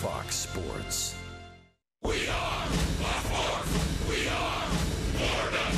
Fox Sports. We are the Fourth. We are Florida.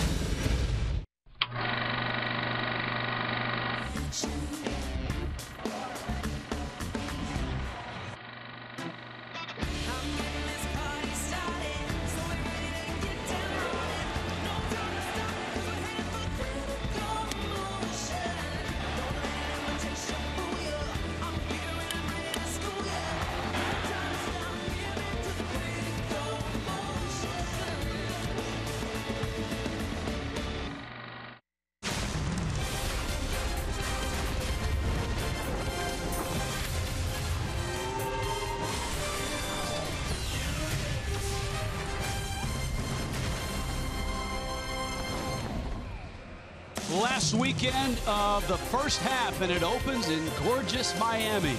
Last weekend of the first half, and it opens in gorgeous Miami.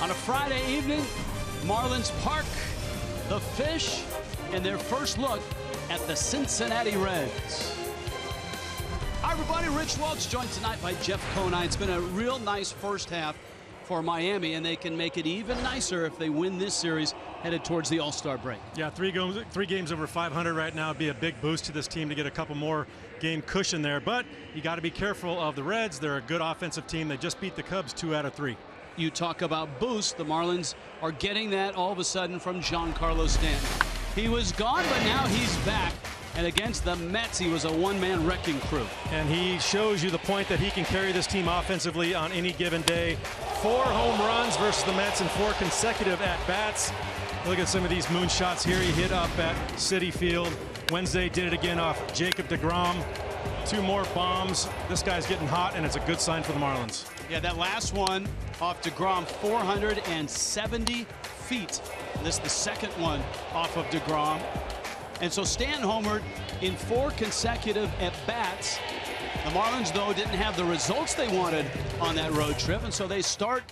On a Friday evening, Marlins park the Fish in their first look at the Cincinnati Reds. Hi, everybody. Rich Welch joined tonight by Jeff Conine. It's been a real nice first half for Miami, and they can make it even nicer if they win this series headed towards the All-Star break. Yeah, three games over 500 right now would be a big boost to this team to get a couple more game cushion there. But you got to be careful of the Reds. They're a good offensive team. They just beat the Cubs 2 out of 3. You talk about boost. The Marlins are getting that all of a sudden from Giancarlo Stanton. He was gone, but now he's back. And against the Mets, he was a one-man wrecking crew. And he shows you the point that he can carry this team offensively on any given day. 4 home runs versus the Mets and 4 consecutive at-bats. Look at some of these moonshots here. He hit up at Citi Field. Wednesday did it again off Jacob deGrom. 2 more bombs. This guy's getting hot, and it's a good sign for the Marlins. Yeah, that last one off deGrom, 470 feet. This is the second one off of deGrom. And so Stanton homered in 4 consecutive at-bats. The Marlins, though, didn't have the results they wanted on that road trip, and so they start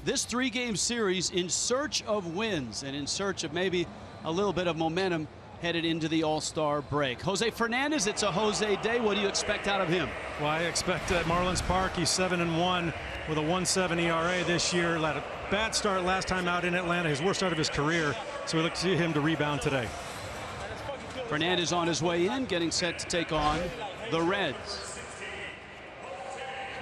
this 3-game series in search of wins and in search of maybe a little bit of momentum headed into the All-Star break. Jose Fernandez, it's a Jose day. What do you expect out of him? Well, I expect at Marlins Park, he's 7-1 with a 1.7 ERA this year. Had a bad start last time out in Atlanta, his worst start of his career. So we look to see him to rebound today. Fernandez on his way in, getting set to take on the Reds.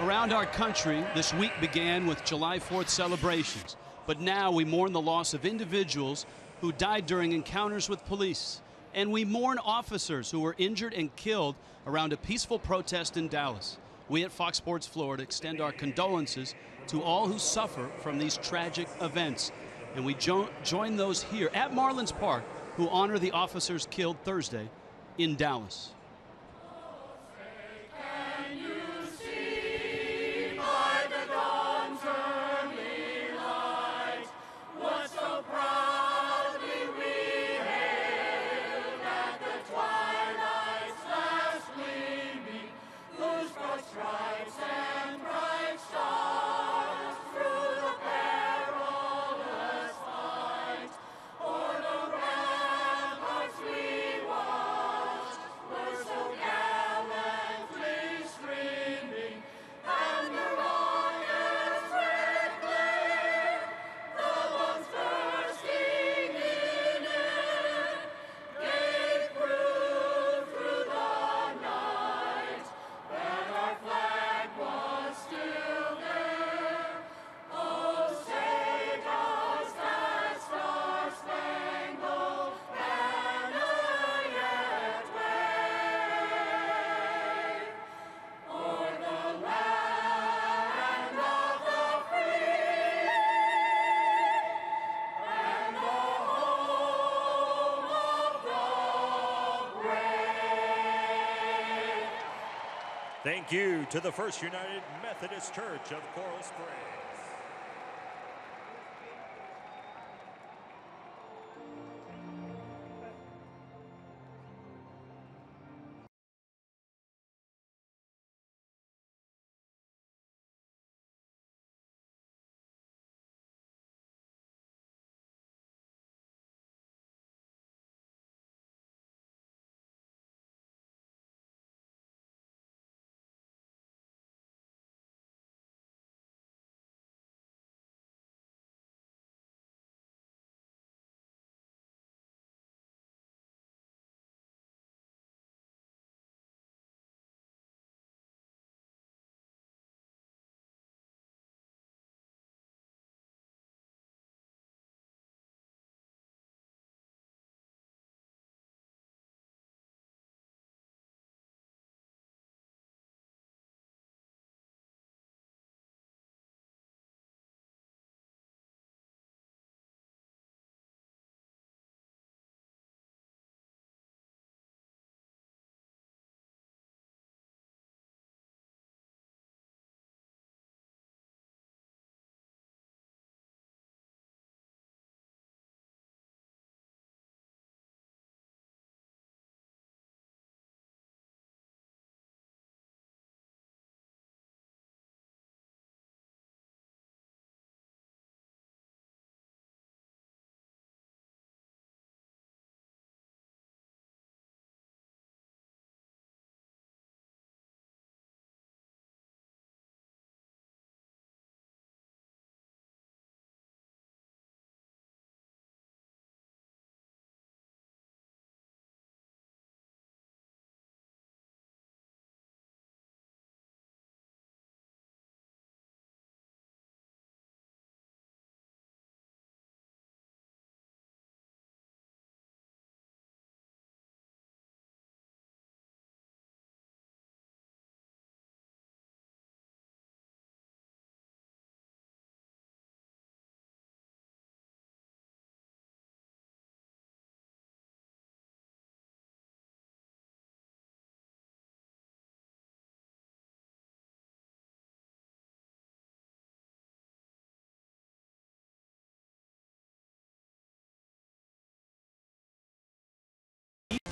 Around our country, this week began with July 4th celebrations. But now we mourn the loss of individuals who died during encounters with police. And we mourn officers who were injured and killed around a peaceful protest in Dallas. We at Fox Sports Florida extend our condolences to all who suffer from these tragic events. And we join those here at Marlins Park who honor the officers killed Thursday in Dallas. Thank you to the First United Methodist Church of Coral Springs.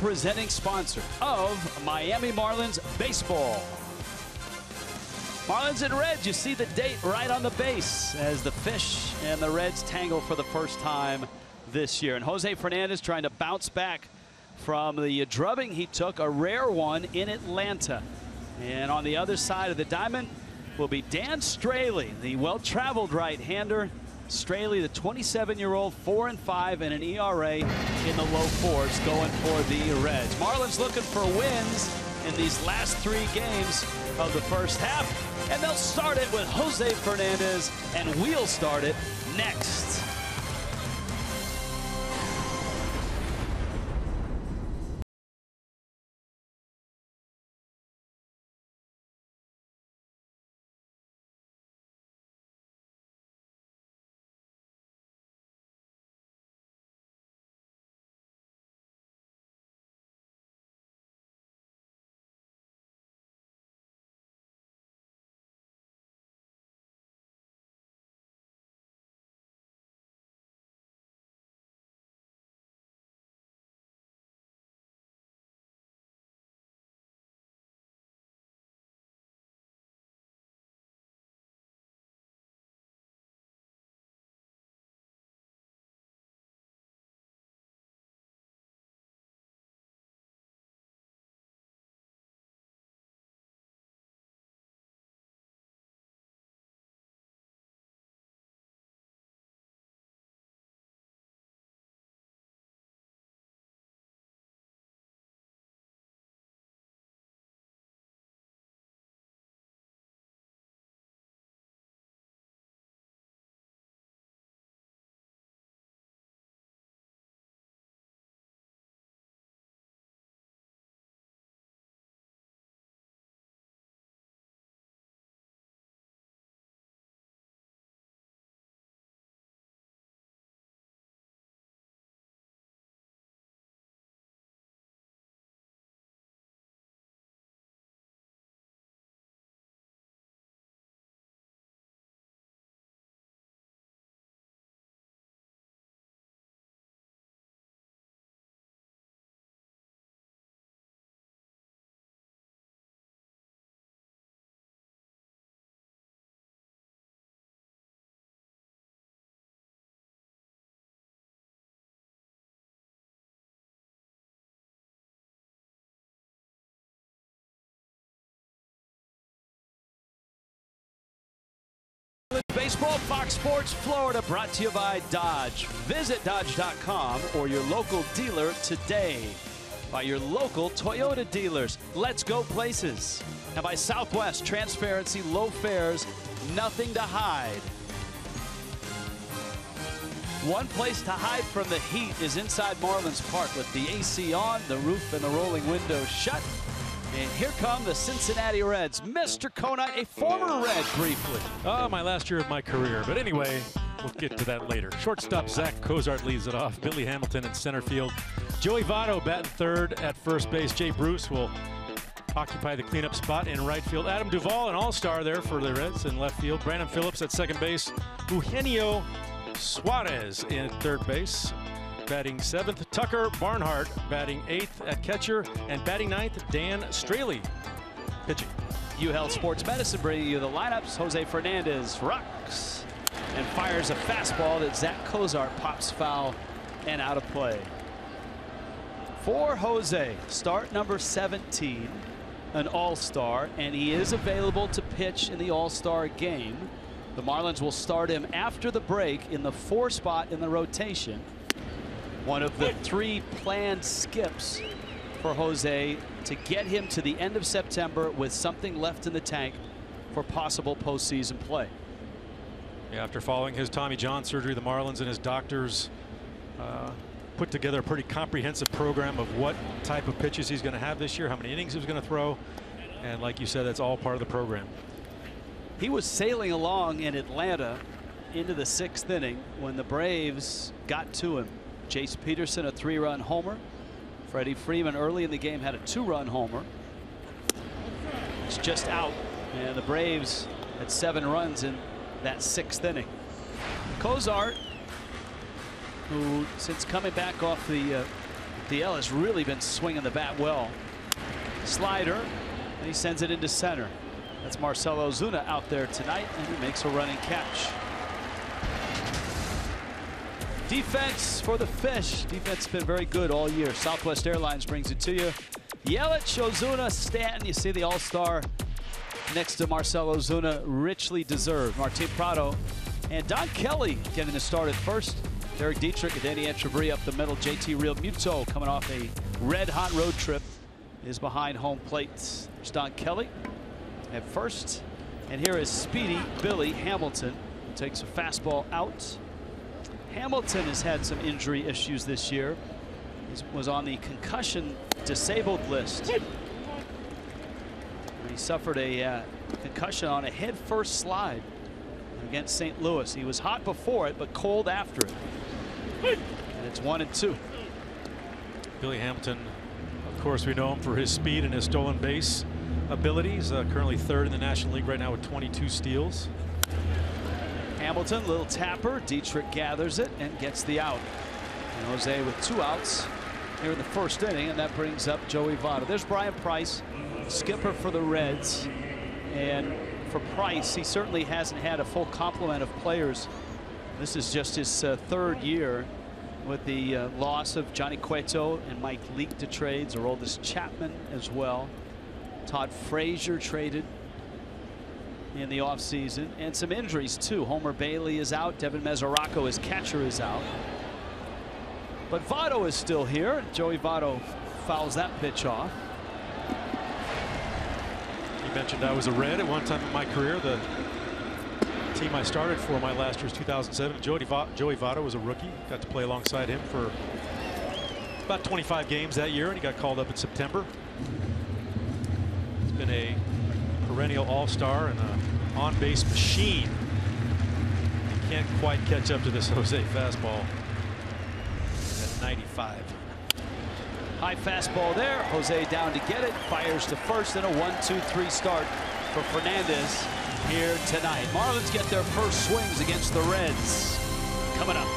presenting sponsor of Miami Marlins baseball. Marlins and Reds, you see the date right on the base as the Fish and the Reds tangle for the first time this year. And Jose Fernandez trying to bounce back from the drubbing he took, a rare one in Atlanta. And on the other side of the diamond will be Dan Straley, the well-traveled right-hander. Straley, the 27-year-old, 4-5 and an ERA in the low fours, going for the Reds. Marlins looking for wins in these last 3 games of the first half, and they'll start it with Jose Fernandez, and we'll start it next. Baseball, Fox Sports Florida, brought to you by Dodge. Visit Dodge.com or your local dealer today. By your local Toyota dealers. Let's go places. And by Southwest, transparency, low fares, nothing to hide. One place to hide from the heat is inside Marlins Park with the AC on, the roof and the rolling windows shut. And here come the Cincinnati Reds. Mr. Conite, a former Red briefly. Oh, my last year of my career. But anyway, we'll get to that later. Shortstop Zach Cozart leads it off. Billy Hamilton in center field. Joey Votto batting third at first base. Jay Bruce will occupy the cleanup spot in right field. Adam Duvall, an all-star there for the Reds in left field. Brandon Phillips at second base. Eugenio Suarez in third base. Batting 7th, Tucker Barnhart batting 8th at catcher, and batting 9th, Dan Straley pitching. UHealth Sports Medicine bringing you the lineups. Jose Fernandez rocks and fires a fastball that Zach Cozart pops foul and out of play. For Jose, start number 17, an all-star, and he is available to pitch in the all-star game. The Marlins will start him after the break in the 4 spot in the rotation. One of the 3 planned skips for Jose to get him to the end of September with something left in the tank for possible postseason play. Yeah, after following his Tommy John surgery, the Marlins and his doctors put together a pretty comprehensive program of what type of pitches he's going to have this year, how many innings he was going to throw, and like you said, that's all part of the program. He was sailing along in Atlanta into the 6th inning when the Braves got to him. Jace Peterson, a 3-run homer. Freddie Freeman early in the game had a 2-run homer. It's just out, and the Braves had 7 runs in that 6th inning. Cozart, who since coming back off the FDL has really been swinging the bat well. Slider, and he sends it into center. That's Marcell Ozuna out there tonight, and he makes a running catch. Defense for the Fish. Defense has been very good all year. Southwest Airlines brings it to you. Yelich, Ozuna, Stanton. You see the all-star next to Marcell Ozuna, richly deserved. Martin Prado and Don Kelly getting the start at first. Derek Dietrich and Danny Echeverria up the middle. JT Realmuto coming off a red-hot road trip is behind home plate. There's Don Kelly at first. And here is Speedy Billy Hamilton, who takes a fastball out. Hamilton has had some injury issues this year. He was on the concussion disabled list. He suffered a concussion on a head-first slide against St. Louis. He was hot before it, but cold after it. And it's 1-2. Billy Hamilton, of course, we know him for his speed and his stolen base abilities. Currently third in the National League right now with 22 steals. Hamilton, little tapper. Dietrich gathers it and gets the out. And Jose with 2 outs here in the first inning, and that brings up Joey Votto. There's Brian Price, skipper for the Reds. And for Price, he certainly hasn't had a full complement of players. This is just his 3rd year with the loss of Johnny Cueto and Mike Leake to trades. Aroldis Chapman as well. Todd Frazier traded in the offseason, and some injuries too. Homer Bailey is out. Devin Mesoraco, his catcher, is out. But Votto is still here. Joey Votto fouls that pitch off. You mentioned I was a Red at one time in my career. The team I started for my last year was 2007. Joey Votto was a rookie. Got to play alongside him for about 25 games that year, and he got called up in September. He's been a perennial all-star and an on-base machine. He can't quite catch up to this Jose fastball at 95. High fastball there. Jose down to get it. Fires to first, and a 1-2-3 start for Fernandez here tonight. Marlins get their first swings against the Reds coming up.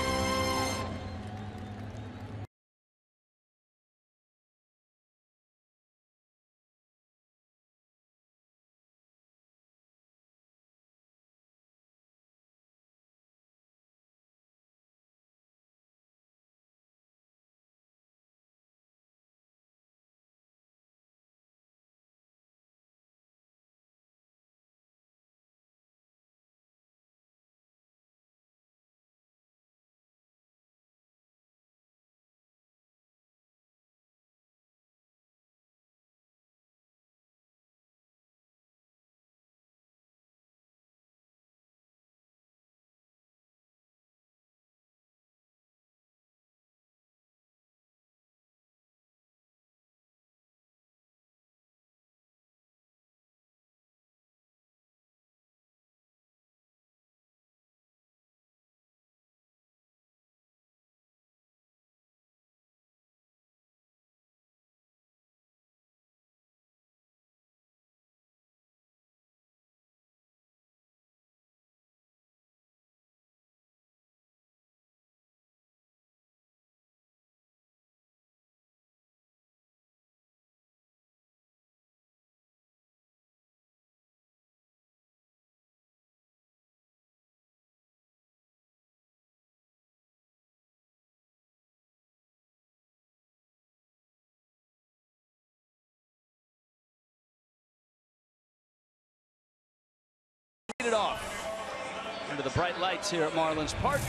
It off under the bright lights here at Marlins Park.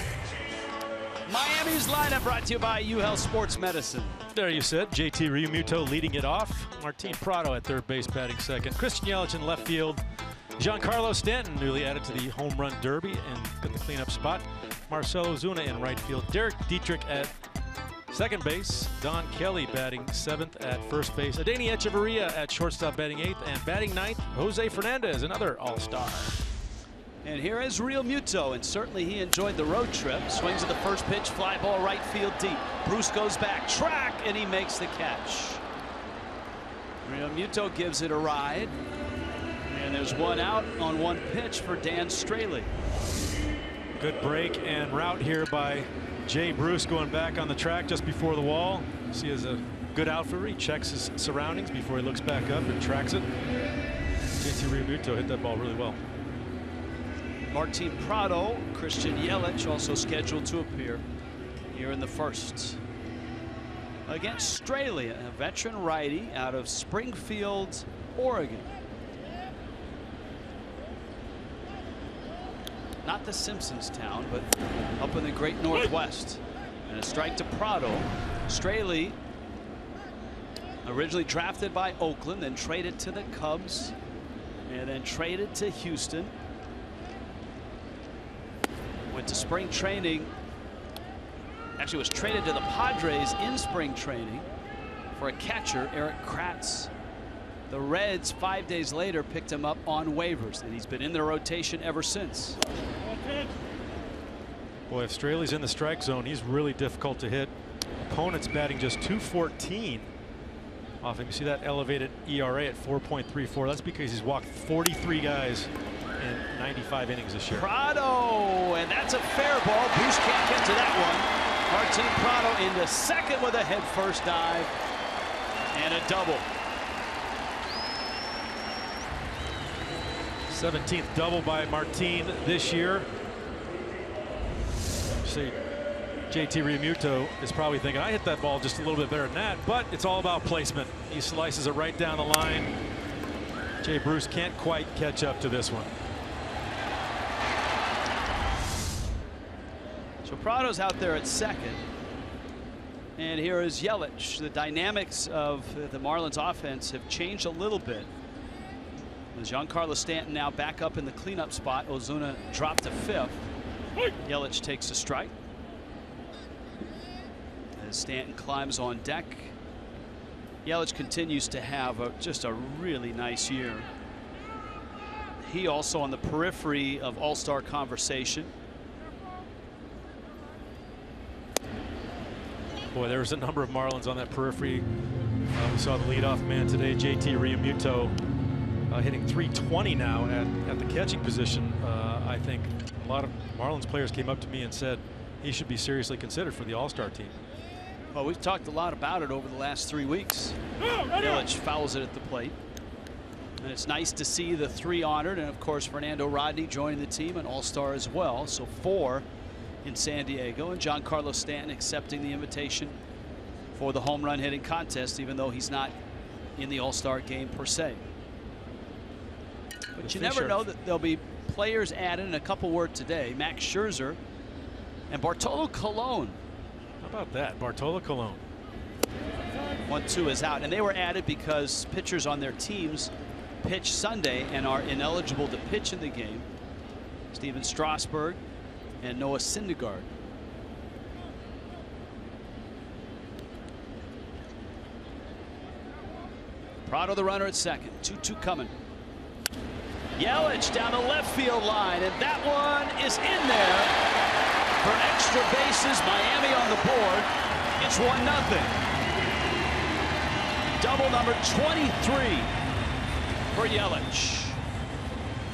Miami's lineup brought to you by UHealth Sports Medicine. There you said, JT Realmuto leading it off. Martin Prado at third base, batting second. Christian Yelich in left field. Giancarlo Stanton newly added to the home run derby and got the cleanup spot. Marcell Ozuna in right field. Derek Dietrich at second base. Don Kelly batting 7th at first base. Danny Echeverria at shortstop batting 8th. And batting 9th, Jose Fernandez, another all-star. And here is Realmuto, and certainly he enjoyed the road trip. Swings at the first pitch, fly ball right field deep. Bruce goes back, track, and he makes the catch. Realmuto gives it a ride. And there's one out on one pitch for Dan Straley. Good break and route here by Jay Bruce going back on the track just before the wall. See, as a good outfielder, he checks his surroundings before he looks back up and tracks it. JT Realmuto hit that ball really well. Martin Prado, Christian Yelich also scheduled to appear here in the first. Against Straley, a veteran righty out of Springfield, Oregon. Not the Simpsons town, but up in the great Northwest. And a strike to Prado. Straley, originally drafted by Oakland, then traded to the Cubs, and then traded to Houston. Went to spring training. Actually was traded to the Padres in spring training for a catcher, Eric Kratz. The Reds 5 days later picked him up on waivers, and he's been in their rotation ever since. Boy, if Straley's in the strike zone, he's really difficult to hit. Opponent's batting just .214 off him. You see that elevated ERA at 4.34. That's because he's walked 43 guys in 95 innings this year. Prado, and that's a fair ball. Bruce can't get to that one. Martin Prado into second with a head first dive and a double. 17th double by Martin this year. See, JT Realmuto is probably thinking, I hit that ball just a little bit better than that, but it's all about placement. He slices it right down the line. Jay Bruce can't quite catch up to this one. So Prado's out there at second. And here is Yelich. The dynamics of the Marlins offense have changed a little bit. With Giancarlo Stanton now back up in the cleanup spot. Ozuna dropped to fifth. Yelich takes a strike. As Stanton climbs on deck. Yelich continues to have just a really nice year. He also on the periphery of all-star conversation. Boy, there was a number of Marlins on that periphery. We saw the leadoff man today, JT Realmuto, hitting .320 now at the catching position. I think a lot of Marlins players came up to me and said he should be seriously considered for the All-Star team. Well, we've talked a lot about it over the last 3 weeks. Yelich fouls it at the plate. And it's nice to see the three honored, and of course Fernando Rodney joining the team, an All-Star as well. So 4 in San Diego, and Giancarlo Stanton accepting the invitation for the home run hitting contest, even though he's not in the All-Star game per se. But you never know that there'll be players added, and a couple were today. Max Scherzer and Bartolo Colon. How about that, Bartolo Colon? 1-2 is out, and they were added because pitchers on their teams pitch Sunday and are ineligible to pitch in the game. Steven Strasburg and Noah Syndergaard. Prado the runner at second. 2-2 coming. Yelich down the left field line, and that one is in there for extra bases. Miami on the board. It's 1-0. Double number 23 for Yelich.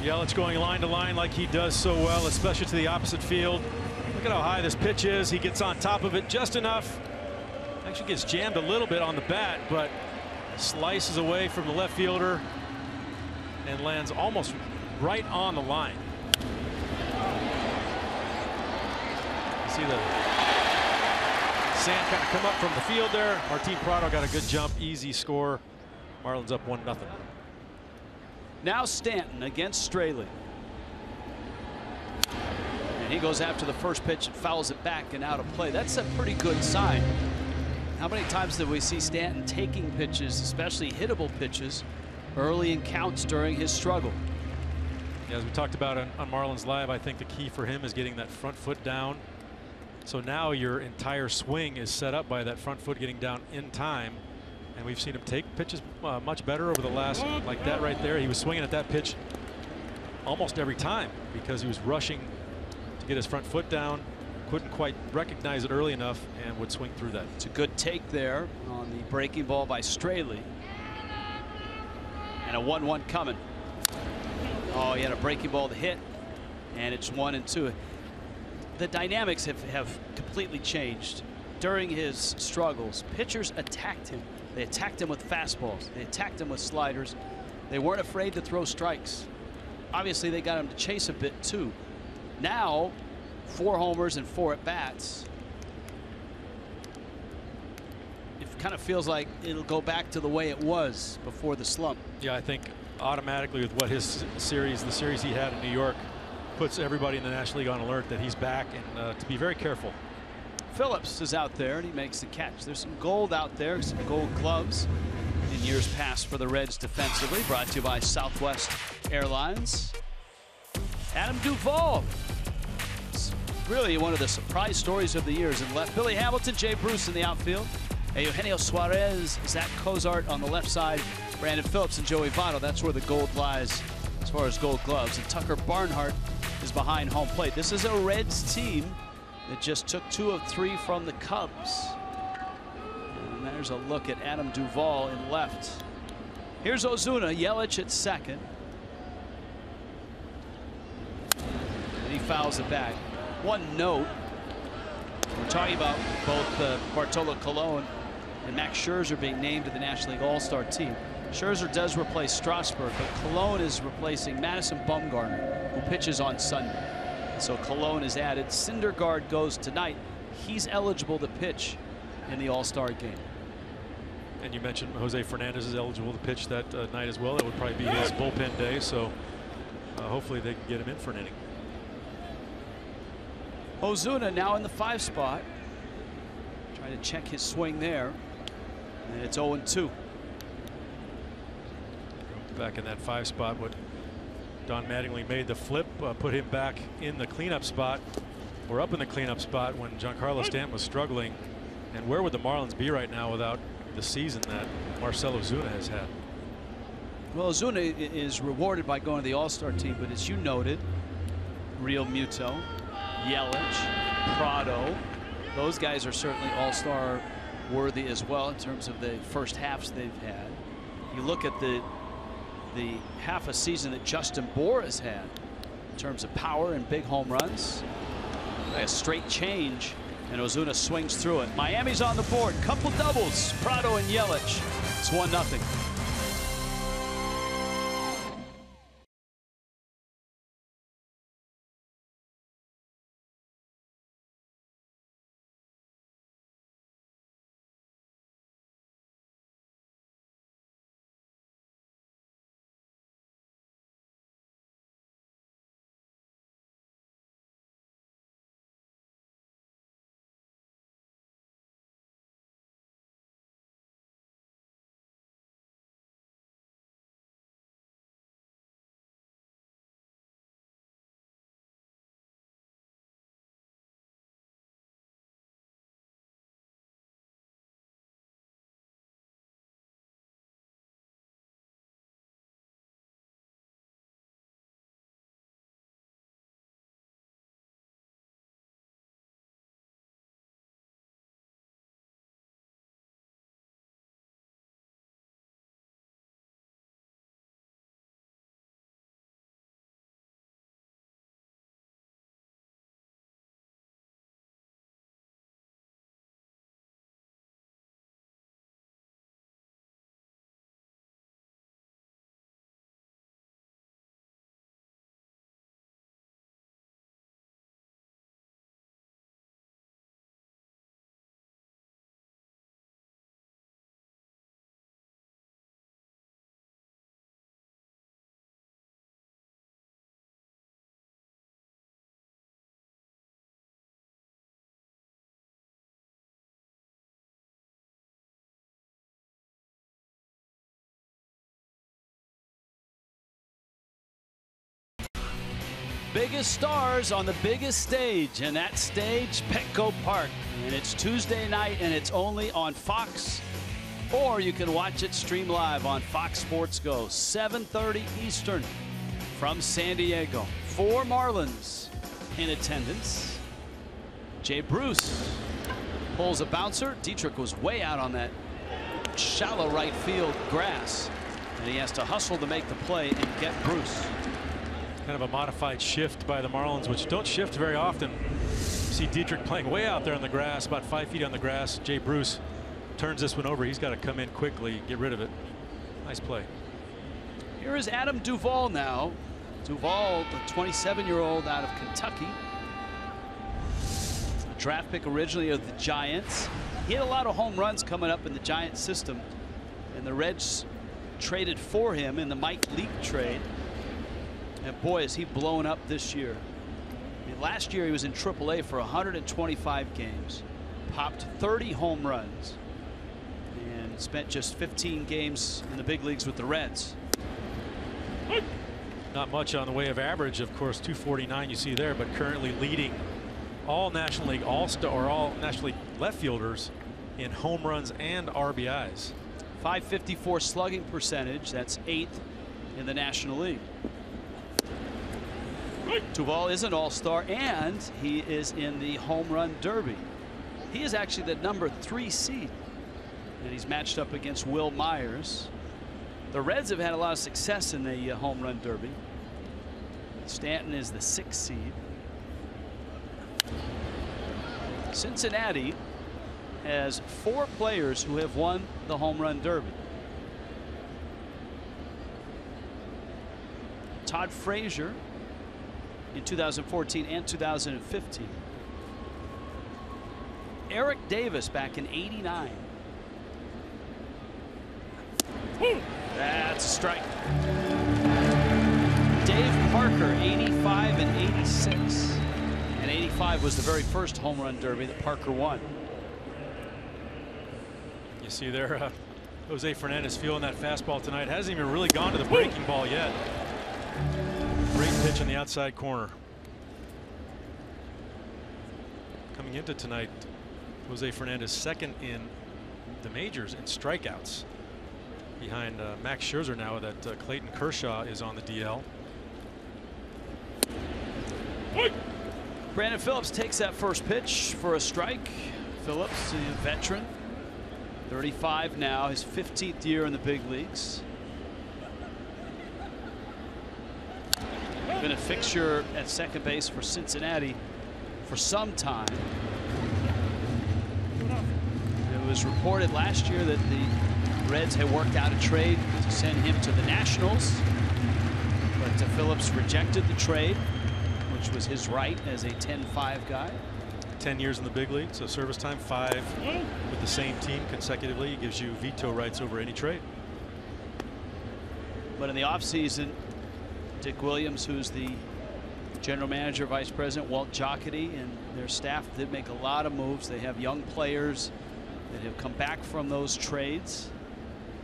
Yelich going line to line like he does so well, especially to the opposite field. Look at how high this pitch is. He gets on top of it just enough. Actually gets jammed a little bit on the bat, but slices away from the left fielder and lands almost right on the line. See the sand kind of come up from the field there. Martin Prado got a good jump, easy score. Marlins up 1-0. Now Stanton against Straley. And he goes after the first pitch and fouls it back and out of play. That's a pretty good sign. How many times did we see Stanton taking pitches, especially hittable pitches, early in counts during his struggle? Yeah, as we talked about on Marlins Live, I think the key for him is getting that front foot down. So now your entire swing is set up by that front foot getting down in time. And we've seen him take pitches much better over the last, like that right there. He was swinging at that pitch almost every time because he was rushing to get his front foot down. Couldn't quite recognize it early enough and would swing through that. It's a good take there on the breaking ball by Straley. And a 1-1 coming. Oh, he had a breaking ball to hit, and it's 1-2. The dynamics have completely changed during his struggles, pitchers attacked him. They attacked him with fastballs. They attacked him with sliders. They weren't afraid to throw strikes. Obviously, they got him to chase a bit too. Now, 4 homers and 4 at-bats. It kind of feels like it'll go back to the way it was before the slump. Yeah, I think automatically with what his series, the series he had in New York, puts everybody in the National League on alert that he's back, and to be very careful. Phillips is out there and he makes the catch. There's some gold out there, some gold gloves in years past for the Reds defensively. Brought to you by Southwest Airlines. Adam Duvall. It's really one of the surprise stories of the years in left. Billy Hamilton, Jay Bruce in the outfield. Eugenio Suarez, Zach Cozart on the left side. Brandon Phillips and Joey Votto. That's where the gold lies as far as gold gloves. And Tucker Barnhart is behind home plate. This is a Reds team that just took 2 of 3 from the Cubs. And there's a look at Adam Duvall in left. Here's Ozuna, Yelich at second. And he fouls it back. One note, we're talking about both Bartolo Colon and Max Scherzer being named to the National League All-Star team. Scherzer does replace Strasburg, but Colon is replacing Madison Bumgarner, who pitches on Sunday. So Colon is added. Syndergaard goes tonight. He's eligible to pitch in the All-Star game. And you mentioned Jose Fernandez is eligible to pitch that night as well. That would probably be his bullpen day, so hopefully they can get him in for an inning. Ozuna now in the 5 spot. Trying to check his swing there. And it's 0-2. Back in that 5 spot, what Don Mattingly made the flip, put him back in the cleanup spot, or up in the cleanup spot when Giancarlo Stanton was struggling. And where would the Marlins be right now without the season that Marcell Ozuna has had? Well, Ozuna is rewarded by going to the All-Star team, but as you noted, Real Muto, Yelich, Prado, those guys are certainly All-Star worthy as well in terms of the first halves they've had. You look at the half a season that Justin Bour has had in terms of power and big home runs. A straight change, and Ozuna swings through it. Miami's on the board. Couple doubles. Prado and Yelich. It's 1-0. Biggest stars on the biggest stage, and that stage, Petco Park. And it's Tuesday night, and it's only on Fox, or you can watch it stream live on Fox Sports Go, 7:30 Eastern from San Diego. 4 Marlins in attendance. Jay Bruce pulls a bouncer. Dietrich was way out on that shallow right field grass, and he has to hustle to make the play and get Bruce. Kind of a modified shift by the Marlins, which don't shift very often. We've see Dietrich playing way out there on the grass, about 5 feet on the grass. Jay Bruce turns this one over. He's got to come in quickly, get rid of it. Nice play. Here is Adam Duvall now. Duvall, the 27-year-old out of Kentucky. A draft pick originally of the Giants. He had a lot of home runs coming up in the Giants system, and the Reds traded for him in the Mike Leake trade. And boy, is he blown up this year. I mean, last year he was in AAA for 125 games, popped 30 home runs, and spent just 15 games in the big leagues with the Reds. Not much on the way of average, of course. 249 you see there, but currently leading all National League All-Star or all National League left fielders in home runs and RBIs. 554 slugging percentage. That's 8th in the National League. Duvall is an all-star, and he is in the home run derby. He is actually the #3 seed, and he's matched up against Will Myers. The Reds have had a lot of success in the home run derby. Stanton is the 6th seed. Cincinnati has 4 players who have won the home run derby. Todd Frazier in 2014 and 2015. Eric Davis back in '89. That's a strike. Dave Parker, 85 and 86. And 85 was the very first home run derby that Parker won. You see there, Jose Fernandez feeling that fastball tonight. Hasn't even really gone to the breaking ball yet. Great pitch in the outside corner. Coming into tonight, Jose Fernandez second in the majors in strikeouts, behind Max Scherzer now that Clayton Kershaw is on the DL. Brandon Phillips takes that first pitch for a strike. Phillips, a veteran, 35 now, his 15th year in the big leagues. Been a fixture at second base for Cincinnati for some time. It was reported last year that the Reds had worked out a trade to send him to the Nationals, but Phillips rejected the trade, which was his right as a 10-5 guy. 10 years in the big league, so service time 5 with the same team consecutively gives you veto rights over any trade. But in the offseason, Dick Williams, who's the general manager, vice president, Walt Jocketty, and their staff did make a lot of moves. They have young players that have come back from those trades.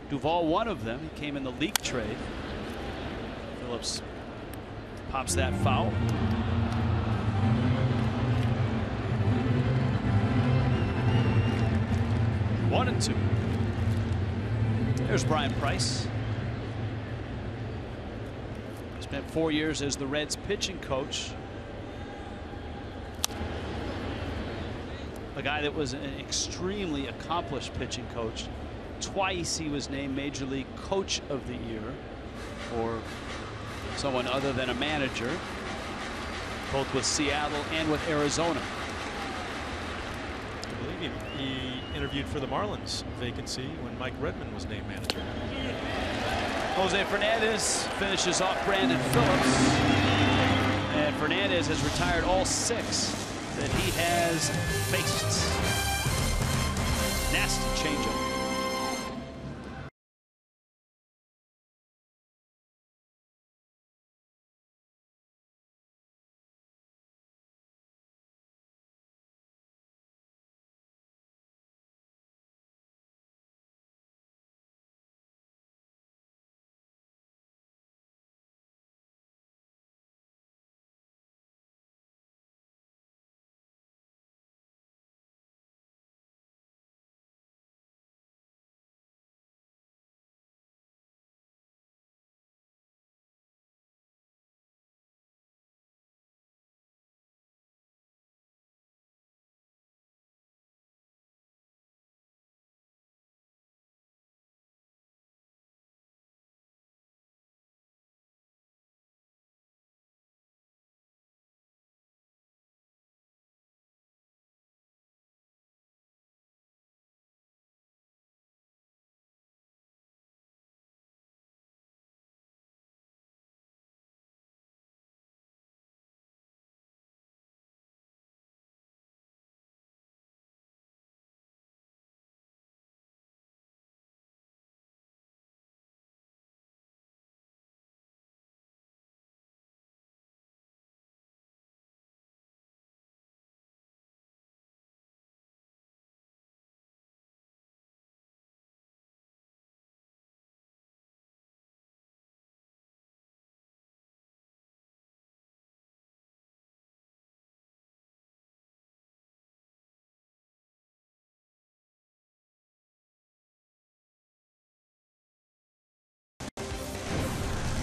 Duvall, one of them. He came in the Leake trade. Phillips pops that foul. One and 2. There's Brian Price. Spent 4 years as the Reds pitching coach. A guy that was an extremely accomplished pitching coach. Twice he was named Major League Coach of the Year for someone other than a manager, both with Seattle and with Arizona. I believe he interviewed for the Marlins vacancy when Mike Redmond was named manager. Jose Fernandez finishes off Brandon Phillips, and Fernandez has retired all 6 that he has faced. Nasty changeup.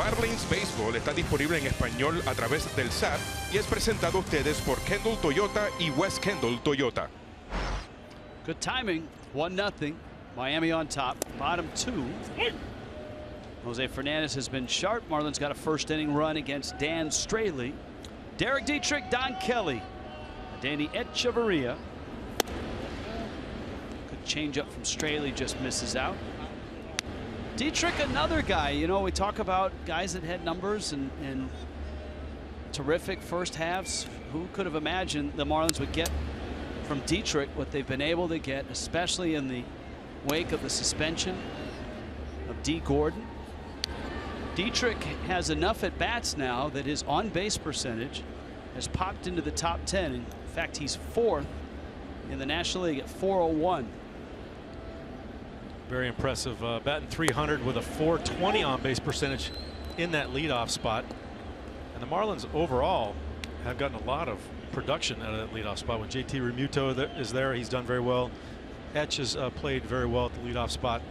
Marlins Baseball está disponible en español a través del ZACK y es presentado a ustedes por Kendall Toyota y West Kendall Toyota. Good timing. 1-0. Miami on top. Bottom 2. Jose Fernandez has been sharp. Marlins got a first inning run against Dan Straley. Derek Dietrich, Don Kelly, Danny Echeverria. Good change up from Straley, just misses out. Dietrich, another guy. You know, we talk about guys that had numbers and terrific first halves. Who could have imagined the Marlins would get from Dietrich what they've been able to get, especially in the wake of the suspension of D. Gordon. Dietrich has enough at bats now that his on base percentage has popped into the top 10. In fact, he's 4th in the National League at 401. Very impressive. Batting .300 with a .420 on base percentage in that leadoff spot. And the Marlins overall have gotten a lot of production out of that leadoff spot. When JT Realmuto is there, he's done very well. Etch has played very well at the leadoff spot.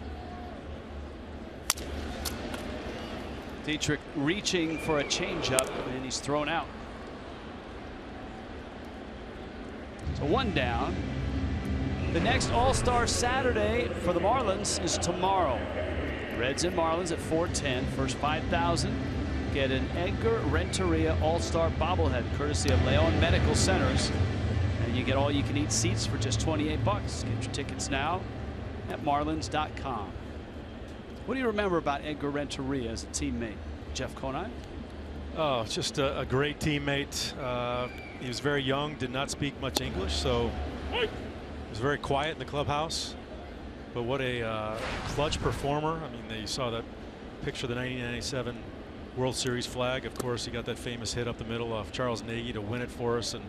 Dietrich reaching for a changeup, and he's thrown out. So 1 down. The next All-Star Saturday for the Marlins is tomorrow. Reds and Marlins at 4:10. First 5,000 get an Edgar Renteria All-Star bobblehead courtesy of Leon Medical Centers. And you get all-you-can-eat seats for just $28. Get your tickets now at marlins.com. What do you remember about Edgar Renteria as a teammate? Jeff Conine? Oh, just a great teammate. He was very young, did not speak much English, so he was very quiet in the clubhouse. But what a clutch performer. I mean, you saw that picture of the 1997 World Series flag. Of course, he got that famous hit up the middle off Charles Nagy to win it for us. And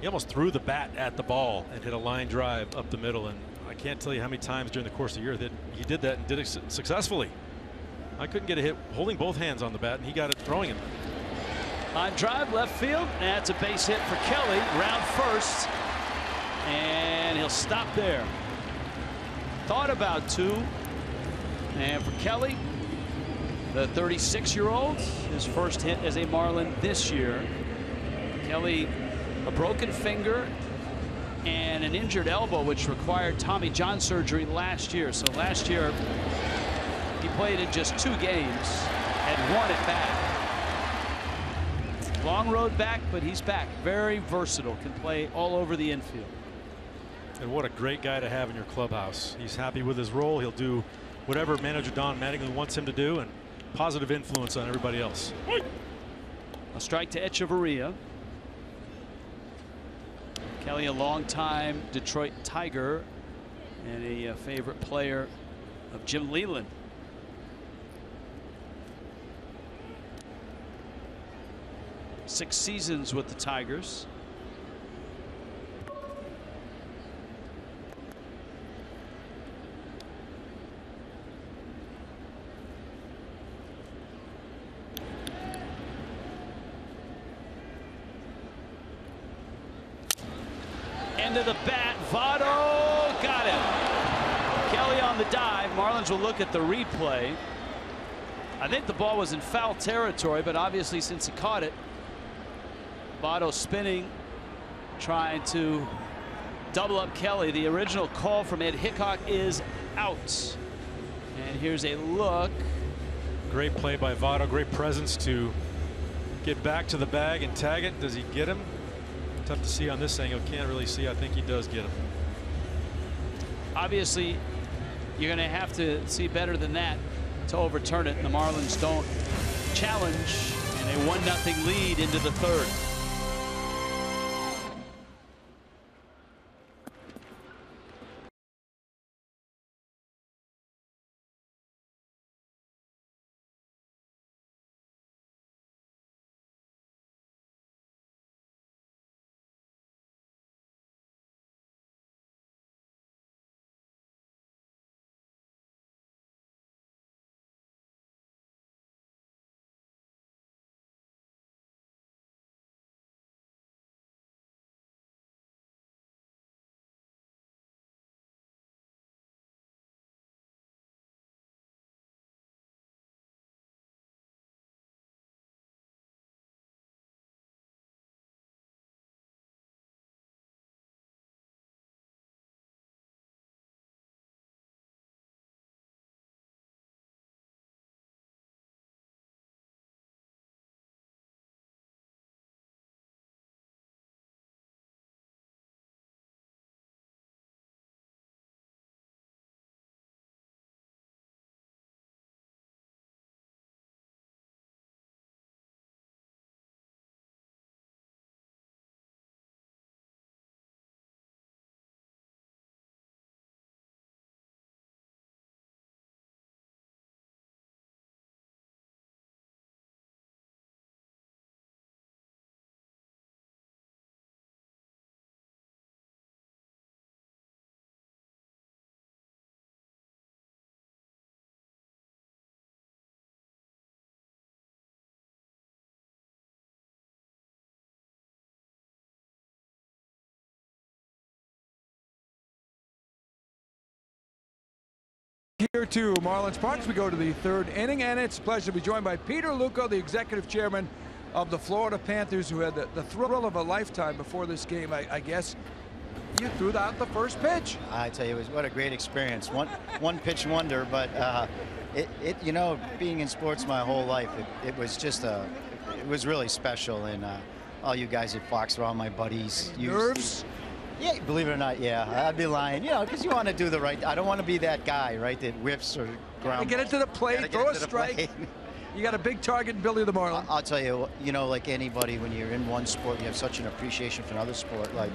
he almost threw the bat at the ball and hit a line drive up the middle. And I can't tell you how many times during the course of the year that he did that and did it successfully. I couldn't get a hit holding both hands on the bat, and he got it throwing him. On drive left field. That's a base hit for Kelly. Round first. And he'll stop there. Thought about 2. And for Kelly, the 36-year-old, his first hit as a Marlin this year. Kelly, a broken finger and an injured elbow, which required Tommy John surgery last year. So last year, he played in just 2 games and 1 at bat. Long road back, but he's back. Very versatile, can play all over the infield. And what a great guy to have in your clubhouse. He's happy with his role. He'll do whatever manager Don Mattingly wants him to do, and positive influence on everybody else. A strike to Echeverria. Kelly, a longtime Detroit Tiger and a favorite player of Jim Leyland. Six seasons with the Tigers. End of the bat. VOTTO got him. Kelly on the dive. Marlins will look at the replay. I think the ball was in foul territory, but obviously since he caught it, VOTTO spinning, trying to double up Kelly. The original call from Ed Hickok is out. And here's a look. Great play by VOTTO. Great presence to get back to the bag and tag it. Does he get him? Tough to see on this angle. Can't really see. I think he does get him. Obviously, you're going to have to see better than that to overturn it. And the Marlins don't challenge, and a 1-0 lead into the 3rd. here to Marlins Park. We go to the third inning, and it's a pleasure to be joined by Peter Lugo, the executive chairman of the Florida Panthers, who had the thrill of a lifetime before this game. I guess you threw out the first pitch. I tell you, what a great experience. One pitch wonder, but you know, being in sports my whole life, it was just it was really special. And all you guys at Fox are all my buddies. Nerves? Yeah, believe it or not, yeah. I'd be lying, you know, because you want to do the right. I don't want to be that guy, right, that whiffs or ground. Get it to the plate, throw a strike. You got a big target in Billy the Marlin. I'll tell you, you know, like anybody, when you're in one sport, you have such an appreciation for another sport. Like,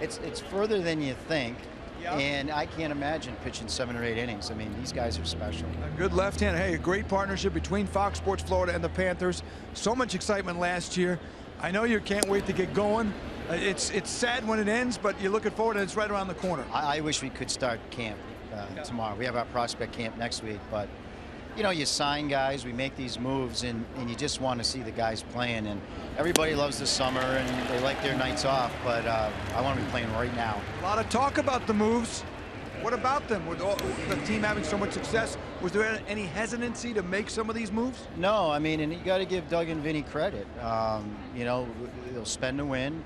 it's further than you think. Yeah. And I can't imagine pitching 7 or 8 innings. I mean, these guys are special. A good left hand. Hey, a great partnership between Fox Sports Florida and the Panthers. So much excitement last year. I know you can't wait to get going. It's sad when it ends, but you're looking forward, and it's right around the corner. I wish we could start camp tomorrow. We have our prospect camp next week, but you know, you sign guys, we make these moves, and you just want to see the guys playing. And everybody loves the summer, and they like their nights off, but I want to be playing right now. A lot of talk about the moves. What about them? With the team having so much success, was there any hesitancy to make some of these moves? No, I mean, and you got to give Doug and Vinny credit. You know, they'll spend to win.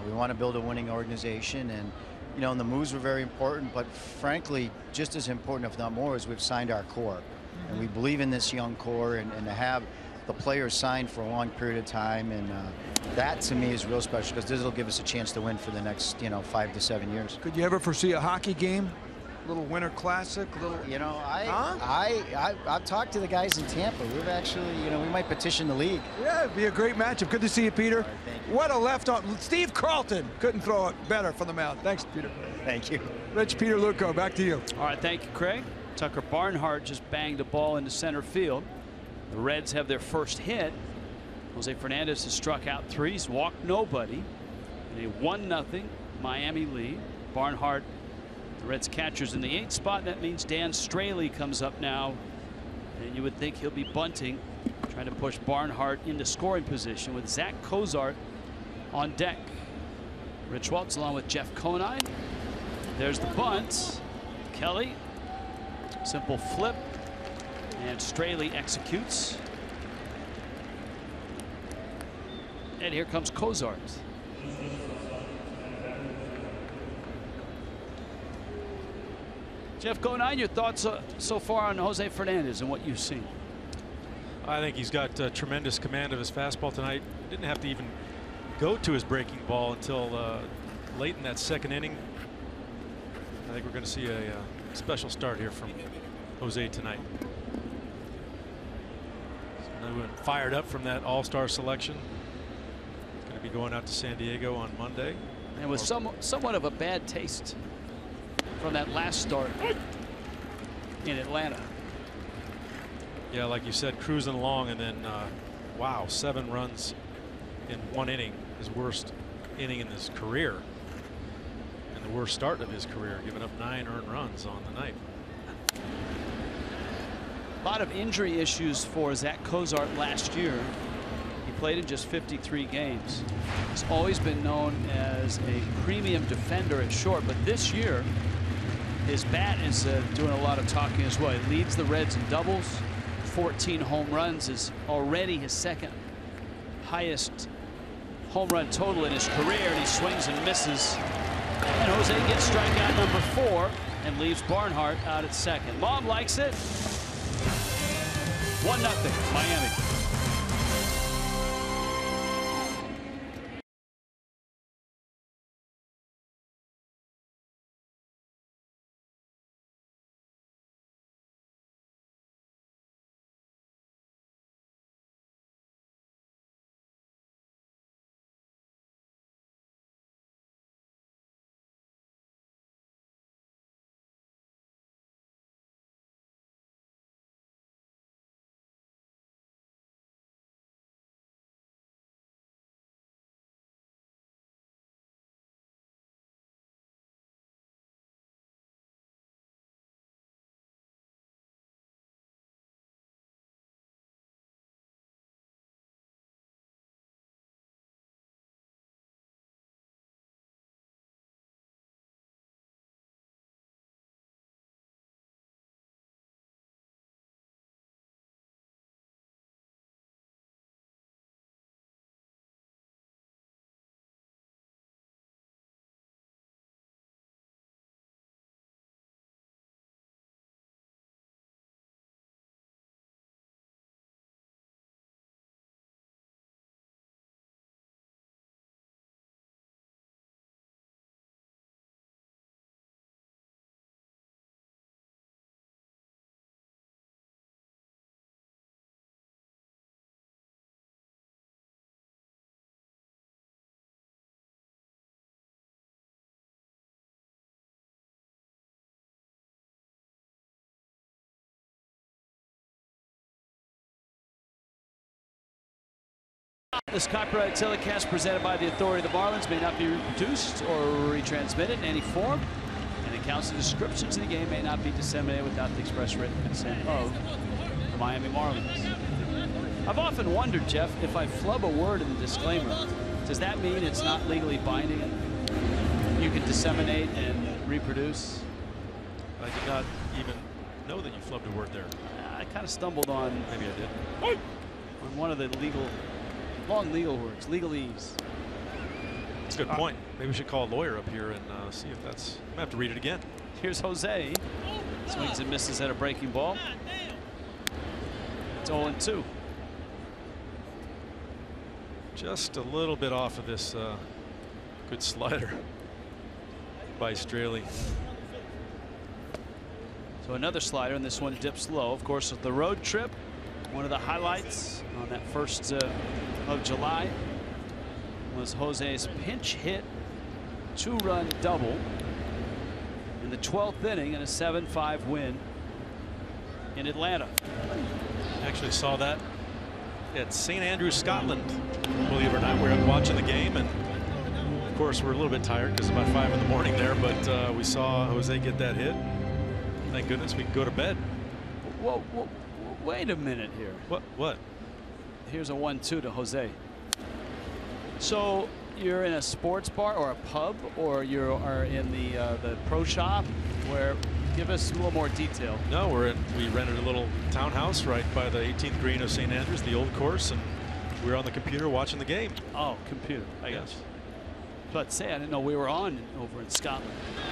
We want to build a winning organization, and you know, and the moves were very important, but frankly, just as important, if not more, is we've signed our core. And we believe in this young core, and to have the players signed for a long period of time, and that to me is real special, because this will give us a chance to win for the next, you know, 5 to 7 years. Could you ever foresee a hockey game? A little winter classic, little. You know, I've talked to the guys in Tampa. We've actually, you know, we might petition the league. Yeah, it'd be a great matchup. Good to see you, Peter. Right, thank you. What a left on. Steve Carlton couldn't throw it better from the mound. Thanks, Peter. Thank you. Rich, Peter Lugo, back to you. All right, thank you, Craig. Tucker Barnhart just banged a ball into center field. The Reds have their first hit. Jose Fernandez has struck out 3. He's walked nobody in a 1-0 Miami lead. Barnhart, the Reds catcher's in the 8th spot. That means Dan Straley comes up now, and you would think he'll be bunting, trying to push Barnhart into scoring position with Zach Cozart on deck. Rich Waltz along with Jeff Conine. There's the bunt. Kelly, simple flip, and Straley executes. And here comes Cozart. Jeff Conine, your thoughts so far on Jose Fernandez and what you've seen? I think he's got tremendous command of his fastball tonight. Didn't have to even go to his breaking ball until late in that 2nd inning. I think we're going to see a special start here from Jose tonight. So went fired up from that all-star selection. He's going to be going out to San Diego on Monday. And with somewhat of a bad taste from that last start in Atlanta. Yeah, like you said, cruising along, and then wow, 7 runs in 1 inning, his worst inning in his career, and the worst start of his career, giving up 9 earned runs on the night. A lot of injury issues for Zach Cozart last year. He played in just 53 games. He's always been known as a premium defender at short, but this year his bat is doing a lot of talking as well. He leads the Reds in doubles. 14 home runs is already his 2nd highest home run total in his career, and he swings and misses. And Jose gets strikeout number 4 and leaves Barnhart out at 2nd. Mom likes it. 1-0 Miami. This copyright telecast presented by the authority of the Marlins may not be reproduced or retransmitted in any form, and accounts and descriptions of the game may not be disseminated without the express written consent of the Miami Marlins. I've often wondered, Jeff, if I flub a word in the disclaimer, does that mean it's not legally binding? You can disseminate and reproduce? I did not even know that you flubbed a word there. I kind of stumbled on. Maybe I did. On one of the long legal words, legalese. That's a good point. Maybe we should call a lawyer up here and see if that's. I'm gonna have to read it again. Here's Jose. Swings and misses at a breaking ball. It's 0-2. Just a little bit off of this good slider by Straley. So another slider, and this one dips low. Of course, with the road trip, one of the highlights on that 1st of July was Jose's pinch hit 2-run double in the 12th inning in a 7-5 win in Atlanta. Actually saw that at St. Andrews, Scotland. Believe it or not, we were watching the game, and of course we're a little bit tired because it's about 5 in the morning there, but we saw Jose get that hit. Thank goodness we can go to bed. Whoa, wait a minute here. What? Here's a 1-2 to Jose. So you're in a sports bar or a pub, or you are in the pro shop? Where? Give us a little more detail. No, we rented a little townhouse right by the 18th green of St. Andrews, the old course, and we were on the computer watching the game. Oh, computer, I guess. But say, I didn't know we were on over in Scotland.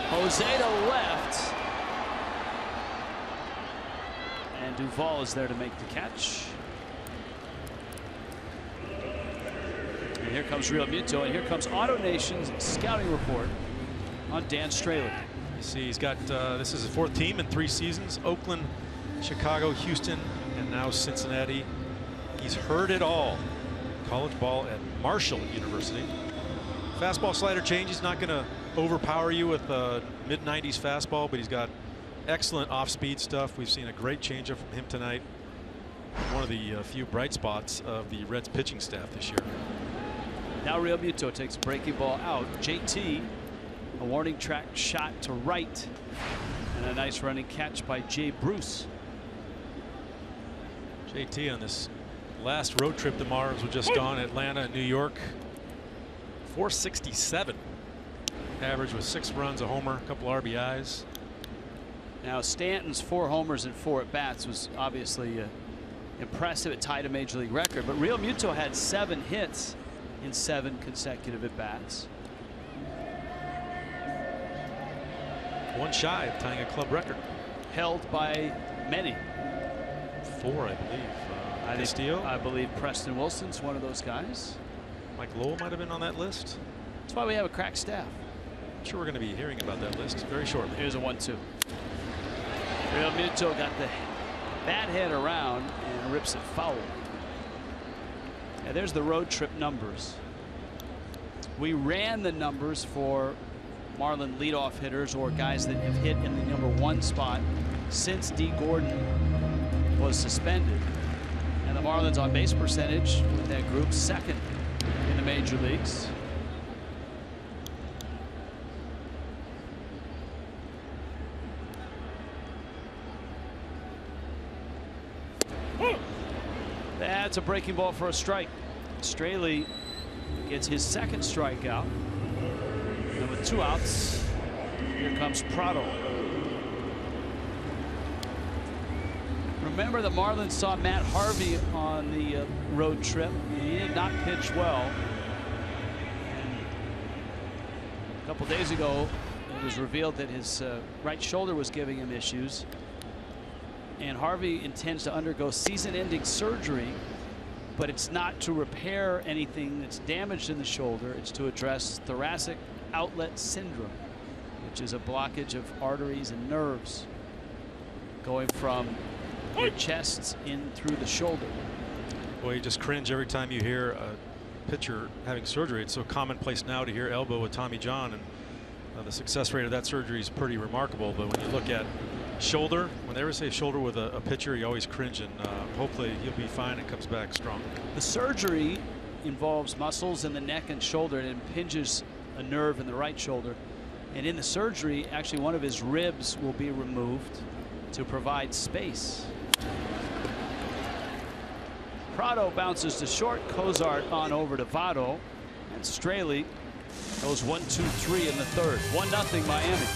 Jose to left. And Duvall is there to make the catch. And here comes Real Muto, and here comes Auto Nation's scouting report on Dan Straley. You see, he's got this is his 4th team in 3 seasons: Oakland, Chicago, Houston, and now Cincinnati. He's heard it all. College ball at Marshall University. Fastball slider change. He's not going to overpower you with a mid-90s fastball, but he's got excellent off-speed stuff. We've seen a great changeup from him tonight. One of the few bright spots of the Reds pitching staff this year. Now Real Muto takes a breaking ball out. JT, a warning track shot to right, and a nice running catch by Jay Bruce. JT on this last road trip the Marlins were just on, Atlanta and New York. 467 average with 6 runs, a homer, a couple RBIs. Now Stanton's 4 homers and 4 at bats was obviously impressive. It tied a major league record, but Real Muto had 7 hits in 7 consecutive at bats. One shy of tying a club record. Held by many. 4, I believe. Castillo. I believe Preston Wilson's one of those guys. Mike Lowell might have been on that list. That's why we have a crack staff. I'm sure we're going to be hearing about that list very shortly. Here's a 1-2. Real Muto got the bat head around and rips it foul. And there's the road trip numbers. We ran the numbers for Marlin leadoff hitters or guys that have hit in the #1 spot since D. Gordon was suspended. And the Marlins on base percentage with that group 2nd in the major leagues. That's a breaking ball for a strike. Straley gets his 2nd strikeout. And with 2 outs, here comes Prado. Remember, the Marlins saw Matt Harvey on the road trip. He did not pitch well. And a couple days ago, it was revealed that his right shoulder was giving him issues. And Harvey intends to undergo season-ending surgery, but it's not to repair anything that's damaged in the shoulder. It's to address thoracic outlet syndrome, which is a blockage of arteries and nerves going from your chest in through the shoulder. Boy, you just cringe every time you hear a pitcher having surgery. It's so commonplace now to hear elbow with Tommy John, and the success rate of that surgery is pretty remarkable. But when you look at shoulder, when they ever say shoulder with a pitcher, you always cringe, and hopefully he'll be fine and comes back strong. The surgery involves muscles in the neck and shoulder. It impinges a nerve in the right shoulder. And in the surgery, actually one of his ribs will be removed to provide space. PRADO bounces to short. COZART on over to VOTTO. And Straley goes 1-2-3 in the third. 1-0 Miami.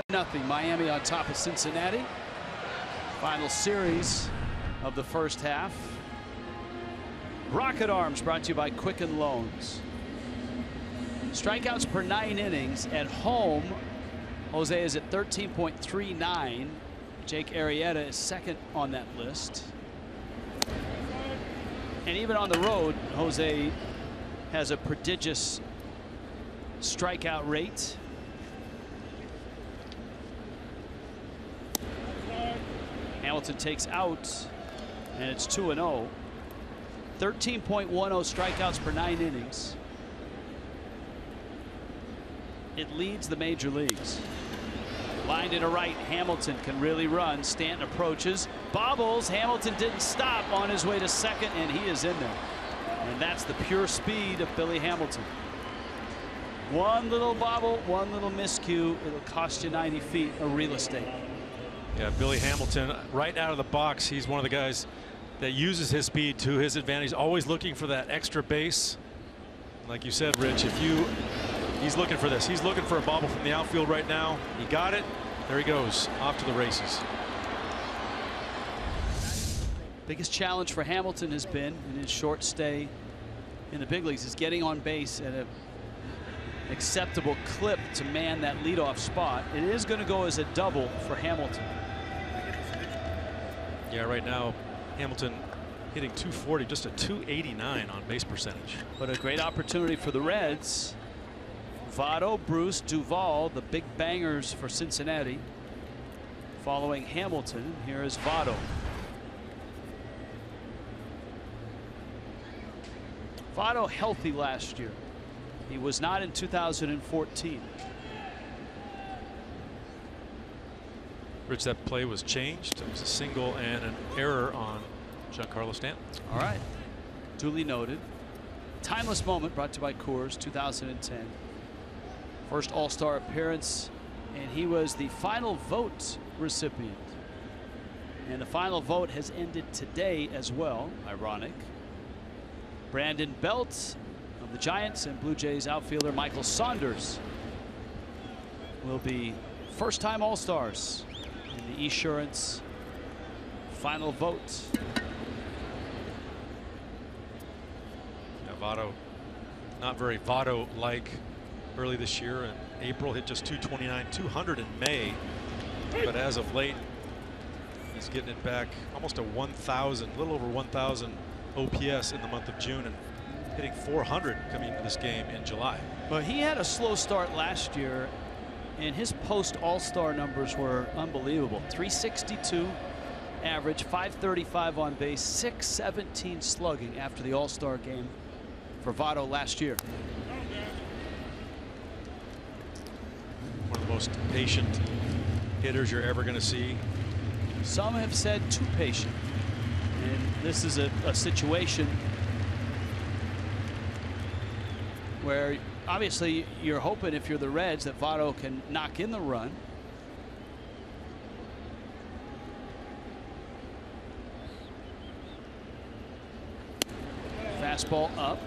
Nothing. Miami on top of Cincinnati. Final series of the first half. Rocket Arms brought to you by Quicken Loans. Strikeouts per 9 innings at home. Jose is at 13.39. Jake Arrieta is second on that list. And even on the road, Jose has a prodigious strikeout rate. Hamilton takes out, and it's 2-0. 13.10 strikeouts per 9 innings. It leads the major leagues. Line to the right, Hamilton can really run. Stanton approaches, bobbles. Hamilton didn't stop on his way to second, and he is in there. And that's the pure speed of Billy Hamilton. One little bobble, one little miscue, it'll cost you 90 feet of real estate. Yeah, Billy Hamilton, right out of the box, he's one of the guys that uses his speed to his advantage, always looking for that extra base. Like you said, Rich, he's looking for this. He's looking for a bobble from the outfield right now. He got it. There he goes, off to the races. Biggest challenge for Hamilton has been in his short stay in the big leagues is getting on base at an acceptable clip to man that leadoff spot. It is going to go as a double for Hamilton. Yeah, right now Hamilton hitting 240, just a 289 on base percentage. But a great opportunity for the Reds. VOTTO, Bruce, Duvall, the big bangers for Cincinnati. Following Hamilton, here is VOTTO. VOTTO healthy last year. He was not in 2014. Rich, that play was changed. It was a single and an error on Giancarlo Stanton. All right. Duly noted. Timeless moment brought to you by Coors, 2010. First All-Star appearance, and he was the final vote recipient. And the final vote has ended today as well. Ironic. Brandon Belt of the Giants and Blue Jays outfielder Michael Saunders will be first-time All-Stars in the Esurance final vote. Yeah, VOTTO, not very VOTTO-like early this year. In April, hit just 229, 200 in May. But as of late, He's getting it back almost a 1,000, a little over 1,000 OPS in the month of June, and hitting 400 coming into this game in July. But he had a slow start last year, and his post All-Star numbers were unbelievable. 362 average, 535 on base, 617 slugging after the All-Star game for VOTTO last year. One of the most patient hitters you're ever going to see. Some have said too patient, and this is a situation where obviously you're hoping, if you're the Reds, that VOTTO can knock in the run. Fastball up.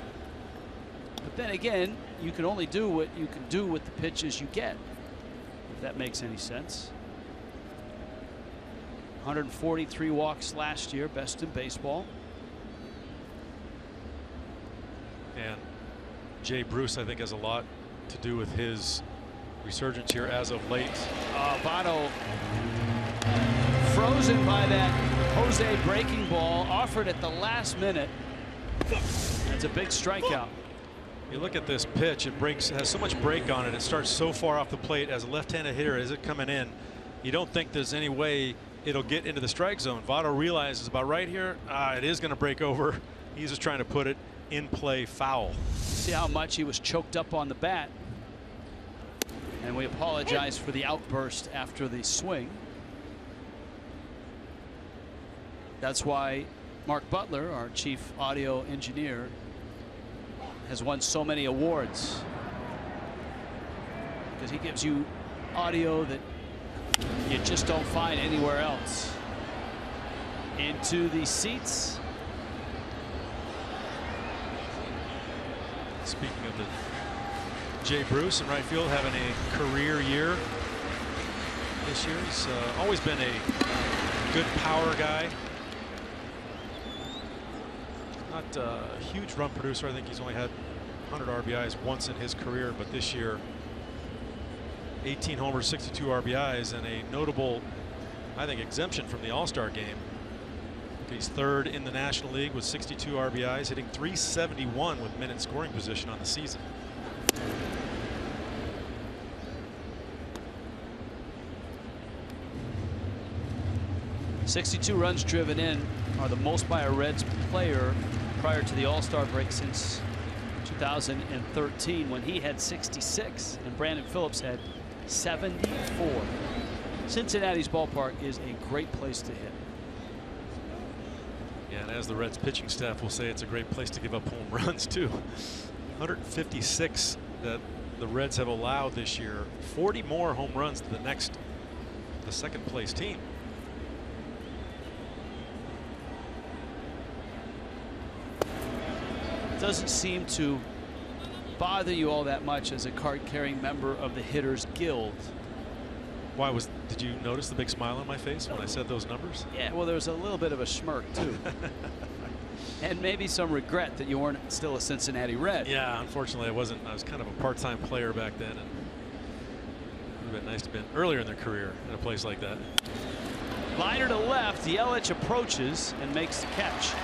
But then again, you can only do what you can do with the pitches you get, if that makes any sense. 143 walks last year, best in baseball. And Jay Bruce, I think, has a lot to do with his resurgence here as of late. VOTTO frozen by that Jose breaking ball, offered at the last minute. That's a big strikeout. You look at this pitch, it has so much break on it. It starts so far off the plate. As a left-handed hitter, as it coming in, you don't think there's any way it'll get into the strike zone. VOTTO realizes about right here, it is going to break over. He's just trying to put it in play foul. See how much he was choked up on the bat. And we apologize for the outburst after the swing. That's why Mark Butler, our chief audio engineer, has won so many awards, because he gives you audio that you just don't find anywhere else. Into the seats. Speaking of the Jay Bruce in right field, having a career year this year. He's always been a good power guy. Not a huge run producer. I think he's only had 100 RBIs once in his career, but this year 18 homers, 62 RBIs, and a notable, I think, exemption from the All-Star game. He's third in the National League with 62 RBIs, hitting .371 with men in scoring position on the season. .62 runs driven in are the most by a Reds player prior to the All-Star break since 2013, when he had 66 and Brandon Phillips had 74. Cincinnati's ballpark is a great place to hit. Yeah, and as the Reds pitching staff will say, it's a great place to give up home runs too. 156 that the Reds have allowed this year, 40 more home runs to the second place team. Doesn't seem to bother you all that much as a card-carrying member of the Hitters Guild. Why did you notice the big smile on my face when I said those numbers? Yeah, well, there's a little bit of a smirk too. And maybe some regret that you weren't still a Cincinnati Red. Yeah, unfortunately I wasn't. I was kind of a part-time player back then, and it would have been nice to have been earlier in their career in a place like that. Liner to left, Yelich approaches and makes the catch.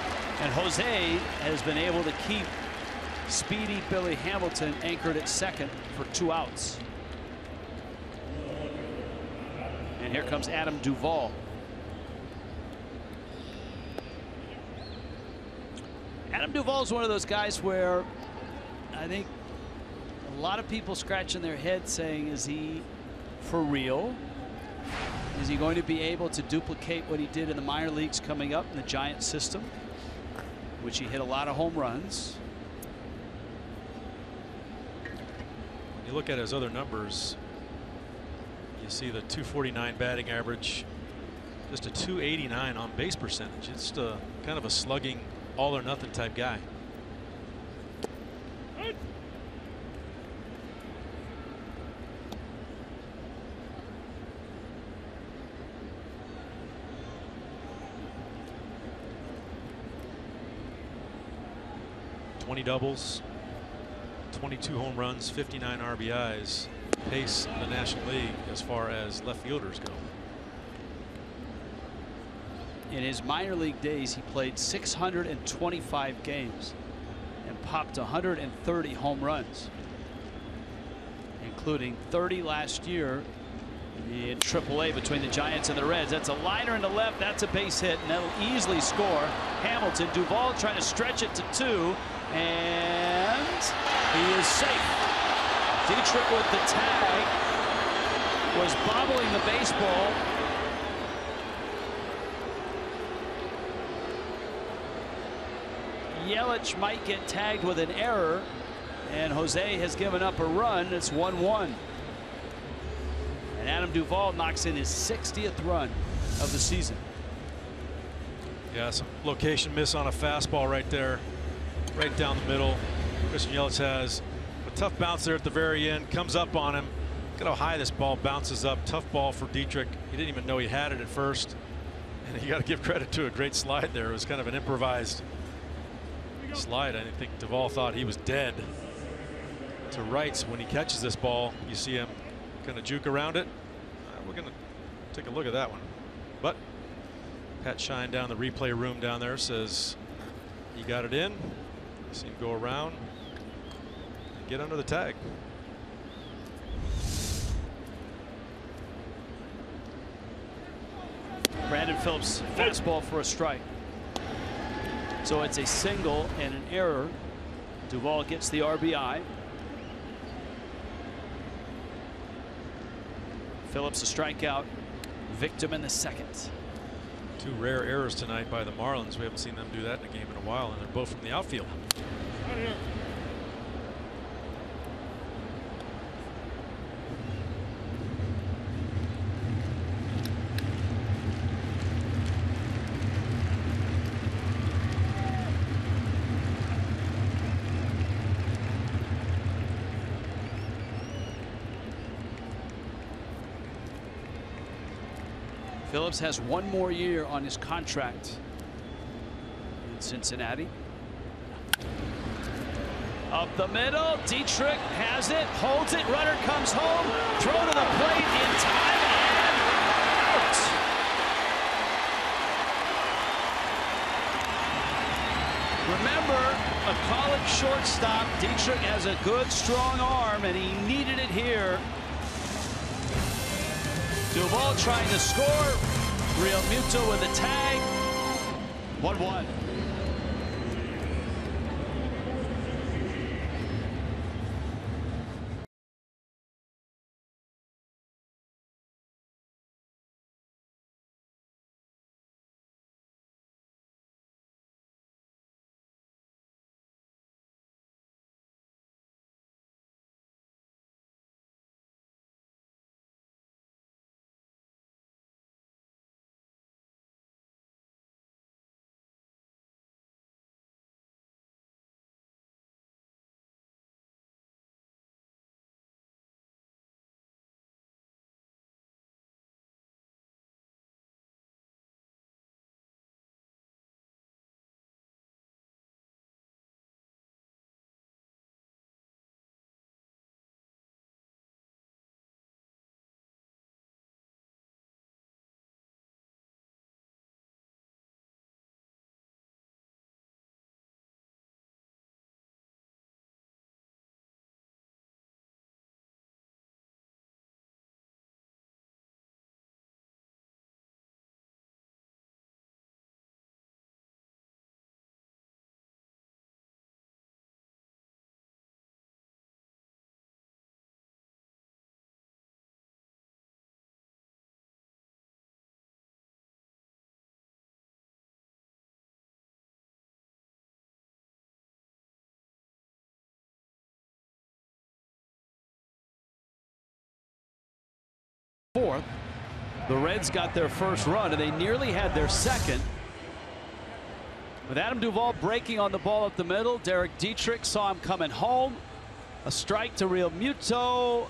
And Jose has been able to keep speedy Billy Hamilton anchored at second for 2 outs. And here comes Adam Duvall. Adam Duvall is one of those guys where I think a lot of people scratching their head saying, is he for real? Is he going to be able to duplicate what he did in the minor leagues coming up in the Giant system, which he hit a lot of home runs? When you look at his other numbers, you see the .249 batting average, just a .289 on base percentage. It's kind of a slugging all or nothing type guy. Doubles, 22 home runs, 59 RBIs, pace in the National League as far as left fielders go. In his minor league days, he played 625 games and popped 130 home runs, including 30 last year in AAA between the Giants and the Reds. That's a liner into left. That's a base hit, and that'll easily score. Hamilton, Duvall trying to stretch it to 2, and he is safe. Dietrich with the tag was bobbling the baseball. Yelich might get tagged with an error, and Jose has given up a run. It's 1-1. And Adam Duvall knocks in his 60th run of the season. Yeah, some location miss on a fastball right there, right down the middle. Christian Yelich has a tough bounce there at the very end, comes up on him. Look at how high this ball bounces up. Tough ball for Dietrich. He didn't even know he had it at first. And you got to give credit to a great slide there. It was kind of an improvised slide. I think Duvall thought he was dead to rights. When he catches this ball, you see him kind of juke around it. We're going to take a look at that one. But Pat Shine down the replay room down there says he got it in. See him go around and get under the tag. Brandon Phillips fastball for a strike. So it's a single and an error. Duvall gets the RBI. Phillips a strikeout, victim in the second. 2 rare errors tonight by the Marlins. We haven't seen them do that in a game in a while, and they're both from the outfield. Phillips has 1 more year on his contract in Cincinnati. Up the middle, Dietrich has it, holds it, runner comes home, throw to the plate in time, and out. Remember, a college shortstop, Dietrich has a good, strong arm, and he needed it here. Duvall trying to score. Real Muto with a tag. 1-1. Fourth, the Reds got their first run, and they nearly had their second. With Adam Duvall breaking on the ball up the middle, Derek Dietrich saw him coming home. A strike to Real Muto.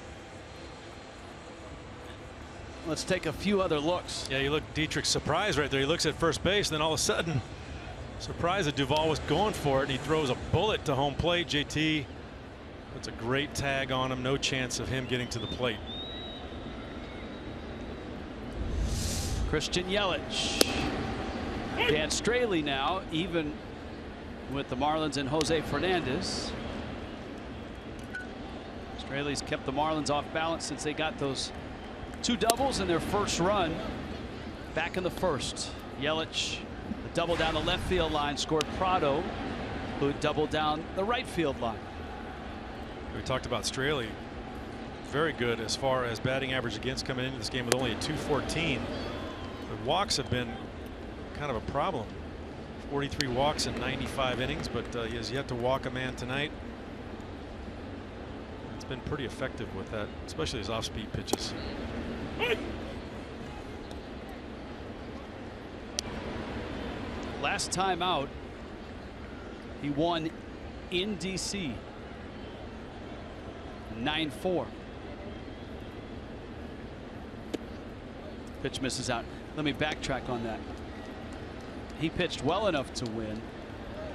Let's take a few other looks. Yeah, you look, Dietrich's surprised right there. He looks at first base, and then all of a sudden, surprised that Duvall was going for it, and he throws a bullet to home plate. JT puts a great tag on him. No chance of him getting to the plate. Christian Yelich. Dan Straley now even with the Marlins and Jose Fernandez. Straley's kept the Marlins off balance since they got those 2 doubles in their first run back in the first. Yelich, a double down the left field line, scored PRADO, who doubled down the right field line. We talked about Straley. Very good as far as batting average against, coming into this game with only a .214. The walks have been kind of a problem. 43 walks in 95 innings, but he has yet to walk a man tonight. It's been pretty effective with that, especially his off-speed pitches. Last time out, he won in DC 9-4. Pitch misses out. Let me backtrack on that. He pitched well enough to win.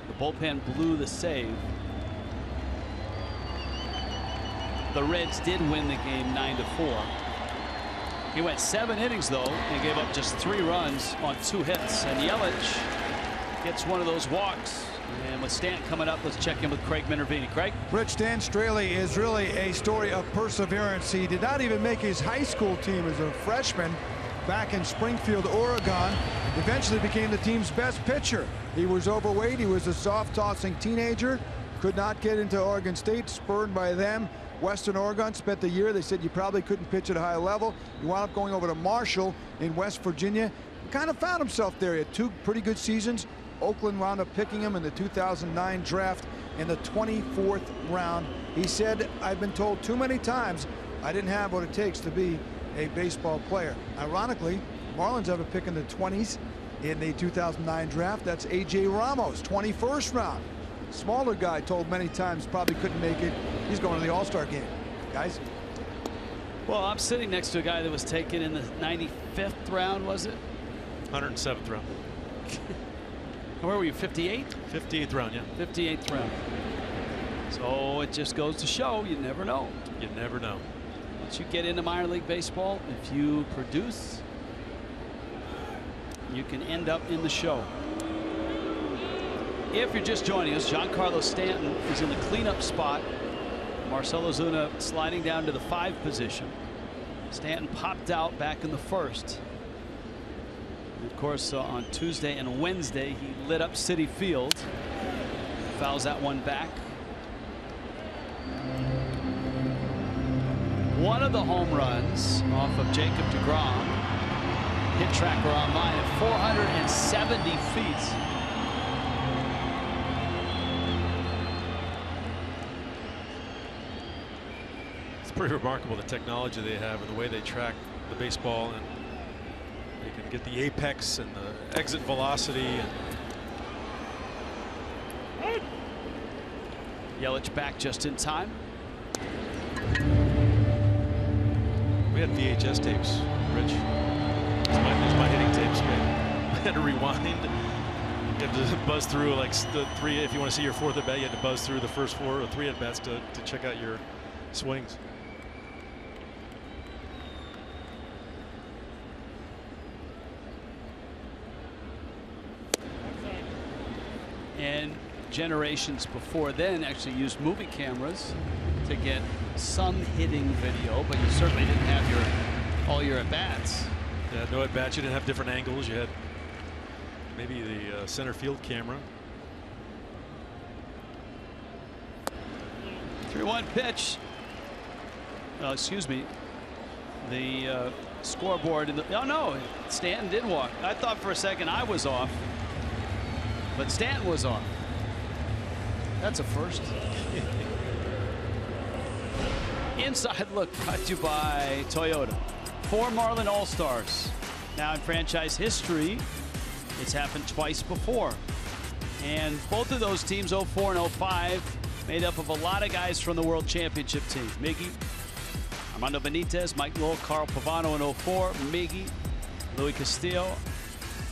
The bullpen blew the save. The Reds did win the game 9-4. He went 7 innings though and gave up just 3 runs on 2 hits. And Yelich gets one of those walks. And with Stanton coming up, let's check in with Craig Minervini. Craig? Rich, Dan Straley is really a story of perseverance. He did not even make his high school team as a freshman back in Springfield, Oregon. Eventually became the team's best pitcher. He was overweight. He was a soft tossing teenager. Could not get into Oregon State, spurred by them. Western Oregon, spent the year. They said you probably couldn't pitch at a high level. He wound up going over to Marshall in West Virginia. He kind of found himself there. He had 2 pretty good seasons. Oakland wound up picking him in the 2009 draft in the 24th round. He said, I've been told too many times I didn't have what it takes to be a baseball player. Ironically, Marlins have a pick in the 20s in the 2009 draft. That's A.J. Ramos, 21st round. Smaller guy, told many times probably couldn't make it. He's going to the All-Star game. Guys? Well, I'm sitting next to a guy that was taken in the 95th round, was it? 107th round. Where were you, 58? 58th round, yeah. 58th round. So it just goes to show you never know. You never know. Once you get into minor league baseball, if you produce, you can end up in the show. If you're just joining us, Giancarlo Stanton is in the cleanup spot. Marcell Ozuna sliding down to the 5 position. Stanton popped out back in the first. And of course, on Tuesday and Wednesday, he lit up Citi Field. Fouls that one back. One of the home runs off of Jacob deGrom. Hit tracker online at 470 feet. It's pretty remarkable, the technology they have and the way they track the baseball, and they can get the apex and the exit velocity. And Yelich back just in time. we had VHS tapes, Rich. It's my hitting tapes, man. I had to rewind. You had to buzz through like the 3. If you want to see your 4th at bat, you had to buzz through the first 4 or 3 at bats to check out your swings. And generations before then actually used movie cameras to get some hitting video, but you certainly didn't have all your at-bats. Yeah, no at-bats. You didn't have different angles. You had maybe the center field camera. 3-1 pitch. Excuse me. The scoreboard. Oh no, Stanton did walk. I thought for a second I was off, but Stanton was off. That's a first. Inside look brought to you by Toyota. 4 Marlin All-Stars. Now in franchise history, it's happened twice before. And both of those teams, 04 and 05, made up of a lot of guys from the World Championship team. Miggy, Armando Benitez, Mike Lowell, Carl Pavano in 04, Miggy, Louis Castillo,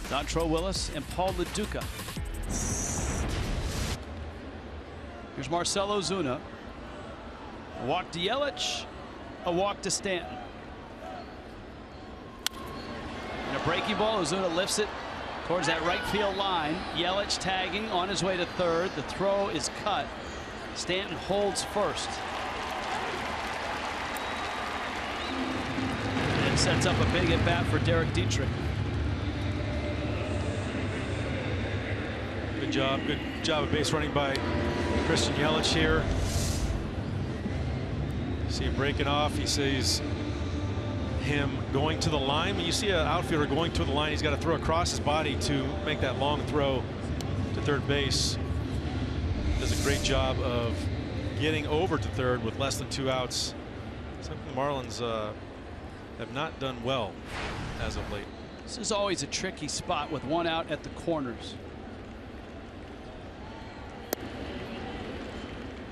Dontrell Willis, and Paul LaDuca. Here's Marcell Ozuna. A walk to Yelich, a walk to Stanton. And a breaking ball, Ozuna lifts it, towards that right field line. Yelich tagging on his way to third. The throw is cut. Stanton holds first. And sets up a big at bat for Derek Dietrich. Good job of base running by Christian Yelich here. See him breaking off. He sees him going to the line. When you see an outfielder going to the line, he's got to throw across his body to make that long throw to third base. Does a great job of getting over to third with less than 2 outs. Something the Marlins have not done well as of late. This is always a tricky spot with 1 out at the corners.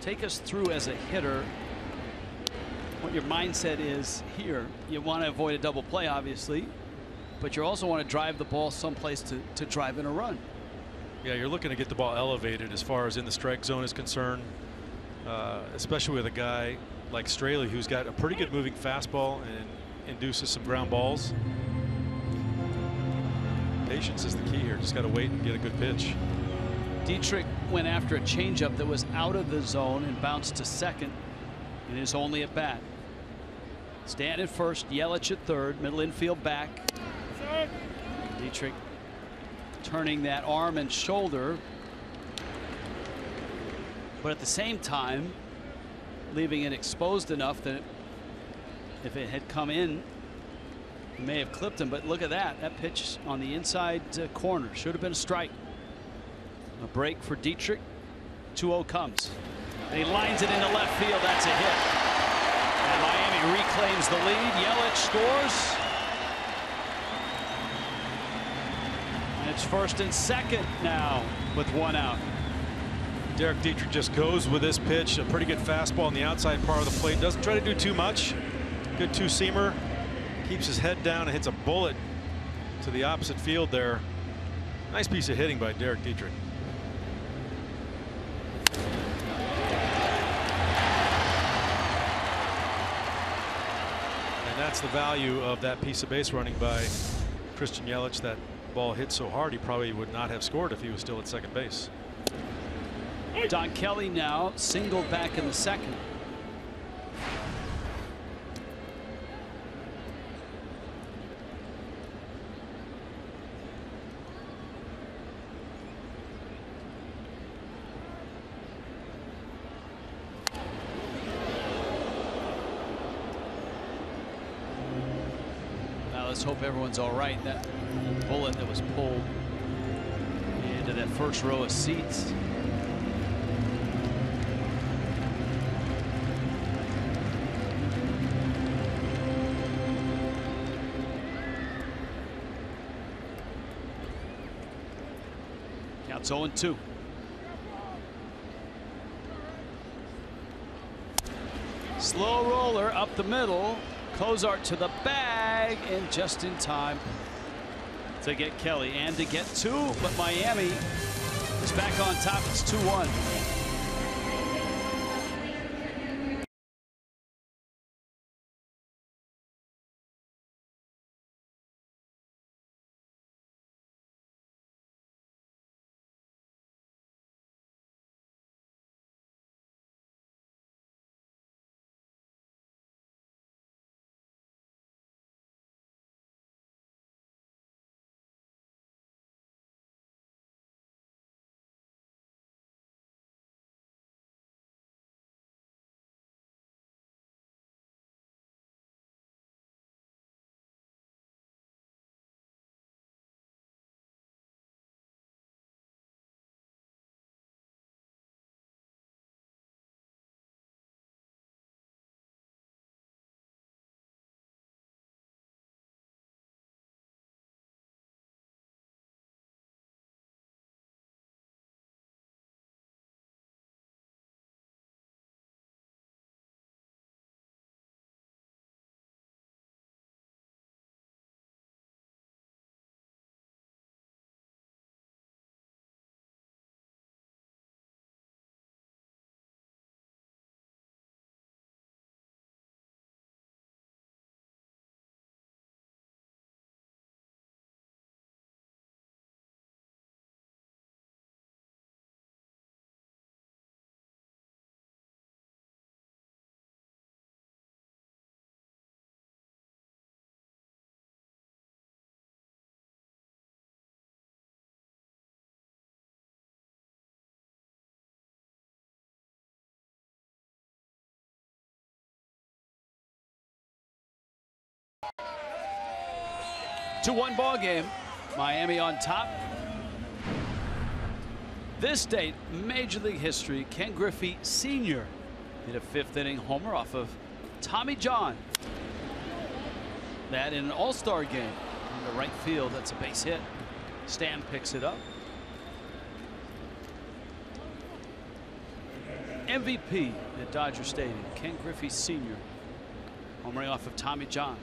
Take us through as a hitter what your mindset is here. You want to avoid a double play, obviously, but you also want to drive the ball someplace to drive in a run. Yeah, you're looking to get the ball elevated as far as in the strike zone is concerned, especially with a guy like Straley, who's got a pretty good moving fastball and induces some ground balls. Patience is the key here. Just got to wait and get a good pitch. Dietrich went after a changeup that was out of the zone and bounced to second in his only at bat. Stanton at first, Yelich at third, middle infield back. Dietrich turning that arm and shoulder, but at the same time leaving it exposed enough that if it had come in, it may have clipped him. But look at that. That pitch on the inside corner should have been a strike. A break for Dietrich. 2-0 comes. And he lines it into left field. That's a hit. And Miami reclaims the lead. Yelich scores. And it's first and second now with 1 out. Derek Dietrich just goes with this pitch. A pretty good fastball on the outside part of the plate. Doesn't try to do too much. Good two-seamer. Keeps his head down and hits a bullet to the opposite field there. Nice piece of hitting by Derek Dietrich. And that's the value of that piece of base running by Christian Yelich. That ball hit so hard he probably would not have scored if he was still at second base. Don Kelly now singled back in the second. Now let's hope everyone's all right. That bullet that was pulled into that first row of seats. It's 0-2. Slow roller up the middle. COZART to the bag and just in time to get Kelly and to get 2. But Miami is back on top. It's 2-1. 2-1 ball game. Miami on top. This date, Major League history, Ken Griffey Sr. hit a 5th inning homer off of Tommy John. That in an all-star game in the right field. That's a base hit. Stan picks it up. MVP at Dodger Stadium, Ken Griffey Sr. homering off of Tommy John.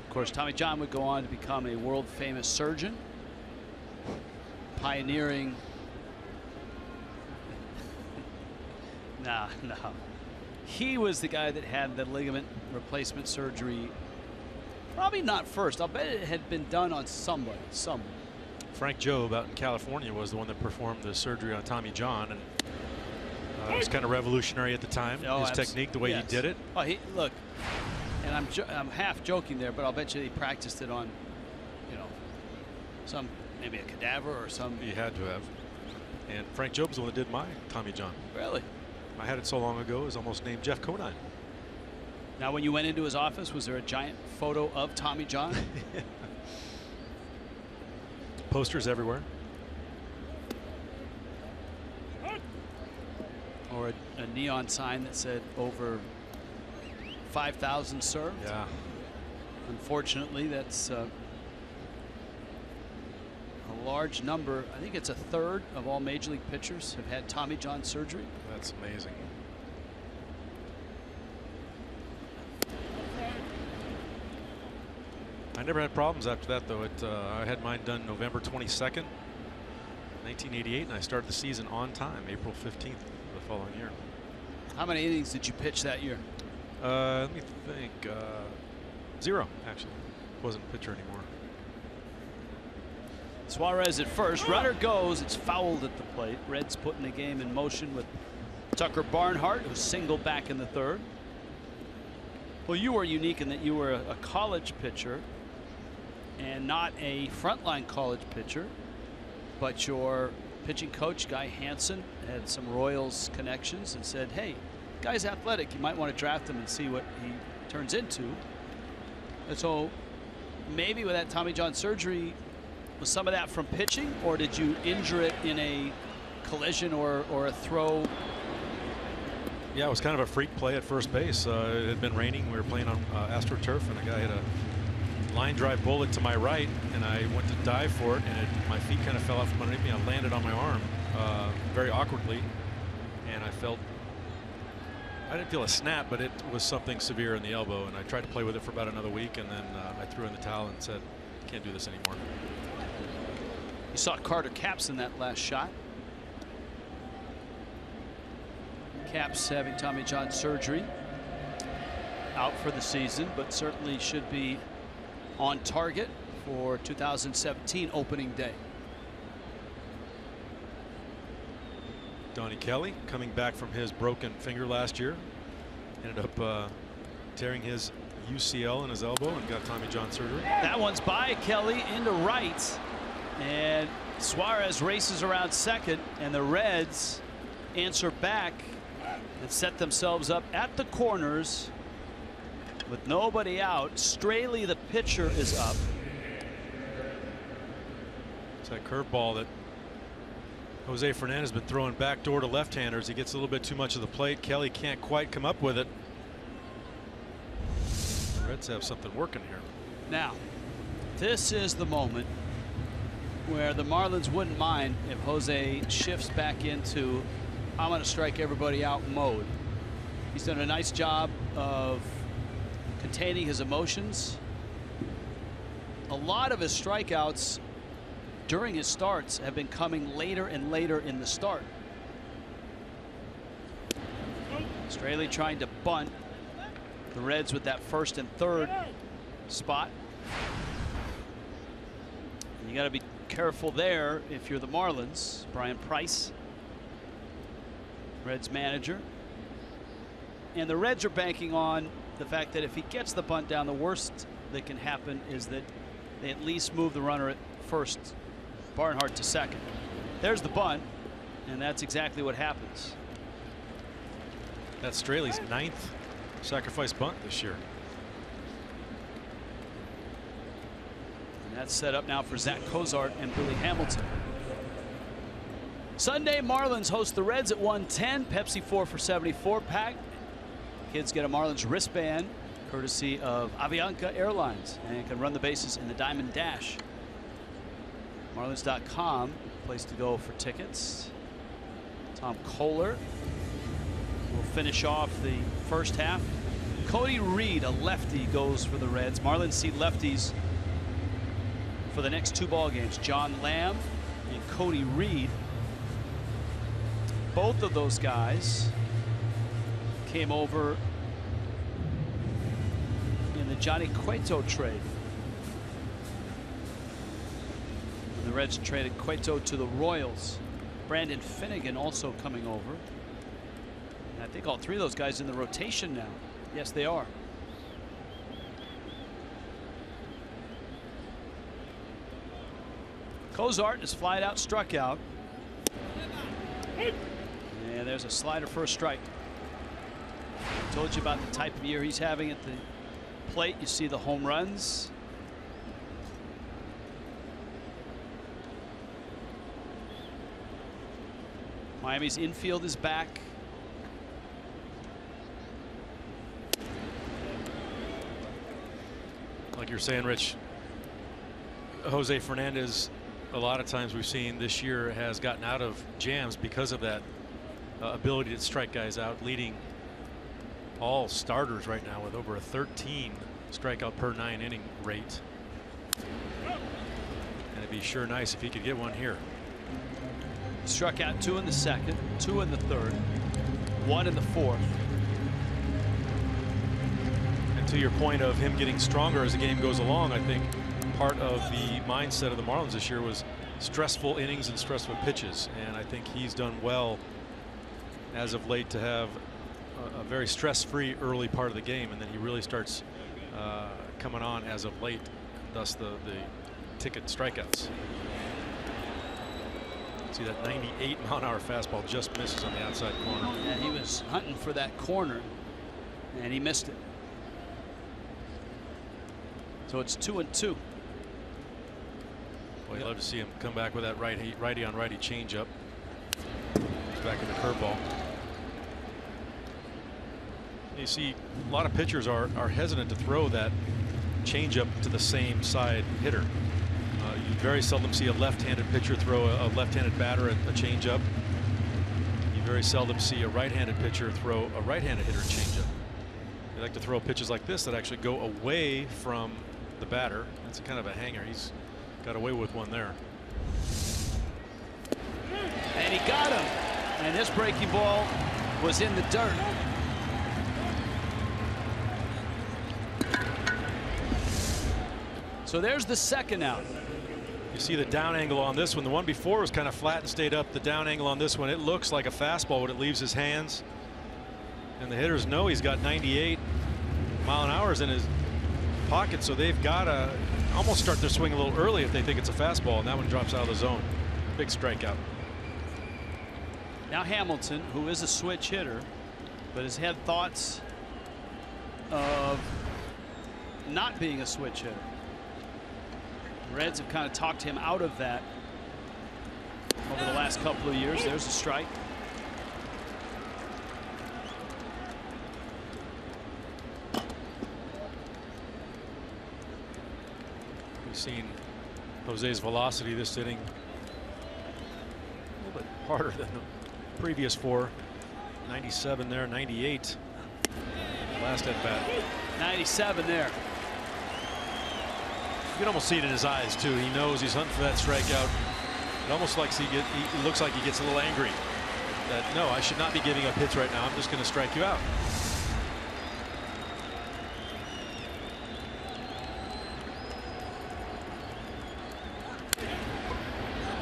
Of course, Tommy John would go on to become a world-famous surgeon, pioneering. No. He was the guy that had the ligament replacement surgery. Probably not first. I'll bet it had been done on somebody. Frank Jobe out in California was the one that performed the surgery on Tommy John, and it was kind of revolutionary at the time. His technique, the way he did it. Oh, look, and I'm half joking there, but I'll bet you he practiced it on, maybe a cadaver or some. He had to have. And Frank Jobe was the one that did my Tommy John. Really? I had it so long ago, it was almost named Jeff Conine. Now, when you went into his office, was there a giant photo of Tommy John? Posters everywhere. Or a neon sign that said over 5,000 served. Yeah. Unfortunately, that's a large number. I think it's a third of all Major League pitchers have had Tommy John surgery. That's amazing. I never had problems after that, though. I had mine done November 22nd, 1988, and I started the season on time, April 15th of the following year. How many innings did you pitch that year? Let me think. 0, actually. Wasn't a pitcher anymore. Suarez at first. Runner goes. It's fouled at the plate. Reds putting the game in motion with Tucker Barnhart, who singled back in the 3rd. Well, you were unique in that you were a college pitcher and not a frontline college pitcher, but your pitching coach, Guy Hansen, had some Royals connections and said, hey, guy's athletic. You might want to draft him and see what he turns into. And so maybe with that Tommy John surgery, was some of that from pitching, or did you injure it in a collision or a throw? Yeah, it was kind of a freak play at first base. It had been raining. We were playing on AstroTurf, and the guy hit a line drive bullet to my right, and I went to dive for it, and my feet kind of fell out from underneath me. I landed on my arm very awkwardly, and I didn't feel a snap, but it was something severe in the elbow, and I tried to play with it for about another week, and then I threw in the towel and said, can't do this anymore. You saw Carter Capps in that last shot. Capps having Tommy John surgery, out for the season, but certainly should be on target for 2017 opening day. Donnie Kelly coming back from his broken finger last year, ended up tearing his UCL in his elbow and got Tommy John surgery. That one's by Kelly into right, and Suarez races around second, and the Reds answer back and set themselves up at the corners with nobody out. Straley, the pitcher, is up. It's that curveball that Jose Fernandez has been throwing backdoor to left-handers. He gets a little bit too much of the plate. Kelly can't quite come up with it. The Reds have something working here. Now, this is the moment where the Marlins wouldn't mind if Jose shifts back into I'm going to strike everybody out mode. He's done a nice job of containing his emotions. A lot of his strikeouts during his starts have been coming later and later in the start. Straley trying to bunt the Reds with that 1st and 3rd spot. And you got to be careful there if you're the Marlins. Brian Price, Reds manager. And the Reds are banking on the fact that if he gets the bunt down, the worst that can happen is that they at least move the runner at first, Barnhart to second. There's the bunt, and that's exactly what happens. That's Straley's 9th sacrifice bunt this year. And that's set up now for Zach Cozart and Billy Hamilton. Sunday, Marlins host the Reds at 1:10. Pepsi 4 for $74 pack. Kids get a Marlins wristband courtesy of Avianca Airlines and can run the bases in the Diamond Dash. Marlins.com, place to go for tickets. Tom Kohler will finish off the first half. Cody Reed, a lefty, goes for the Reds. Marlins see lefties for the next 2 ball games. John Lamb and Cody Reed. Both of those guys came over in the Johnny Cueto trade. And the Reds traded Cueto to the Royals. Brandon Finnegan also coming over. And I think all 3 of those guys in the rotation now. Yes, they are. Cozart is flied out, struck out. And there's a slider for a strike. I told you about the type of year he's having at the plate. You see the home runs. Miami's infield is back. Like you're saying, Rich, Jose Fernandez, a lot of times we've seen this year, has gotten out of jams because of that ability to strike guys out, leading all starters right now with over a 13 strikeout per 9 inning rate. And it'd be sure nice if he could get one here. Struck out 2 in the second, 2 in the third, 1 in the fourth. And to your point of him getting stronger as the game goes along, I think part of the mindset of the Marlins this year was stressful innings and stressful pitches, and I think he's done well as of late to have a very stress-free early part of the game, and then he really starts coming on as of late, thus the ticket strikeouts. See that 98-mile-an-hour fastball just misses on the outside corner. And he was hunting for that corner and he missed it. So it's 2-2. Boy, you'd love to see him come back with that righty on righty changeup. He's back in the curveball. You see a lot of pitchers are hesitant to throw that changeup to the same side hitter. You very seldom see a left-handed pitcher throw a left-handed batter a changeup. You very seldom see a right-handed pitcher throw a right-handed hitter a changeup. They like to throw pitches like this that actually go away from the batter. That's kind of a hanger. He's got away with one there. And he got him. And this breaking ball was in the dirt. So there's the second out. You see the down angle on this one. The one before was kind of flat and stayed up. The down angle on this one, it looks like a fastball when it leaves his hands. And the hitters know he's got 98-mile-an-hour in his pocket, so they've got to almost start their swing a little early if they think it's a fastball, and that one drops out of the zone. Big strikeout. Now Hamilton, who is a switch hitter, but has had thoughts of not being a switch hitter. Reds have kind of talked him out of that over the last couple of years. There's a strike. We've seen Jose's velocity this inning a little bit harder than the previous 4. 97 there, 98 last at bat. 97 there. You can almost see it in his eyes too. He knows he's hunting for that strikeout. It almost like he looks like he gets a little angry that no, I should not be giving up hits right now. I'm just going to strike you out.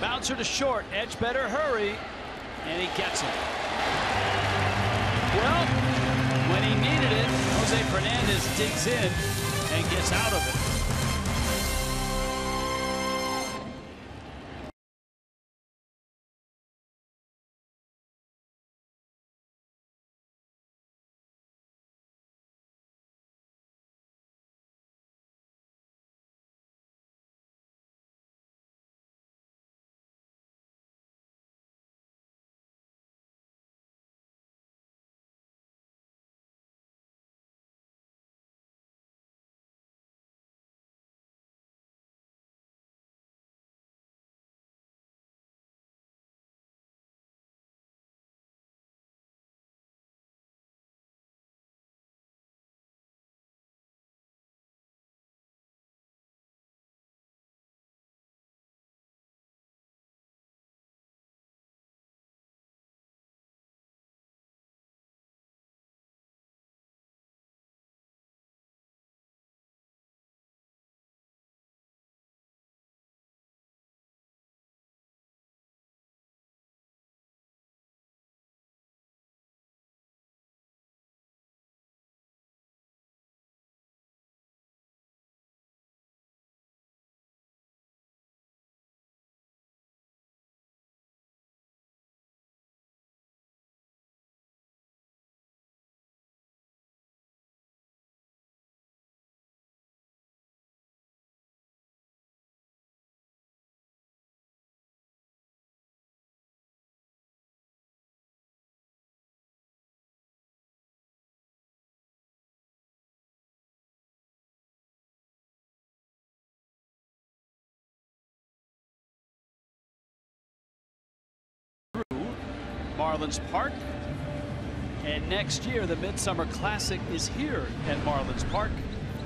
Bouncer to short. Edge better hurry. And he gets it. Well, when he needed it, Jose Fernandez digs in and gets out of it. Marlins Park. And next year, the Midsummer Classic is here at Marlins Park.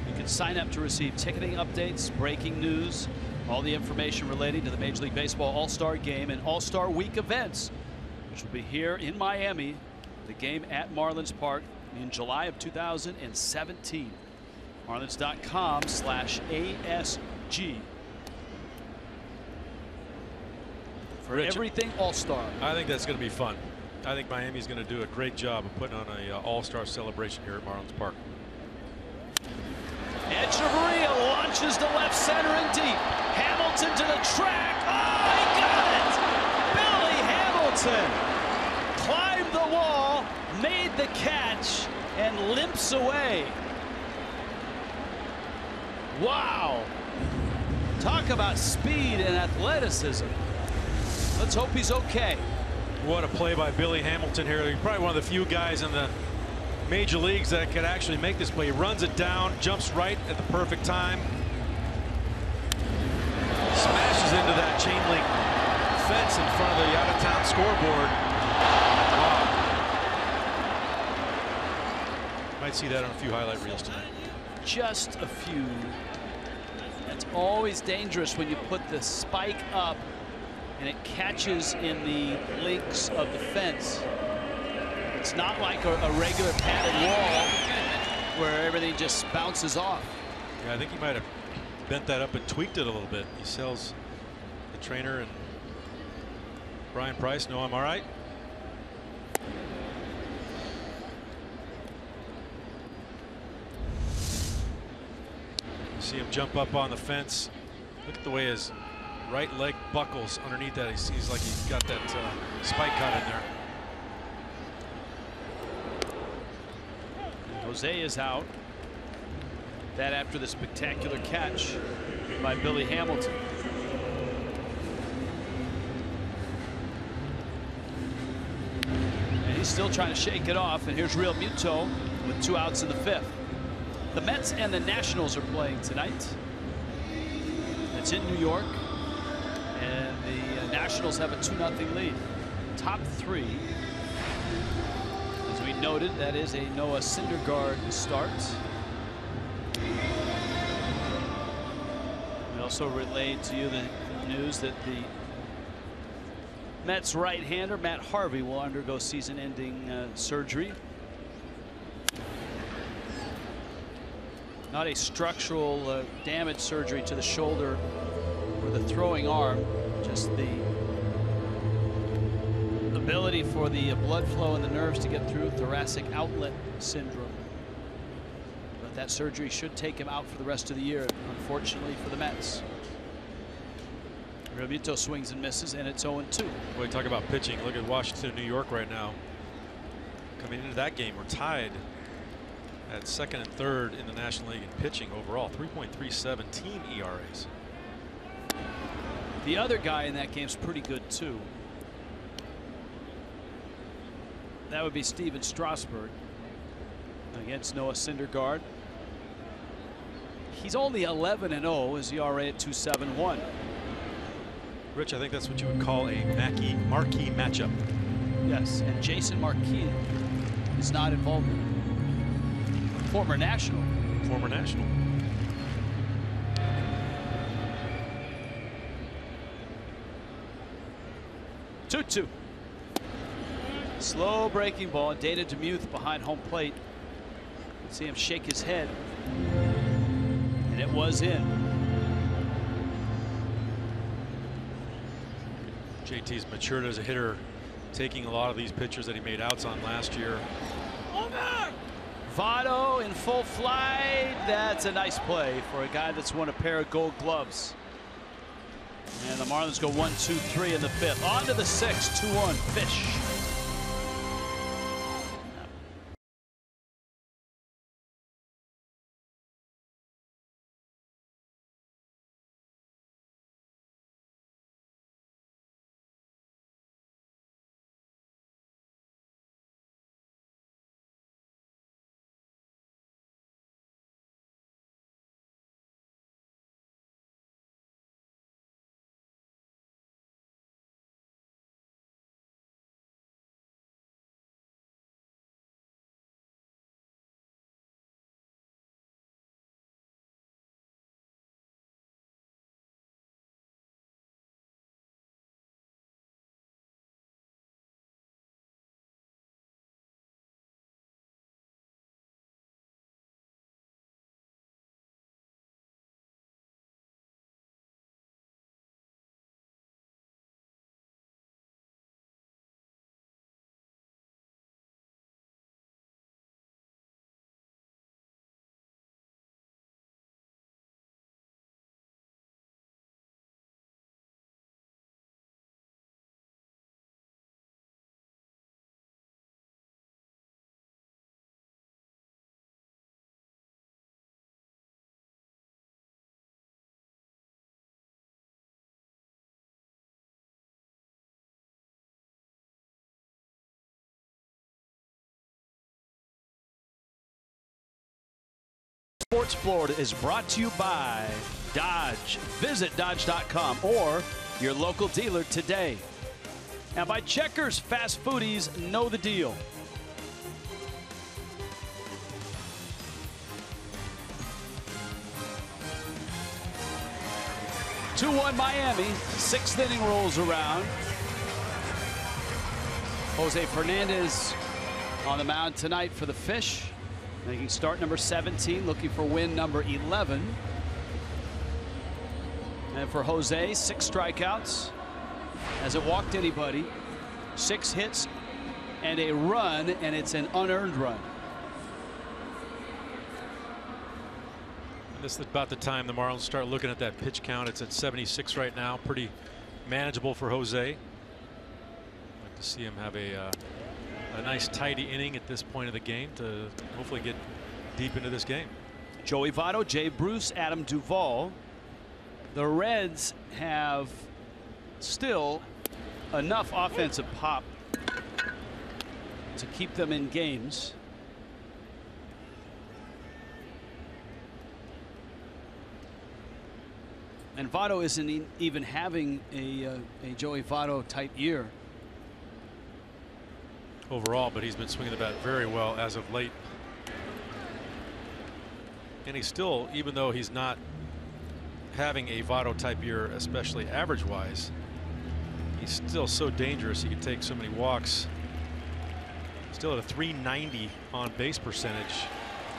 You can sign up to receive ticketing updates, breaking news, all the information relating to the Major League Baseball All-Star Game and All-Star Week events, which will be here in Miami, the game at Marlins Park in July of 2017. Marlins.com/ASG. For Rich, everything All-Star. I think that's going to be fun. I think Miami's going to do a great job of putting on a All-Star celebration here at Marlins Park. Echeverria launches to left center and deep. Hamilton to the track. Oh, he got it! Billy Hamilton climbed the wall, made the catch, and limps away. Wow. Talk about speed and athleticism. Let's hope he's okay. What a play by Billy Hamilton here. He's probably one of the few guys in the major leagues that could actually make this play. He runs it down, jumps right at the perfect time. Smashes into that chain link fence in front of the out-of-town scoreboard. Wow. Might see that on a few highlight reels tonight. Just a few. That's always dangerous when you put the spike up and it catches in the links of the fence. It's not like a regular padded wall where everything just bounces off. Yeah, I think he might have bent that up and tweaked it a little bit. He sells the trainer and Brian Price. No, I'm all right. You see him jump up on the fence. Look at the way his right leg buckles underneath that. He seems like he's got that spike cut in there. Jose is out. That after the spectacular catch by Billy Hamilton. And he's still trying to shake it off. And here's Real Muto with 2 outs in the 5th. The Mets and the Nationals are playing tonight. It's in New York. And the Nationals have a 2-0 lead. Top 3. As we noted, that is a Noah Syndergaard start. We also relayed to you the news that the Mets right-hander Matt Harvey will undergo season-ending surgery. Not a structural damage surgery to the shoulder or the throwing arm, just the ability for the blood flow in the nerves to get through, thoracic outlet syndrome. But that surgery should take him out for the rest of the year, unfortunately for the Mets. Realmuto swings and misses, and it's 0-2. Boy, talk about pitching. Look at Washington and New York right now. Coming into that game, we're tied at 2nd and 3rd in the National League in pitching overall. 3.37 team ERAs. The other guy in that game's pretty good too. That would be Steven Strasburg against Noah Syndergaard. He's only 11-0. His ERA at 2.71. Rich, I think that's what you would call a marquee matchup. Yes, and Jason Marquis is not involved in it. Former National. Former National. Two. Slow breaking ball. Data DeMuth behind home plate. Let's see him shake his head. And it was in. JT's matured as a hitter, taking a lot of these pitchers that he made outs on last year. VOTTO in full flight. That's a nice play for a guy that's won a pair of Gold Gloves. And the Marlins go 1-2-3 in the 5th. On to the 6th. 2-1 Fish. Sports Florida is brought to you by Dodge. Visit Dodge.com or your local dealer today. And by Checkers Fast Foodies, know the deal. (2-1) Miami. Sixth inning rolls around. Jose Fernandez on the mound tonight for the Fish, making start number 17, looking for win number 11. And for Jose, 6 strikeouts. Hasn't walked anybody. 6 hits and a run, and it's an unearned run. This is about the time the Marlins start looking at that pitch count. It's at 76 right now. Pretty manageable for Jose. I'd like to see him have a nice tidy inning at this point of the game to hopefully get deep into this game. Joey Votto, Jay Bruce, Adam Duvall. The Reds have still enough offensive pop to keep them in games. And Votto isn't even having a Joey Votto type year overall, but he's been swinging the bat very well as of late. And he's still, even though he's not having a Votto type year, especially average wise, he's still so dangerous. He can take so many walks. Still at a .390 on base percentage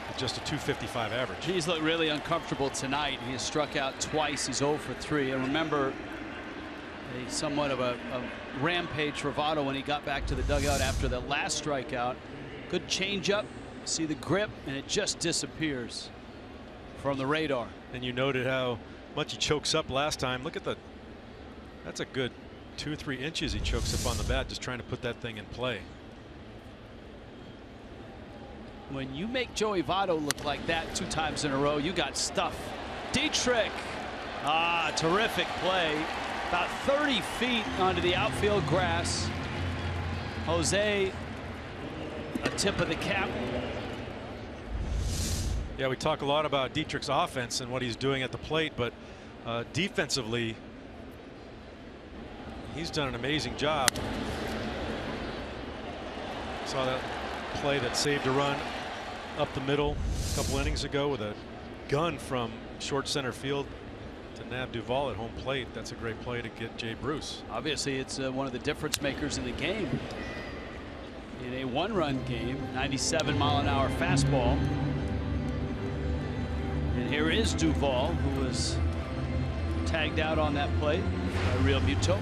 with just a .255 average. He's looked really uncomfortable tonight. He has struck out twice. He's 0 for 3. And remember, a somewhat of a rampage for Votto when he got back to the dugout after the last strikeout. Good changeup. See the grip, and it just disappears from the radar. And you noted how much he chokes up last time. Look at that's a good 2-3 inches he chokes up on the bat just trying to put that thing in play. When you make Joey Votto look like that 2 times in a row, you got stuff. Dietrich. Terrific play. About 30 feet onto the outfield grass. Jose, a tip of the cap. Yeah, we talk a lot about Dietrich's offense and what he's doing at the plate, but defensively, he's done an amazing job. Saw that play that saved a run up the middle a couple innings ago with a gun from short center field to nab Duvall at home plate. That's a great play to get Jay Bruce. Obviously, it's one of the difference makers in the game. In a 1-run game, 97-mile-an-hour fastball. And here is Duvall, who was tagged out on that play by Real Muto.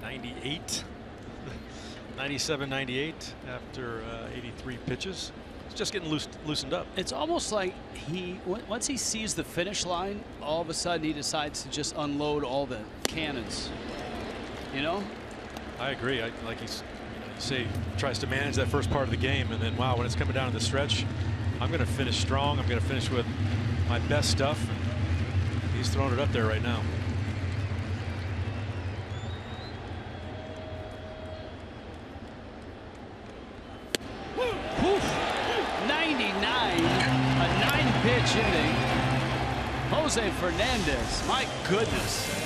'98. 97-98 after 83 pitches. It's just getting loosened up. It's almost like once he sees the finish line, all of a sudden he decides to just unload all the cannons. You know? I agree. Like you say, tries to manage that first part of the game, and then wow, when it's coming down to the stretch, I'm going to finish strong. I'm going to finish with my best stuff. And he's throwing it up there right now. Whew. 99, a 9-pitch inning. Jose Fernandez, my goodness.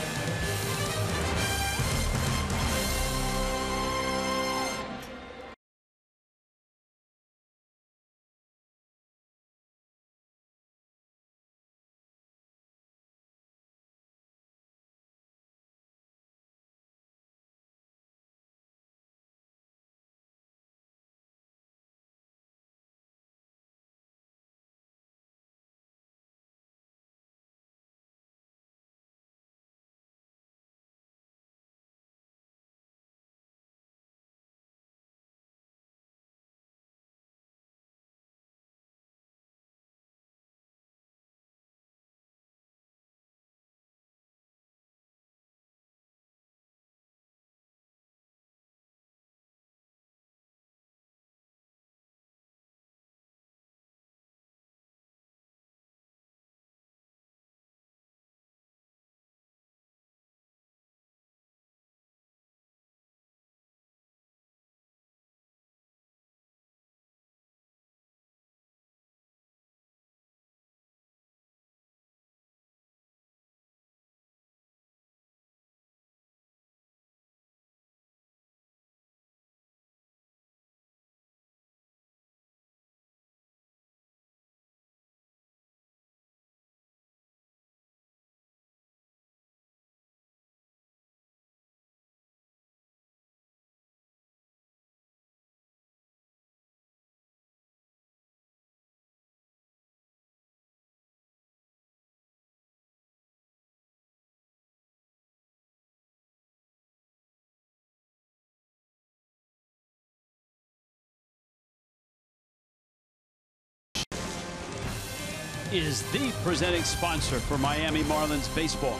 is the presenting sponsor for Miami Marlins baseball.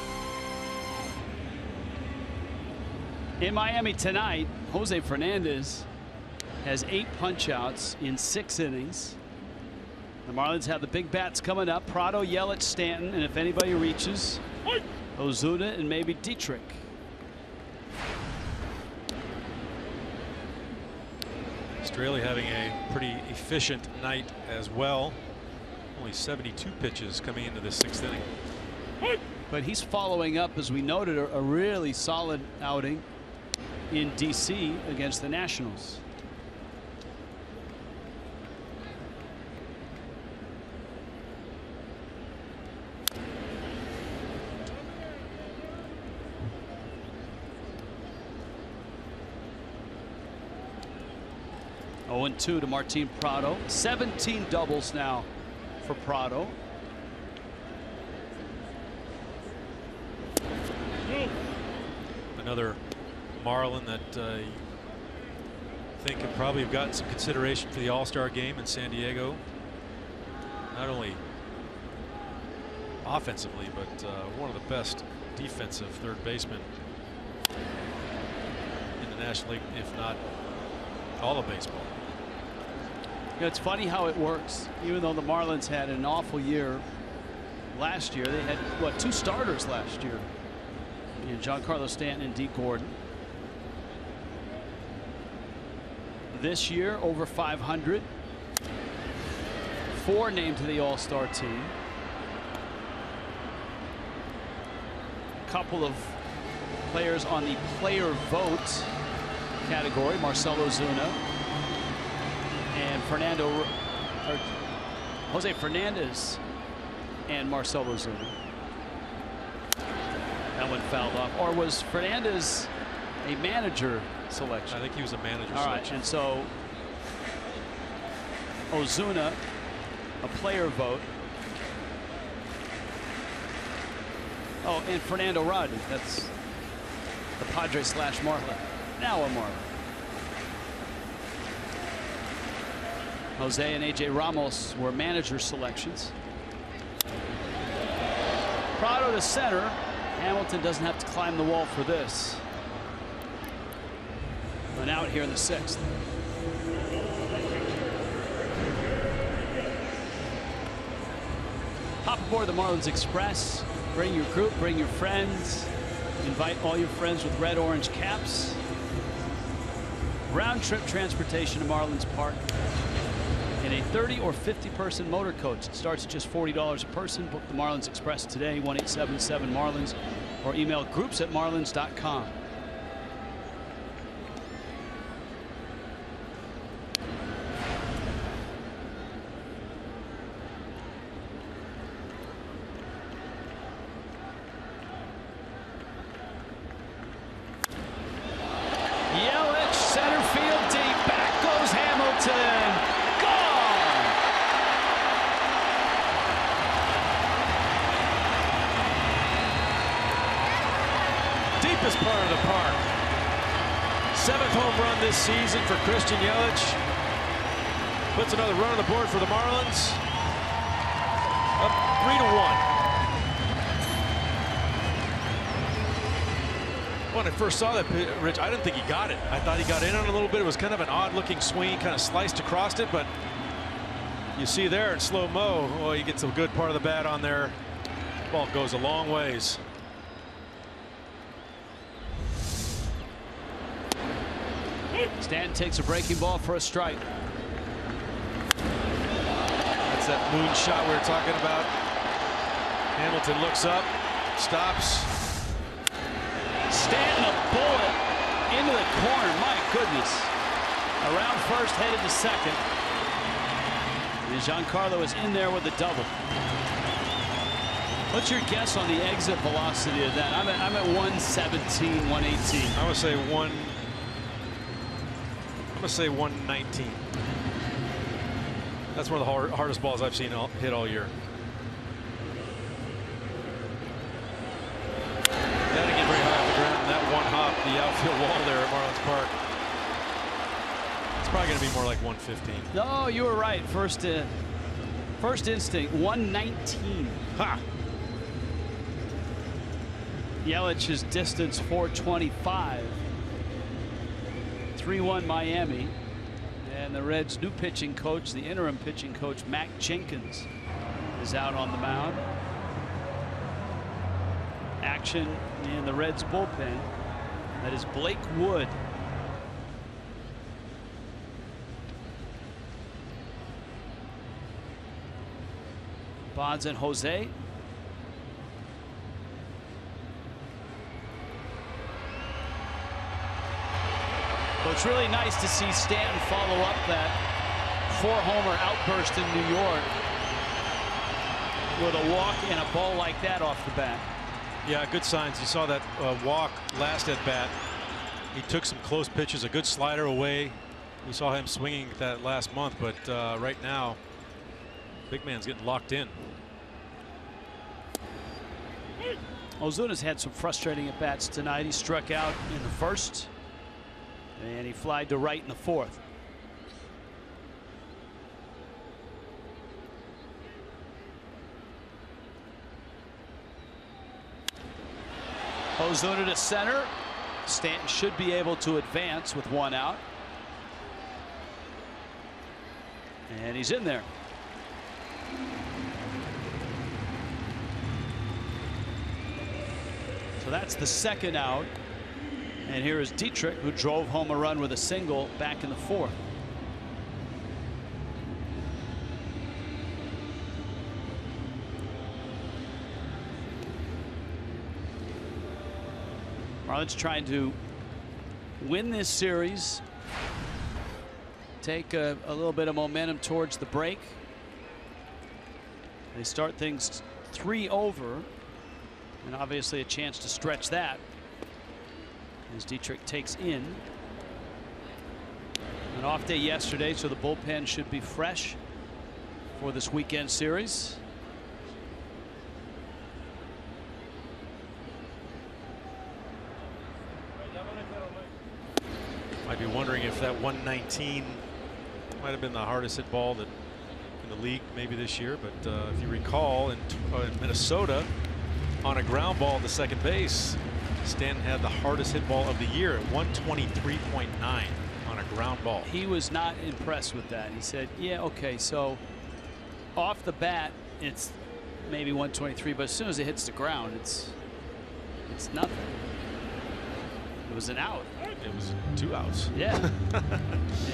In Miami tonight, Jose Fernandez has 8 punch-outs in 6 innings. The Marlins have the big bats coming up. PRADO, Yelich, Stanton, and if anybody reaches, Ozuna and maybe Dietrich. Straley having a pretty efficient night as well. Only 72 pitches coming into the 6th inning. But he's following up, as we noted, a really solid outing in D.C. against the Nationals. Oh, 0-2 to Martin PRADO. 17 doubles now for PRADO. Another Marlin that I think could probably have gotten some consideration for the All-Star game in San Diego. Not only offensively, but one of the best defensive third basemen in the National League, if not all of baseball. You know, it's funny how it works. Even though the Marlins had an awful year last year, they had, what, 2 starters last year. You know, Giancarlo Stanton and D. Gordon. This year, over 500. 4 named to the All-Star team. A couple of players on the player vote category. Marcell Ozuna and Jose Fernandez and Marcell Ozuna. That one fouled off. Or was Fernandez a manager selection? I think he was a manager All selection. right, and so Ozuna, a player vote. Oh, and Fernando Rodney. That's the Padres / Marlin. Now a Marlin. Jose and AJ Ramos were manager selections. PRADO to center. Hamilton doesn't have to climb the wall for this. And out here in the 6th. Hop aboard the Marlins Express. Bring your group, bring your friends. Invite all your friends with red orange caps. Round trip transportation to Marlins Park in a 30 or 50 person motor coach. It starts at just $40 a person. Book the Marlins Express today, 1-877-MARLINS, or email groups@marlins.com. Yelich, center field deep. Back goes Hamilton. Gone. Deepest part of the park. 7th home run this season for Christian Yelich. Puts another run on the board for the Marlins. Up 3-1. When I first saw that, Rich, I didn't think he got it. I thought he got in on it a little bit. It was kind of an odd-looking swing, kind of sliced across it, but you see there in slow-mo, oh, he gets a good part of the bat on there. Ball goes a long ways. Stanton takes a breaking ball for a strike. That's that moon shot we were talking about. Hamilton looks up, stops. Stanton, a bullet into the corner. My goodness. Around first, headed to second. And Giancarlo is in there with a double. What's your guess on the exit velocity of that? I'm at 117, 118. I'm gonna say 119. That's one of the hardest balls I've seen hit all year. Gotta get very high off the ground. That one hop, the outfield wall there at Marlins Park. It's probably gonna be more like 115. No, you were right. First First instinct, 119. Ha! Yelich's distance, 425. 3-1 Miami. And the Reds' new pitching coach, the interim pitching coach, Mac Jenkins, is out on the mound. Action in the Reds' bullpen. That is Blake Wood. Bonds and Jose. Well, it's really nice to see Stanton follow up that 4-homer outburst in New York with a walk and a ball like that off the bat. Yeah, good signs. You saw that walk last at bat. He took some close pitches, a good slider away. We saw him swinging that last month, but right now, big man's getting locked in. Ozuna's had some frustrating at bats tonight. He struck out in the first, and he flied to right in the fourth. Ozuna to center. Stanton should be able to advance with one out. And he's in there. So that's the second out. And here is Dietrich, who drove home a run with a single back in the fourth. Marlins trying to win this series, take a little bit of momentum towards the break. They start things 3 over, and obviously a chance to stretch that as Dietrich takes in. An off day yesterday, so the bullpen should be fresh for this weekend series. Might be wondering if that 119 might have been the hardest hit ball that in the league maybe this year, but if you recall in Minnesota on a ground ball to second base, Stanton had the hardest hit ball of the year at 123.9 on a ground ball. He was not impressed with that. He said, yeah, okay, so off the bat it's maybe 123, but as soon as it hits the ground it's nothing. It was an out. It was 2 outs. Yeah.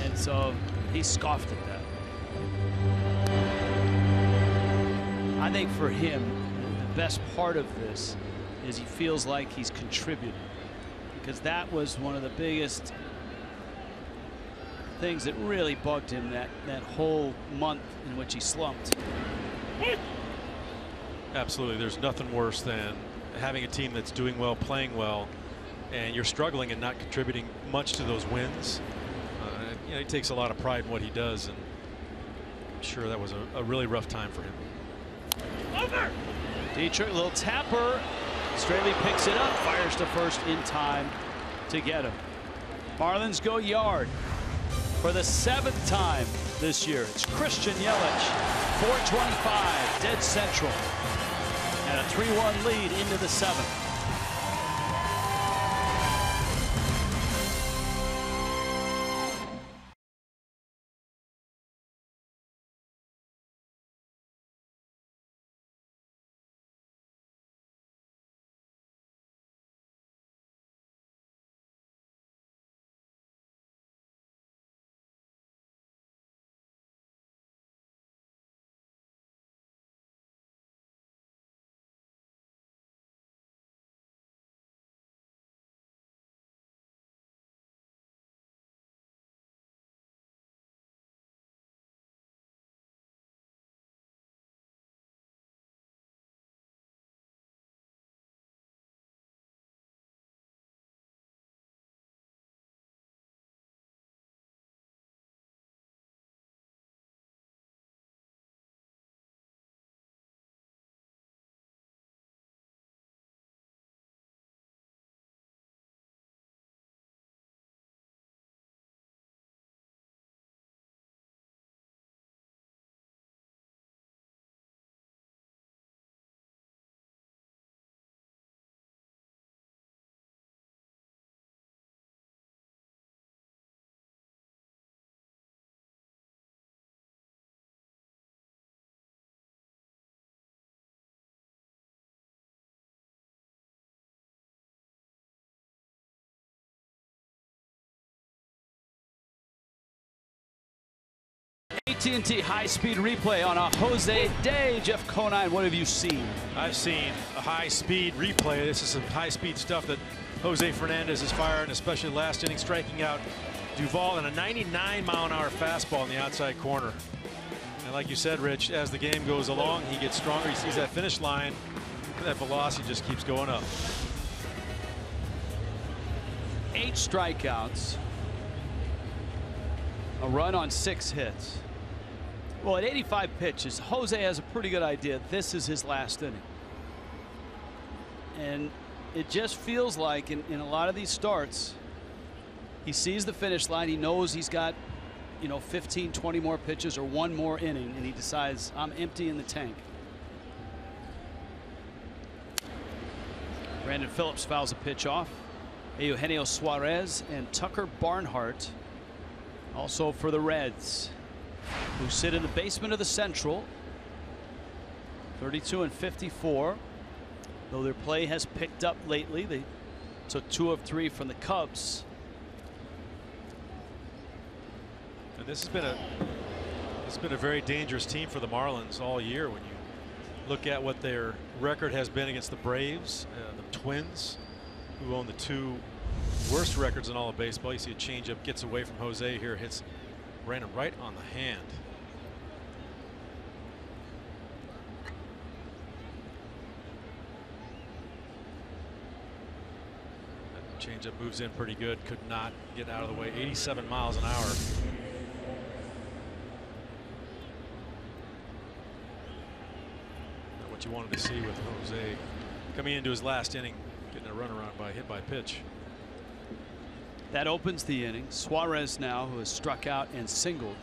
And so he scoffed at that. I think for him, the best part of this is he feels like he's contributed, because that was one of the biggest things that really bugged him that whole month in which he slumped. Absolutely. There's nothing worse than having a team that's doing well, playing well, and you're struggling and not contributing much to those wins. You know, he takes a lot of pride in what he does, and I'm sure that was a really rough time for him. Over. Dietrich, little tapper. Straley picks it up, fires to first in time to get him. Marlins go yard for the 7th time this year. It's Christian Yelich, 425, dead central, and a 3-1 lead into the 7th. AT&T high-speed replay on a Jose day. Jeff Conine, what have you seen? I've seen a high-speed replay. This is some high-speed stuff that Jose Fernandez is firing, especially last inning, striking out Duvall in a 99-mile-an-hour fastball in the outside corner. And like you said, Rich, as the game goes along, he gets stronger. He sees that finish line. That velocity just keeps going up. 8 strikeouts. A run on 6 hits. Well, at 85 pitches, Jose has a pretty good idea. This is his last inning. And it just feels like in a lot of these starts, he sees the finish line. He knows he's got, 15, 20 more pitches or one more inning, and he decides, I'm empty in the tank. Brandon Phillips fouls a pitch off. Eugenio Suarez and Tucker Barnhart also for the Reds, who sit in the basement of the Central, 32 and 54. Though their play has picked up lately, they took 2 of 3 from the Cubs. And this has been a very dangerous team for the Marlins all year. When you look at what their record has been against the Braves, the Twins, who own the 2 worst records in all of baseball. You see a changeup gets away from Jose here, hits Brandon right on the hand. That changeup moves in pretty good, could not get out of the way. 87 miles an hour. Not what you wanted to see with Jose coming into his last inning, getting a runaround by hit by pitch. That opens the inning. Suarez now, who has struck out and singled.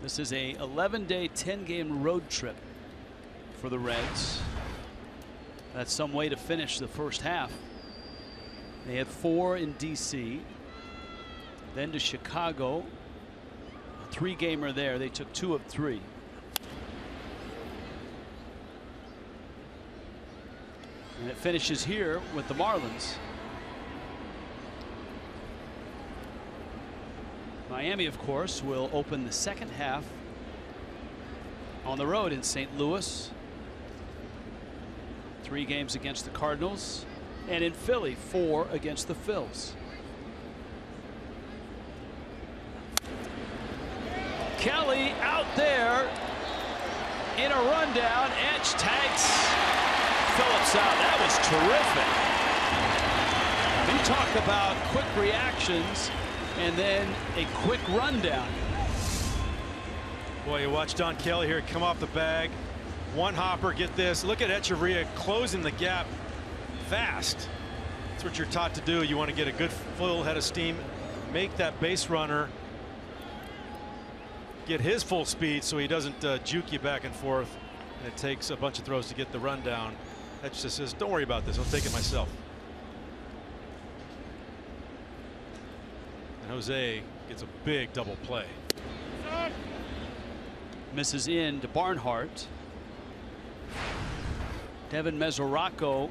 This is a 11-day, 10-game road trip for the Reds. That's some way to finish the first half. They had 4 in DC, then to Chicago. A 3-gamer there. They took 2 of 3. And it finishes here with the Marlins. Miami, of course, will open the second half on the road in St. Louis. 3 games against the Cardinals, and in Philly 4 against the Phils. Kelly out there in a rundown. Edge tags Phillips out. That was terrific. You talk about quick reactions and then a quick rundown. Boy, you watch Don Kelly here come off the bag. One hopper, get this. Look at Echeverria closing the gap fast. That's what you're taught to do. You want to get a good full head of steam, make that base runner get his full speed so he doesn't juke you back and forth. And it takes a bunch of throws to get the rundown. That just says, don't worry about this. I'll take it myself. And Jose gets a big double play. Misses in to Barnhart. Devin Mesoraco,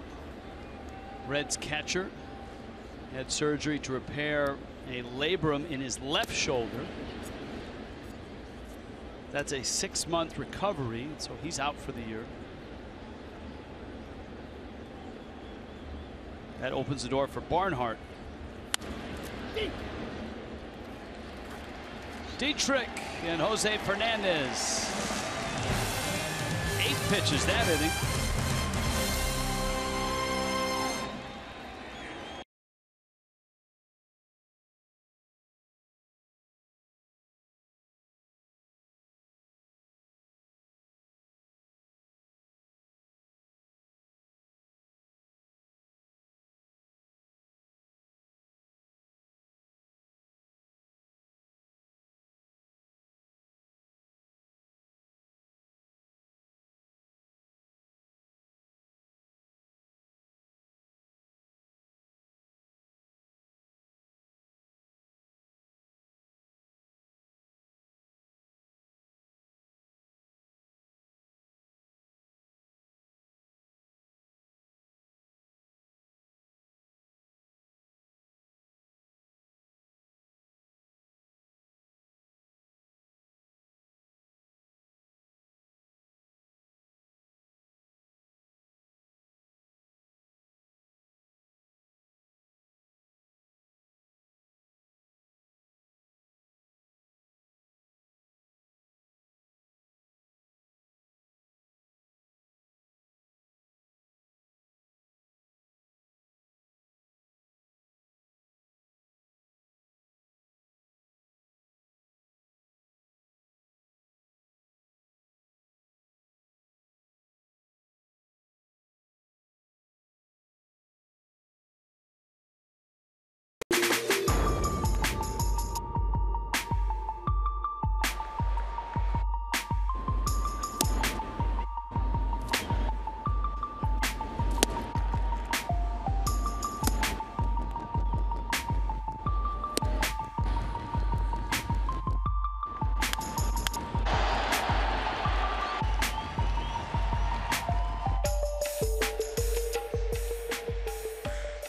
Reds catcher, had surgery to repair a labrum in his left shoulder. That's a 6-month recovery, so he's out for the year. That opens the door for Barnhart. Dietrich and Jose Fernandez. 8 pitches that inning.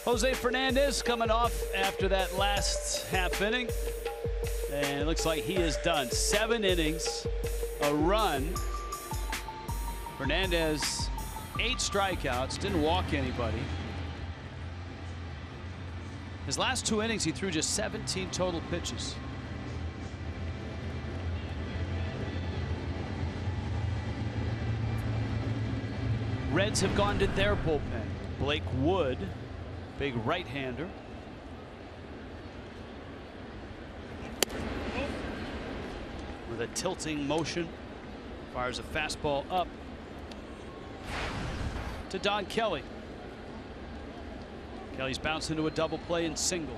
Jose Fernandez coming off after that last half inning. And it looks like he is done. 7 innings, a run. Fernandez, 8 strikeouts, didn't walk anybody. His last 2 innings, he threw just 17 total pitches. Reds have gone to their bullpen. Blake Wood, big right-hander. With a tilting motion, fires a fastball up to Don Kelly. Kelly's bounced into a double play and single.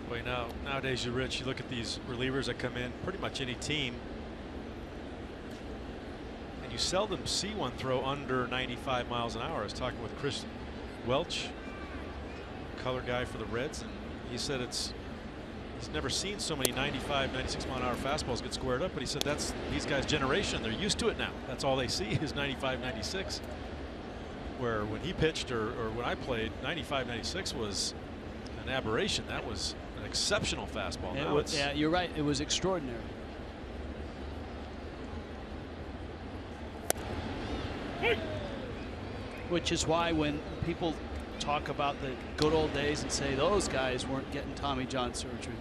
Boy, nowadays, you look at these relievers that come in, pretty much any team, and you seldom see one throw under 95 miles an hour. I was talking with Chris Welch, color guy for the Reds, and he said he's never seen so many 95, 96 mile an hour fastballs get squared up, but he said that's these guys' generation. They're used to it now. That's all they see is 95, 96. Where when he pitched or when I played, 95, 96 was an aberration. That was an exceptional fastball. Yeah, you're right. It was extraordinary. Which is why when people talk about the good old days and say those guys weren't getting Tommy John surgery,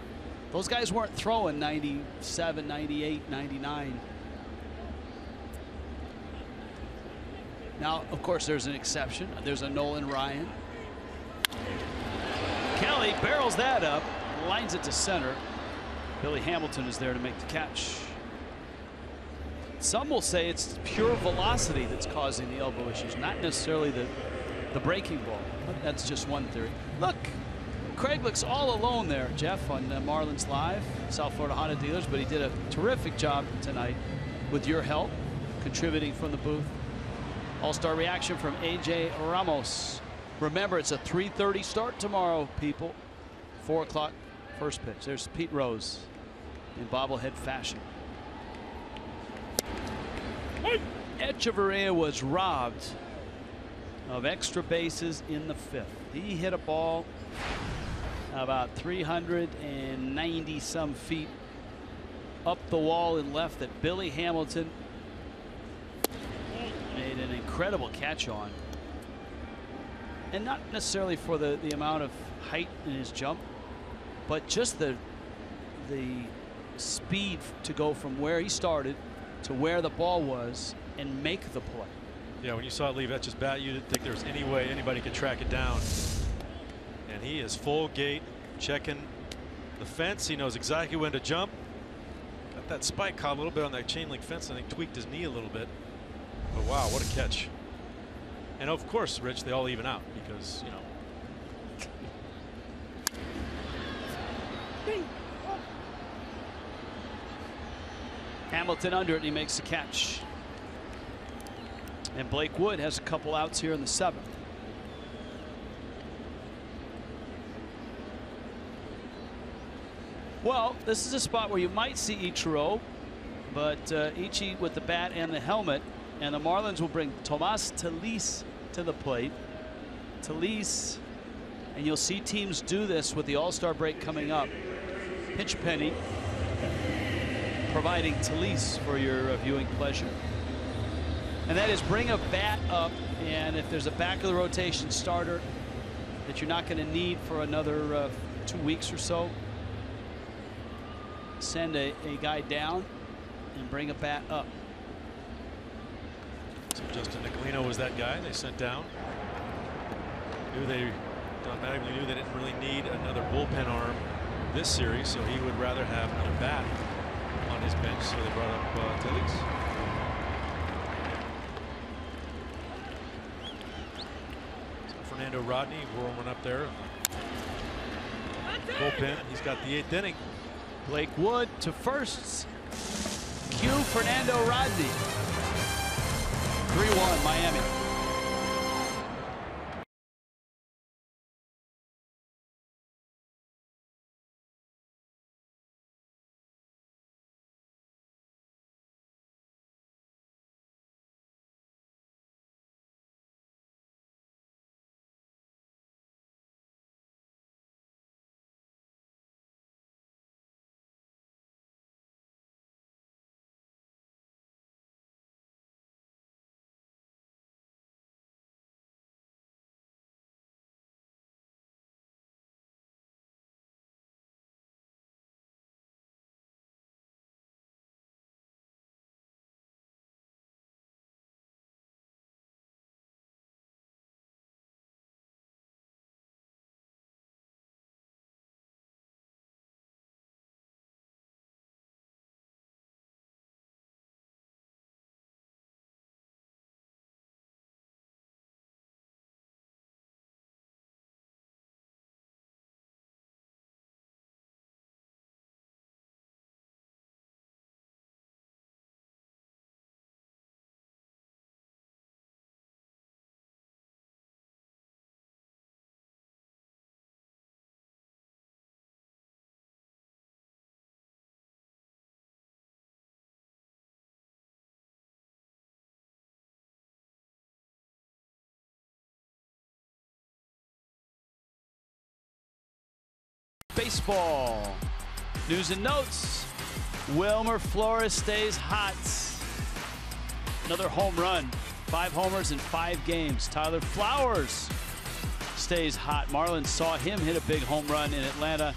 those guys weren't throwing 97, 98, 99. Now, of course, there's an exception. There's a Nolan Ryan. Kelly barrels that up, lines it to center. Billy Hamilton is there to make the catch. Some will say it's pure velocity that's causing the elbow issues, not necessarily the breaking ball. But that's just one theory. Look, Craig looks all alone there, Jeff, on Marlins Live, South Florida Honda dealers, but he did a terrific job tonight with your help, contributing from the booth. All-star reaction from A.J. Ramos. Remember, it's a 3:30 start tomorrow, people. 4 o'clock first pitch. There's Pete Rose in bobblehead fashion. Echeverria was robbed of extra bases in the 5th. He hit a ball about 390 some feet up the wall and left that Billy Hamilton made an incredible catch on. And not necessarily for the amount of height in his jump, but just the speed to go from where he started to where the ball was and make the play. Yeah, when you saw it leave Etch's bat, you didn't think there was any way anybody could track it down. And he is full gate, checking the fence. He knows exactly when to jump. Got that spike caught a little bit on that chain link fence. I think tweaked his knee a little bit. But wow, what a catch. And of course, Rich, they all even out because, you know. Hamilton under it, and he makes the catch. And Blake Wood has a couple outs here in the 7th. Well, this is a spot where you might see Ichiro, but Ichi with the bat and the helmet, and the Marlins will bring Tomas Telis to the plate. Telis, and you'll see teams do this with the All-Star break coming up. Pinch penny, providing Telis for your viewing pleasure. And that is bring a bat up, and if there's a back of the rotation starter that you're not going to need for another 2 weeks or so, send a guy down and bring a bat up. So Justin Nicolino was that guy they sent down. They automatically knew they didn't really need another bullpen arm this series, so he would rather have another bat on his bench, so they brought up Telis. Fernando Rodney warming up there. Bullpen. He's got the 8th inning. Blake Wood to first. Cue Fernando Rodney. 3-1 Miami. baseball. News and notes. Wilmer Flores stays hot. Another home run. 5 homers in 5 games. Tyler Flowers stays hot. Marlins saw him hit a big home run in Atlanta.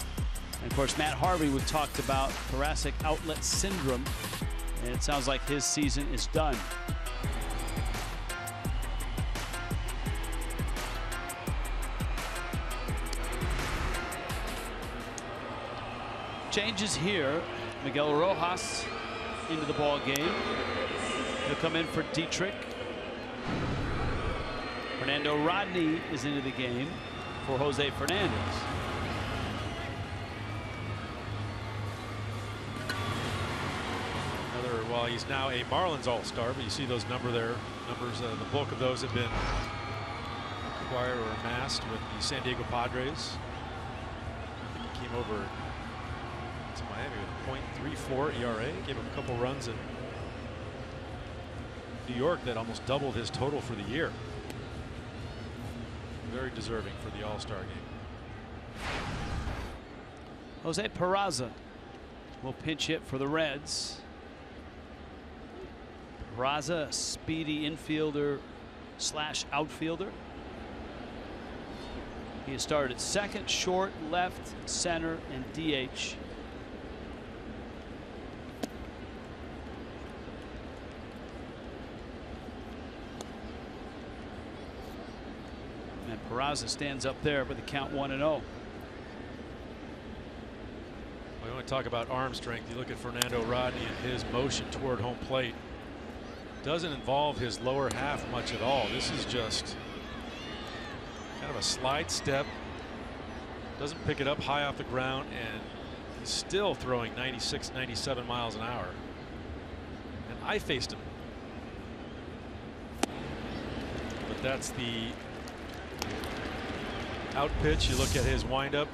And of course, Matt Harvey, we've talked about thoracic outlet syndrome. And it sounds like his season is done. Changes here. Miguel Rojas into the ball game. He'll come in for Dietrich. Fernando Rodney is into the game for Jose Fernandez. Well, he's now a Marlins All-Star, but you see those numbers, the bulk of those have been acquired or amassed with the San Diego Padres. I think he came over to Miami with a .34 ERA, gave him a couple runs in New York that almost doubled his total for the year. Very deserving for the All-Star game. Jose Peraza will pinch hit for the Reds. Peraza, a speedy infielder / outfielder. He has started at second, short, left, center, and DH. And Peraza stands up there with the count 1-0. We want to talk about arm strength. You look at Fernando Rodney and his motion toward home plate. Doesn't involve his lower half much at all. This is just kind of a slide step. Doesn't pick it up high off the ground, and he's still throwing 96, 97 miles an hour. And I faced him. But that's the out pitch. You look at his windup.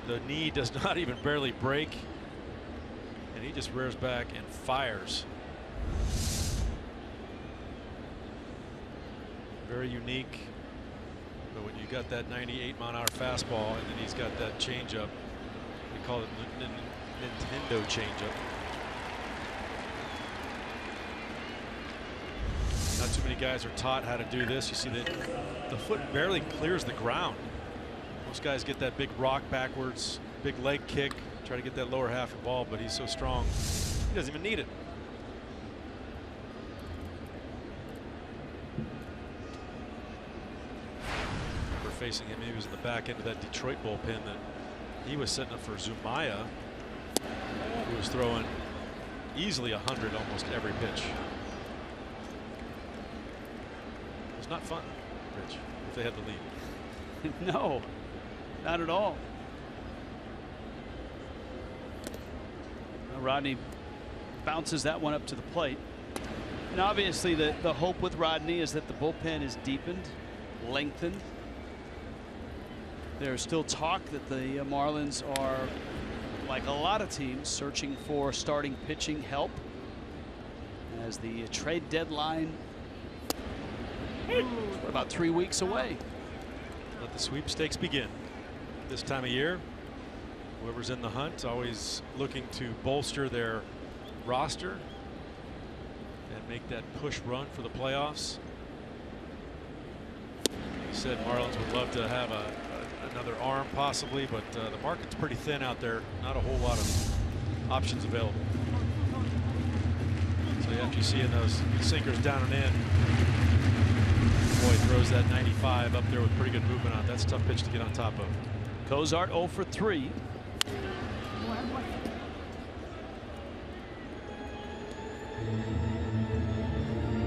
The knee does not even barely break. And he just rears back and fires. Very unique, but when you got that 98-mile-an-hour fastball and then he's got that changeup, we call it Nintendo changeup. Not too many guys are taught how to do this. You see that the foot barely clears the ground. Most guys get that big rock backwards, big leg kick, try to get that lower half of the ball, but he's so strong, he doesn't even need it. Facing him, he was in the back end of that Detroit bullpen that he was setting up for Zumaya, who was throwing easily 100 almost every pitch. It was not fun, Rich, if they had the lead. No, not at all. Rodney bounces that one up to the plate. And obviously the hope with Rodney is that the bullpen is deepened, lengthened. There's still talk that the Marlins are, like a lot of teams, searching for starting pitching help as the trade deadline about 3 weeks away. Let the sweepstakes begin. This time of year, whoever's in the hunt always looking to bolster their roster and make that push run for the playoffs. You said Marlins would love to have another arm possibly, but the market's pretty thin out there. Not a whole lot of options available. So after you see those sinkers down and in, boy, throws that 95 up there with pretty good movement on it. That's a tough pitch to get on top of. Cozart 0 for 3.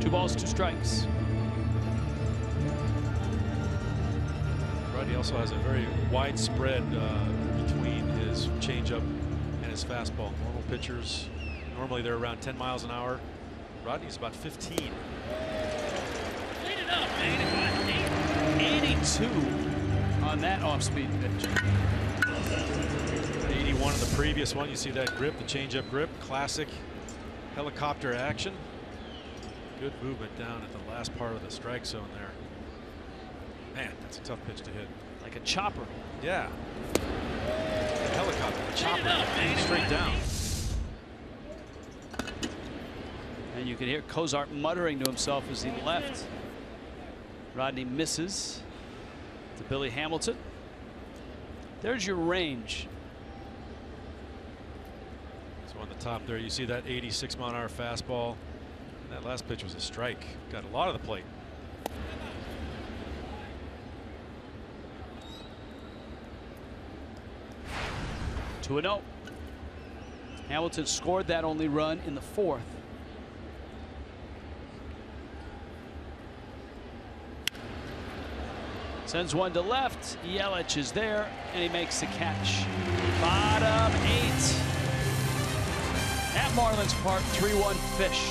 Two balls, 2 strikes. He also has a very wide spread between his changeup and his fastball. Normal pitchers, normally they're around 10 miles an hour. Rodney's about 15. 82 on that off-speed pitch. 81 in the previous one. You see that grip, the changeup grip, classic helicopter action. Good movement down at the last part of the strike zone there. Man, that's a tough pitch to hit. Like a chopper. Yeah. A helicopter, a chopper, straight down. And you can hear COZART muttering to himself as he left. Rodney misses to Billy Hamilton. There's your range. So on the top there, you see that 86-mile-an-hour fastball. And that last pitch was a strike. Got a lot of the plate. Two 2-0. Hamilton scored that only run in the 4th. Sends one to left. Yelich is there, and he makes the catch. Bottom 8 at Marlins Park. 3-1 Fish.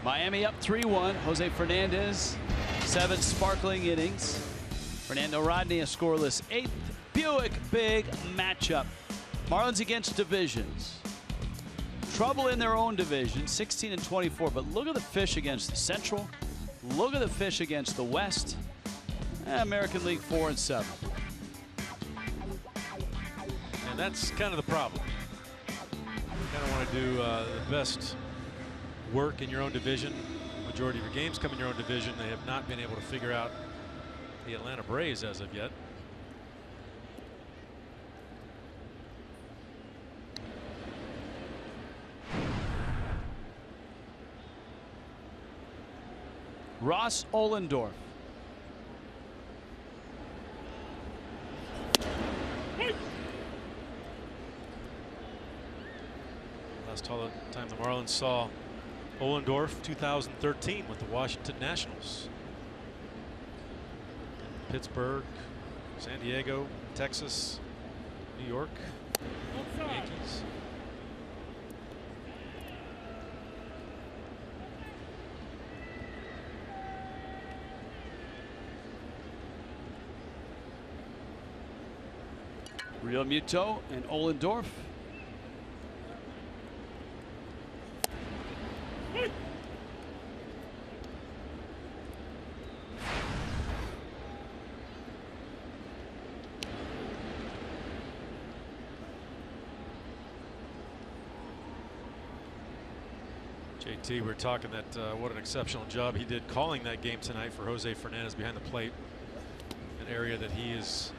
Miami up 3-1. Jose Fernandez, 7 sparkling innings. Fernando Rodney a scoreless 8th. Buick big matchup. Marlins against divisions. Trouble in their own division, 16-24. But look at the Fish against the Central. Look at the Fish against the West. American League 4-7. And that's kind of the problem. You kind of want to do the best work in your own division. Majority of your games come in your own division. They have not been able to figure out the Atlanta Braves as of yet. Ross Ohlendorf. Last time the Marlins saw Ohlendorf, 2013 with the Washington Nationals. Pittsburgh, San Diego, Texas, New York, Yankees. Real Muto and Ohlendorf. JT, we're talking that what an exceptional job he did calling that game tonight for Jose Fernandez behind the plate, an area that he has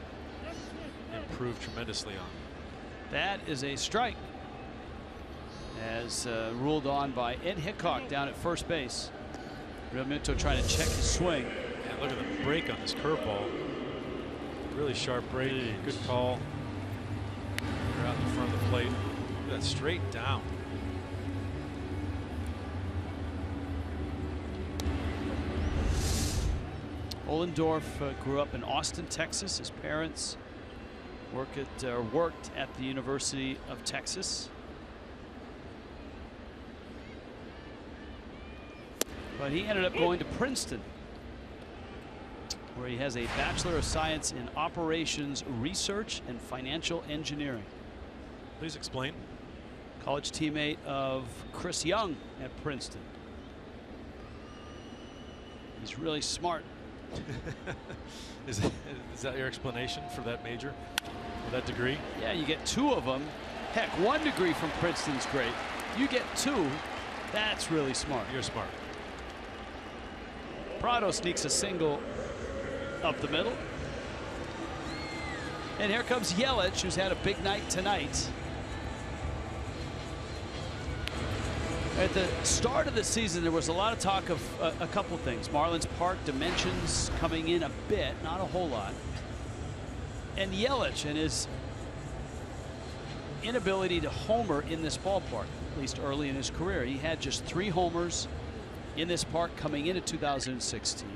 improved tremendously on. That is a strike, as ruled on by Ed Hickok down at first base. Real Muto trying to check his swing. And look at the break on this curveball. Really sharp break. Good call. They're out in front of the plate. Look at that, straight down. Ollendorf grew up in Austin, Texas. His parents worked at the University of Texas. But he ended up going to Princeton, where he has a Bachelor of Science in Operations Research and Financial Engineering. Please explain. College teammate of Chris Young at Princeton. He's really smart. Is that your explanation for that major, for that degree? Yeah, you get 2 of them. Heck, 1 degree from Princeton's great. You get 2, that's really smart. You're smart. PRADO sneaks a single up the middle. And here comes Yelich, who's had a big night tonight. At the start of the season, there was a lot of talk of a couple things. Marlins Park dimensions coming in a bit, not a whole lot. And Yelich and his inability to homer in this ballpark, at least early in his career. He had just 3 homers in this park coming into 2016.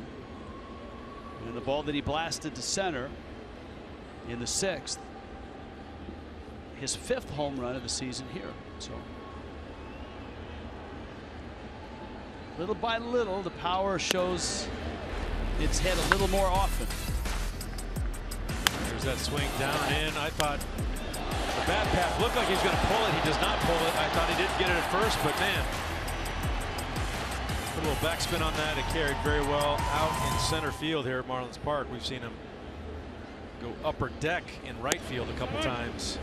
And the ball that he blasted to center in the 6th, his 5th home run of the season here. So little by little, the power shows its head a little more often. There's that swing down and in. I thought the bat path looked like he was going to pull it. He does not pull it. I thought he didn't get it at first, but man, put a little backspin on that. It carried very well out in center field here at Marlins Park. We've seen him go upper deck in right field a couple times.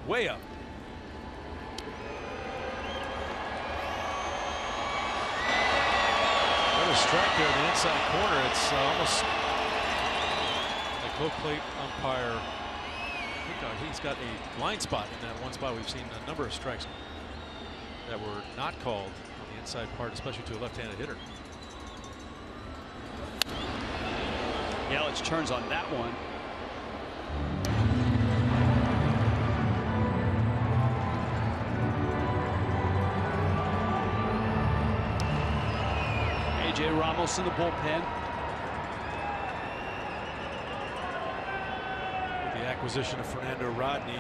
Way up. Strike there in the inside corner. It's almost like home plate umpire. He's got a blind spot in that one spot. We've seen a number of strikes that were not called on the inside part, especially to a left-handed hitter. Yelich turns on that one. Ramos in the bullpen. With the acquisition of Fernando Rodney,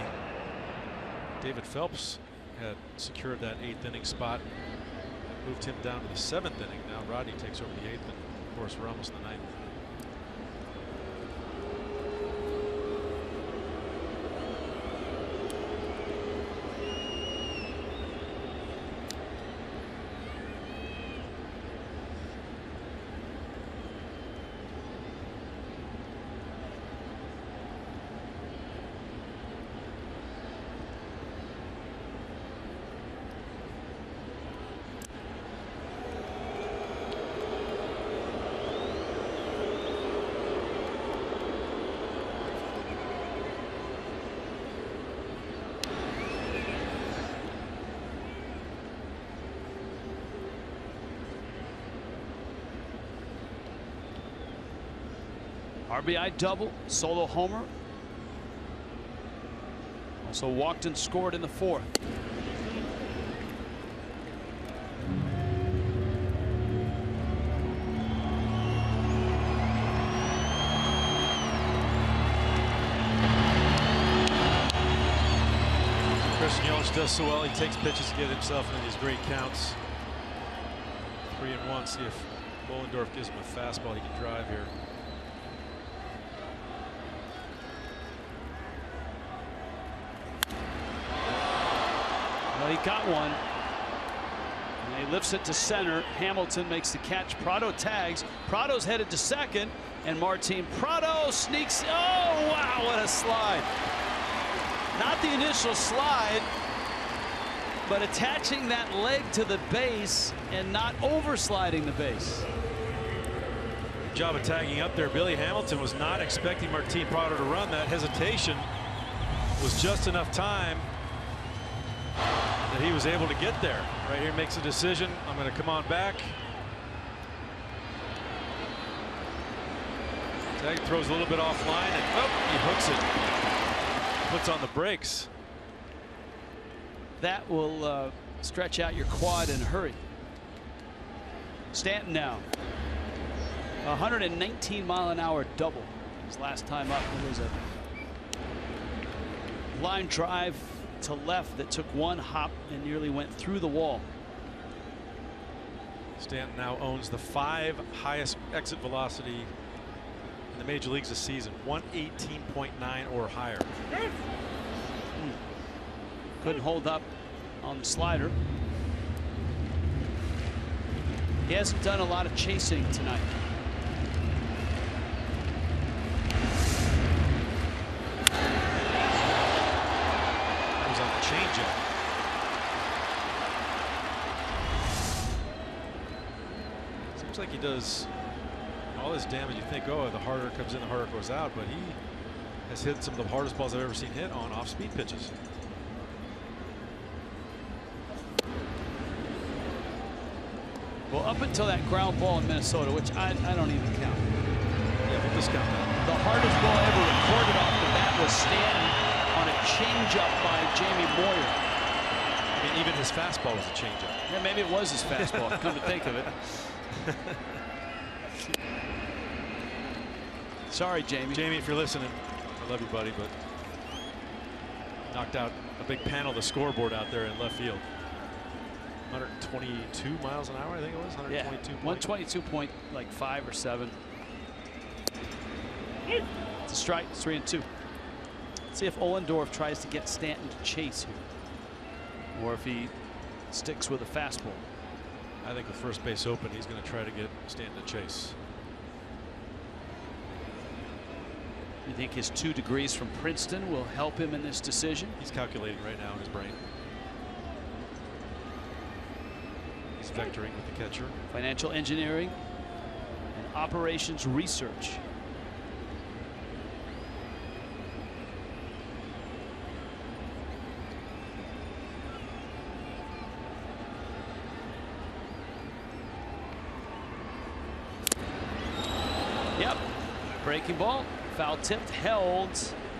David Phelps had secured that 8th inning spot, moved him down to the 7th inning. Now Rodney takes over the 8th, and of course Ramos in the 9th. RBI double, solo homer. Also walked and scored in the 4th. Christian Yelich does so well. He takes pitches to get himself into these great counts. 3-1. See if Ollendorf gives him a fastball he can drive here. Well, he got one. And he lifts it to center. Hamilton makes the catch. PRADO tags. PRADO's headed to second. And Martin PRADO sneaks. Oh, wow, what a slide. Not the initial slide, but attaching that leg to the base and not oversliding the base. Good job of tagging up there. Billy Hamilton was not expecting Martin PRADO to run. That hesitation was just enough time that he was able to get there. Right here makes a decision. I'm going to come on back. Tag throws a little bit offline and he hooks it. Puts on the brakes. That will stretch out your quad in a hurry. Stanton now. 119-mile-an-hour double. His last time up, it was a line drive to left that took one hop and nearly went through the wall. Stanton now owns the 5 highest exit velocity in the major leagues this season, 118.9 or higher. Couldn't hold up on the slider. He hasn't done a lot of chasing tonight. That was on the changeup. Seems like he does all this damage. You think, oh, the harder it comes in, the harder it goes out, but he has hit some of the hardest balls I've ever seen hit on off-speed pitches. Well, up until that ground ball in Minnesota, which I don't even count. Yeah, we'll discount that. The hardest ball ever recorded off the bat was Stanton on a changeup by Jamie Moyer. I mean, even his fastball was a changeup. Yeah, maybe it was his fastball, come to think of it. Sorry, Jamie. Jamie, if you're listening, I love you, buddy, but knocked out a big panel of the scoreboard out there in left field. 122 miles an hour, I think it was. 122. Yeah, 122.5 or 7. It's a strike. 3-2. Let's see if Ohlendorf tries to get Stanton to chase here, or if he sticks with a fastball. I think with first base open, he's going to try to get Stanton to chase. You think his 2 degrees from Princeton will help him in this decision? He's calculating right now in his brain. He's vectoring with the catcher. Financial engineering and operations research. Yep. Breaking ball. Foul tipped, held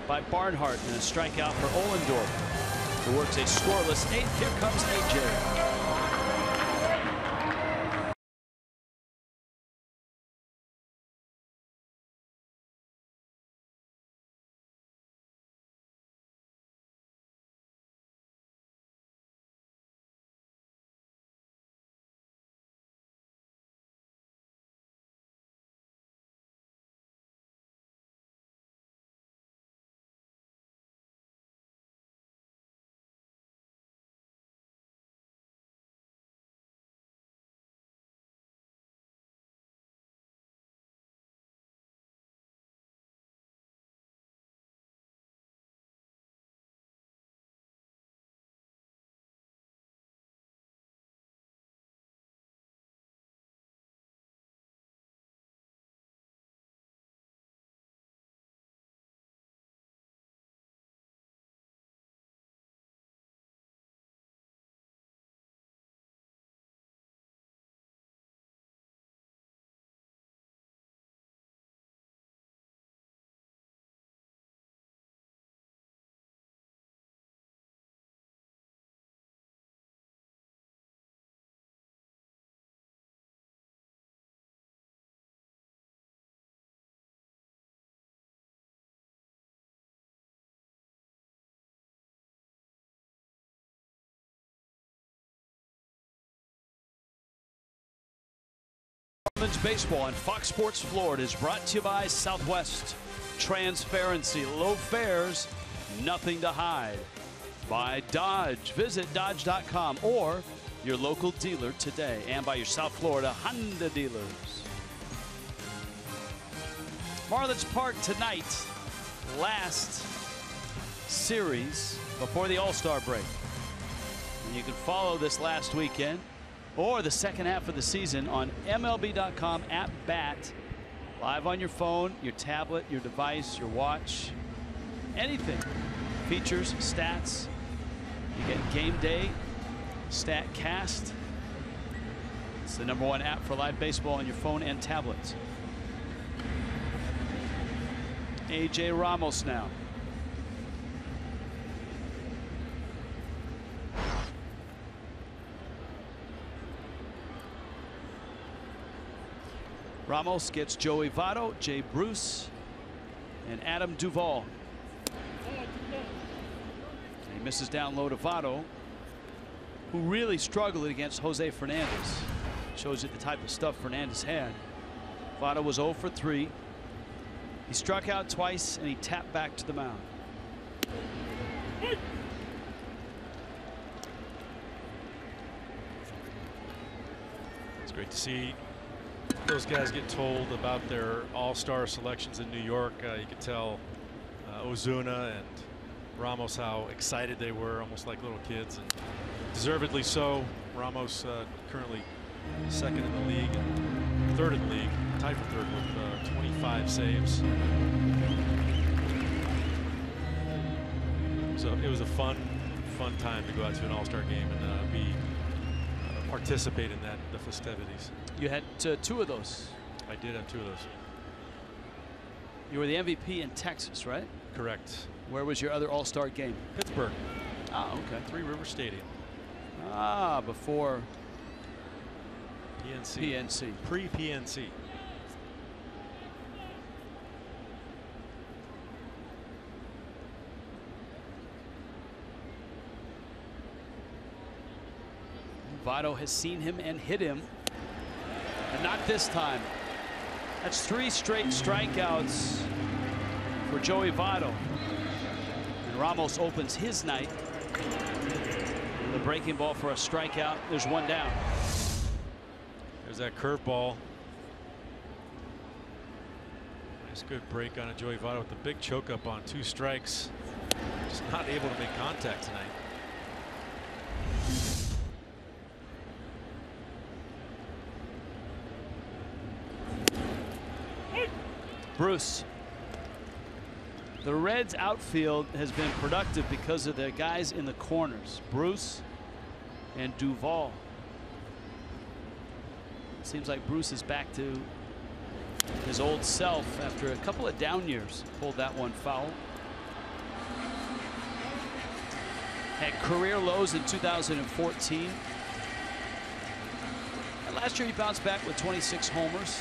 by Barnhart, and a strikeout for Ohlendorf, who works a scoreless 8th. Here comes AJ. Marlins baseball on Fox Sports Florida is brought to you by Southwest. Transparency, low fares, nothing to hide. By Dodge. Visit Dodge.com or your local dealer today, and by your South Florida Honda dealers. Marlins Park tonight, last series before the All-Star break. And you can follow this last weekend or the second half of the season on MLB.com at bat, live on your phone, your tablet, your device, your watch, anything. Features, stats. You get Game Day, StatCast. It's the #1 app for live baseball on your phone and tablets. AJ Ramos now. Ramos gets Joey Votto, Jay Bruce, and Adam Duvall. He misses down low to Votto, who really struggled against Jose Fernandez. Shows you the type of stuff Fernandez had. Votto was 0 for 3. He struck out twice and he tapped back to the mound. It's great to see those guys get told about their all-star selections in New York. You could tell Ozuna and Ramos how excited they were, almost like little kids, and deservedly so. Ramos currently second in the league, and third in the league, tied for third with 25 saves. So it was a fun time to go out to an all-star game and participate in the festivities. You had 2 of those. I did have 2 of those. You were the MVP in Texas, right? Correct. Where was your other all-star game? Pittsburgh. Ah, okay. Three River Stadium. Ah, before PNC. PNC. Pre-PNC. Votto has seen him and hit him, but not this time. That's 3 straight strikeouts for Joey Votto. And Ramos opens his night with a breaking ball for a strikeout. There's 1 down. There's that curveball. Nice good break on a Joey Votto with the big choke up on 2 strikes. Just not able to make contact tonight. Bruce. The Reds outfield has been productive because of their guys in the corners, Bruce and Duvall. Seems like Bruce is back to his old self after a couple of down years. Pulled that one foul. Had career lows in 2014. And last year he bounced back with 26 homers.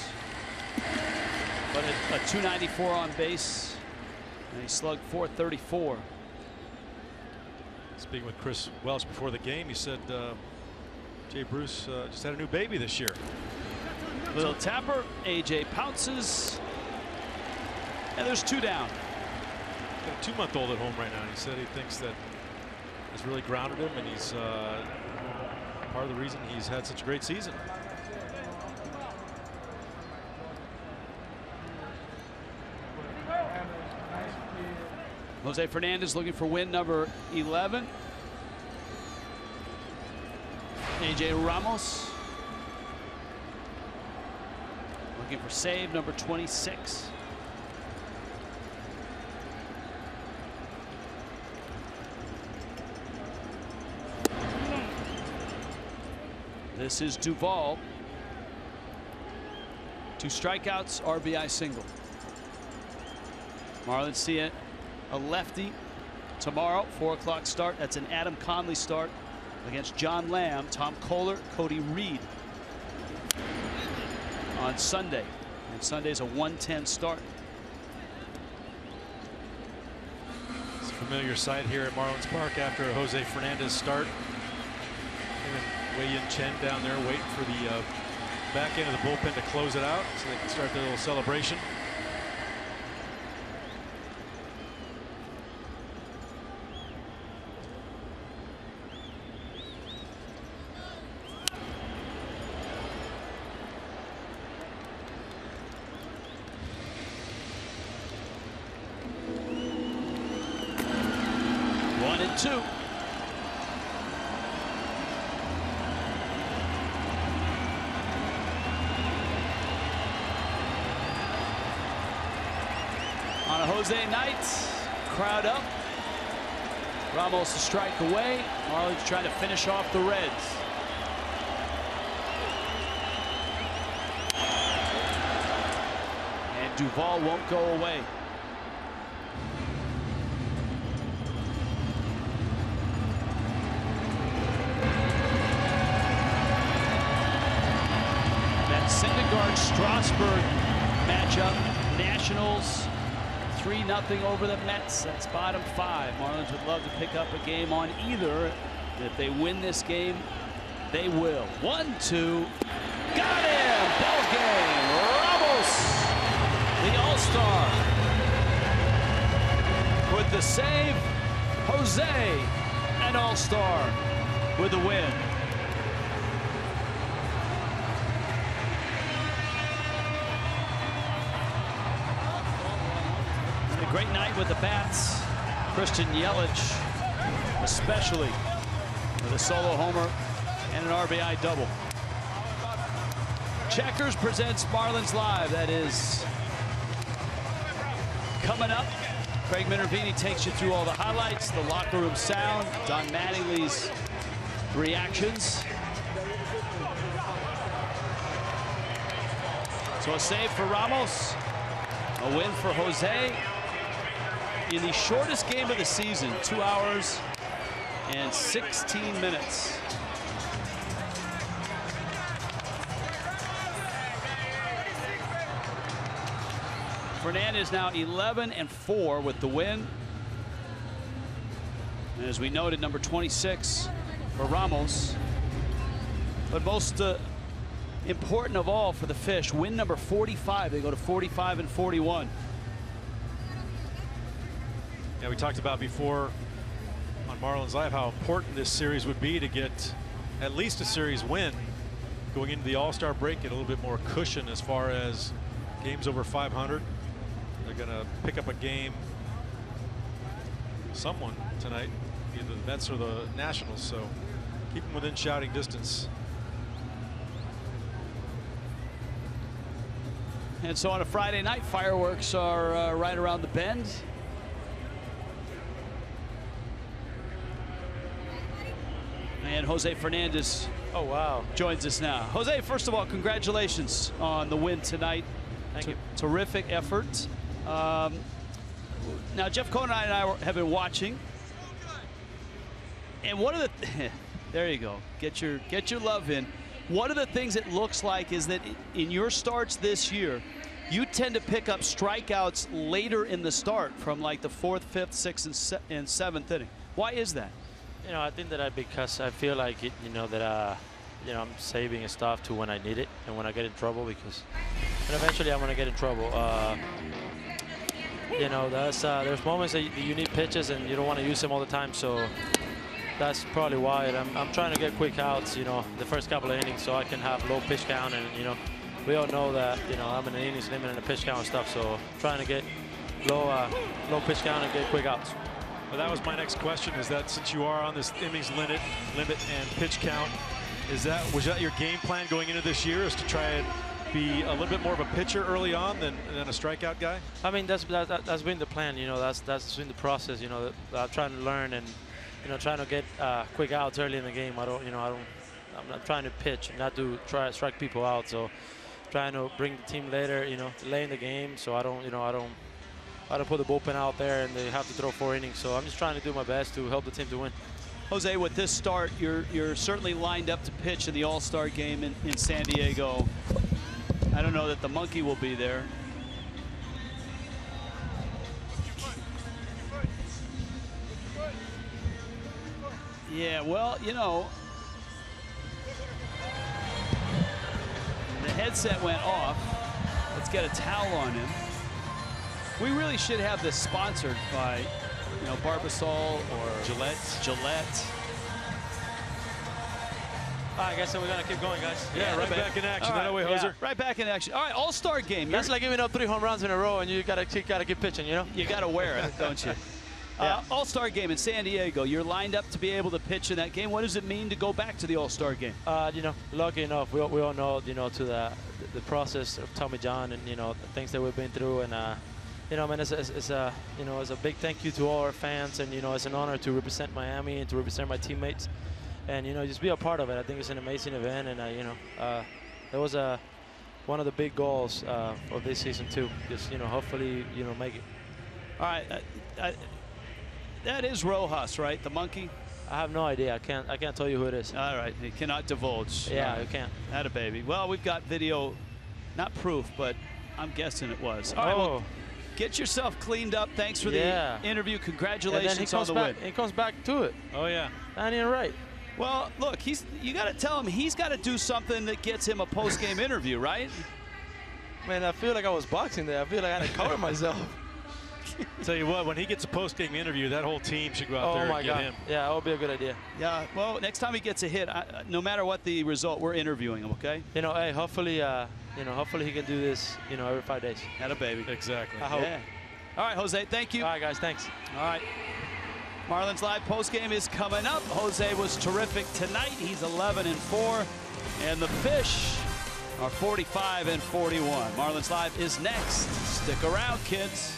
But a 294 on base, and he slugged .434. Speaking with Chris Welch before the game, he said Jay Bruce just had a new baby this year. Little tapper, AJ pounces, and there's 2 down. Got a 2-month-old at home right now. He said he thinks that has really grounded him, and he's part of the reason he's had such a great season. Jose Fernandez looking for win number 11. AJ Ramos looking for save number 26. This is Duvall. 2 strikeouts, RBI single. Marlins see it. A lefty tomorrow, 4 o'clock start. That's an Adam Conley start against John Lamb, Tom Kohler, Cody Reed on Sunday. And Sunday's a 1:10 start. It's a familiar sight here at Marlins Park after a Jose Fernandez start. And Wei Yin Chen down there waiting for the back end of the bullpen to close it out so they can start their little celebration. On a Jose night, crowd up. Ramos a strike away. Marlins trying to finish off the Reds. And Duvall won't go away. Syndergaard-Strasburg matchup. Nationals 3-0 over the Mets. That's bottom 5. Marlins would love to pick up a game on either. If they win this game, they will. 1-2. Got him! Ball game. Ramos, the All-Star. With the save, Jose, an All-Star with the win. A great night with the bats. Christian Yelich, especially with a solo homer and an RBI double. Checkers presents Marlins Live. That is coming up. Craig Minervini takes you through all the highlights, the locker room sound, Don Mattingly's reactions. So a save for Ramos, a win for Jose in the shortest game of the season, 2 hours and 16 minutes. Fernandez now 11-4 with the win. And as we noted, number 26 for Ramos. But most important of all for the Fish, win number 45. They go to 45-41. Yeah, we talked about before on Marlins Live how important this series would be to get at least a series win going into the All-Star break, get a little bit more cushion as far as games over 500. They're going to pick up a game, someone tonight, either the Mets or the Nationals, so keep them within shouting distance. And so on a Friday night, fireworks are right around the bend. And Jose Fernandez joins us now. Jose, first of all, congratulations on the win tonight. Thank you. Terrific effort. Now, Jeff Cohen and I have been watching. And one of the there you go. Get your love in. One of the things it looks like is that in your starts this year, you tend to pick up strikeouts later in the start from like the 4th, 5th, 6th, and 7th inning. Why is that? You know, I think that because I feel like it, you know, that I'm saving stuff to when I need it and when I get in trouble, because and eventually I'm gonna get in trouble. You know, there's moments that you need pitches and you don't want to use them all the time, so that's probably why. And I'm trying to get quick outs, you know, the first couple of innings, so I can have low pitch count. And you know, we all know that, you know, I'm in an innings limit and a pitch count and stuff, so trying to get low pitch count and get quick outs. Well, that was my next question, is that since you are on this innings limit and pitch count, was that your game plan going into this year, is to try and be a little bit more of a pitcher early on than a strikeout guy? I mean, that's been the plan, you know, that's been the process, you know, that I'm trying to learn, and you know, trying to get quick outs early in the game. I'm not trying to pitch and not try to strike people out, so trying to bring the team later, you know, late in the game, so I don't put the bullpen out there and they have to throw 4 innings. So I'm just trying to do my best to help the team to win. Jose, with this start, you're certainly lined up to pitch in the All-Star game in San Diego. I don't know that the monkey will be there. Yeah, well, you know, the headset went off. Let's get a towel on him. We really should have this sponsored by, you know, Barbasol or Gillette. I guess we're going to keep going, guys. Yeah, right back in action. That way, Hoser. Right back in action. All right, All-Star game. That's like giving up 3 home runs in a row, and you gotta keep pitching, you know? You got to wear it, don't you? Yeah. All-Star game in San Diego. You're lined up to be able to pitch in that game. What does it mean to go back to the All-Star game? You know, lucky enough, we all know, you know, to the process of Tommy John and, you know, the things that we've been through. And, you know, I mean, it's a big thank you to all our fans. And, you know, it's an honor to represent Miami and to represent my teammates. And, you know, just be a part of it. I think it's an amazing event. And, you know, that was one of the big goals of this season, too. Just, you know, hopefully, you know, make it. All right. That is Rojas, right? The monkey? I have no idea. I can't tell you who it is. All right, you cannot divulge. Yeah, you can't. Atta baby. Well, we've got video, not proof, but I'm guessing it was. All right, well, get yourself cleaned up. Thanks for the interview. Congratulations on the win. He comes back to it. Oh yeah. That ain't right. Well, look, you got to tell him he's got to do something that gets him a post-game interview, right? Man, I feel like I was boxing there. I feel like I had to cover myself. Tell you what, when he gets a post-game interview, that whole team should go out there and get him. Yeah, that would be a good idea. Yeah, well, next time he gets a hit, no matter what the result, we're interviewing him, okay? You know, hey, hopefully, hopefully he can do this, every 5 days. Atta baby. Exactly. I hope. Yeah. All right, Jose, thank you. All right, guys, thanks. All right. Marlins Live postgame is coming up. Jose was terrific tonight. He's 11-4, and the Fish are 45-41. Marlins Live is next. Stick around, kids.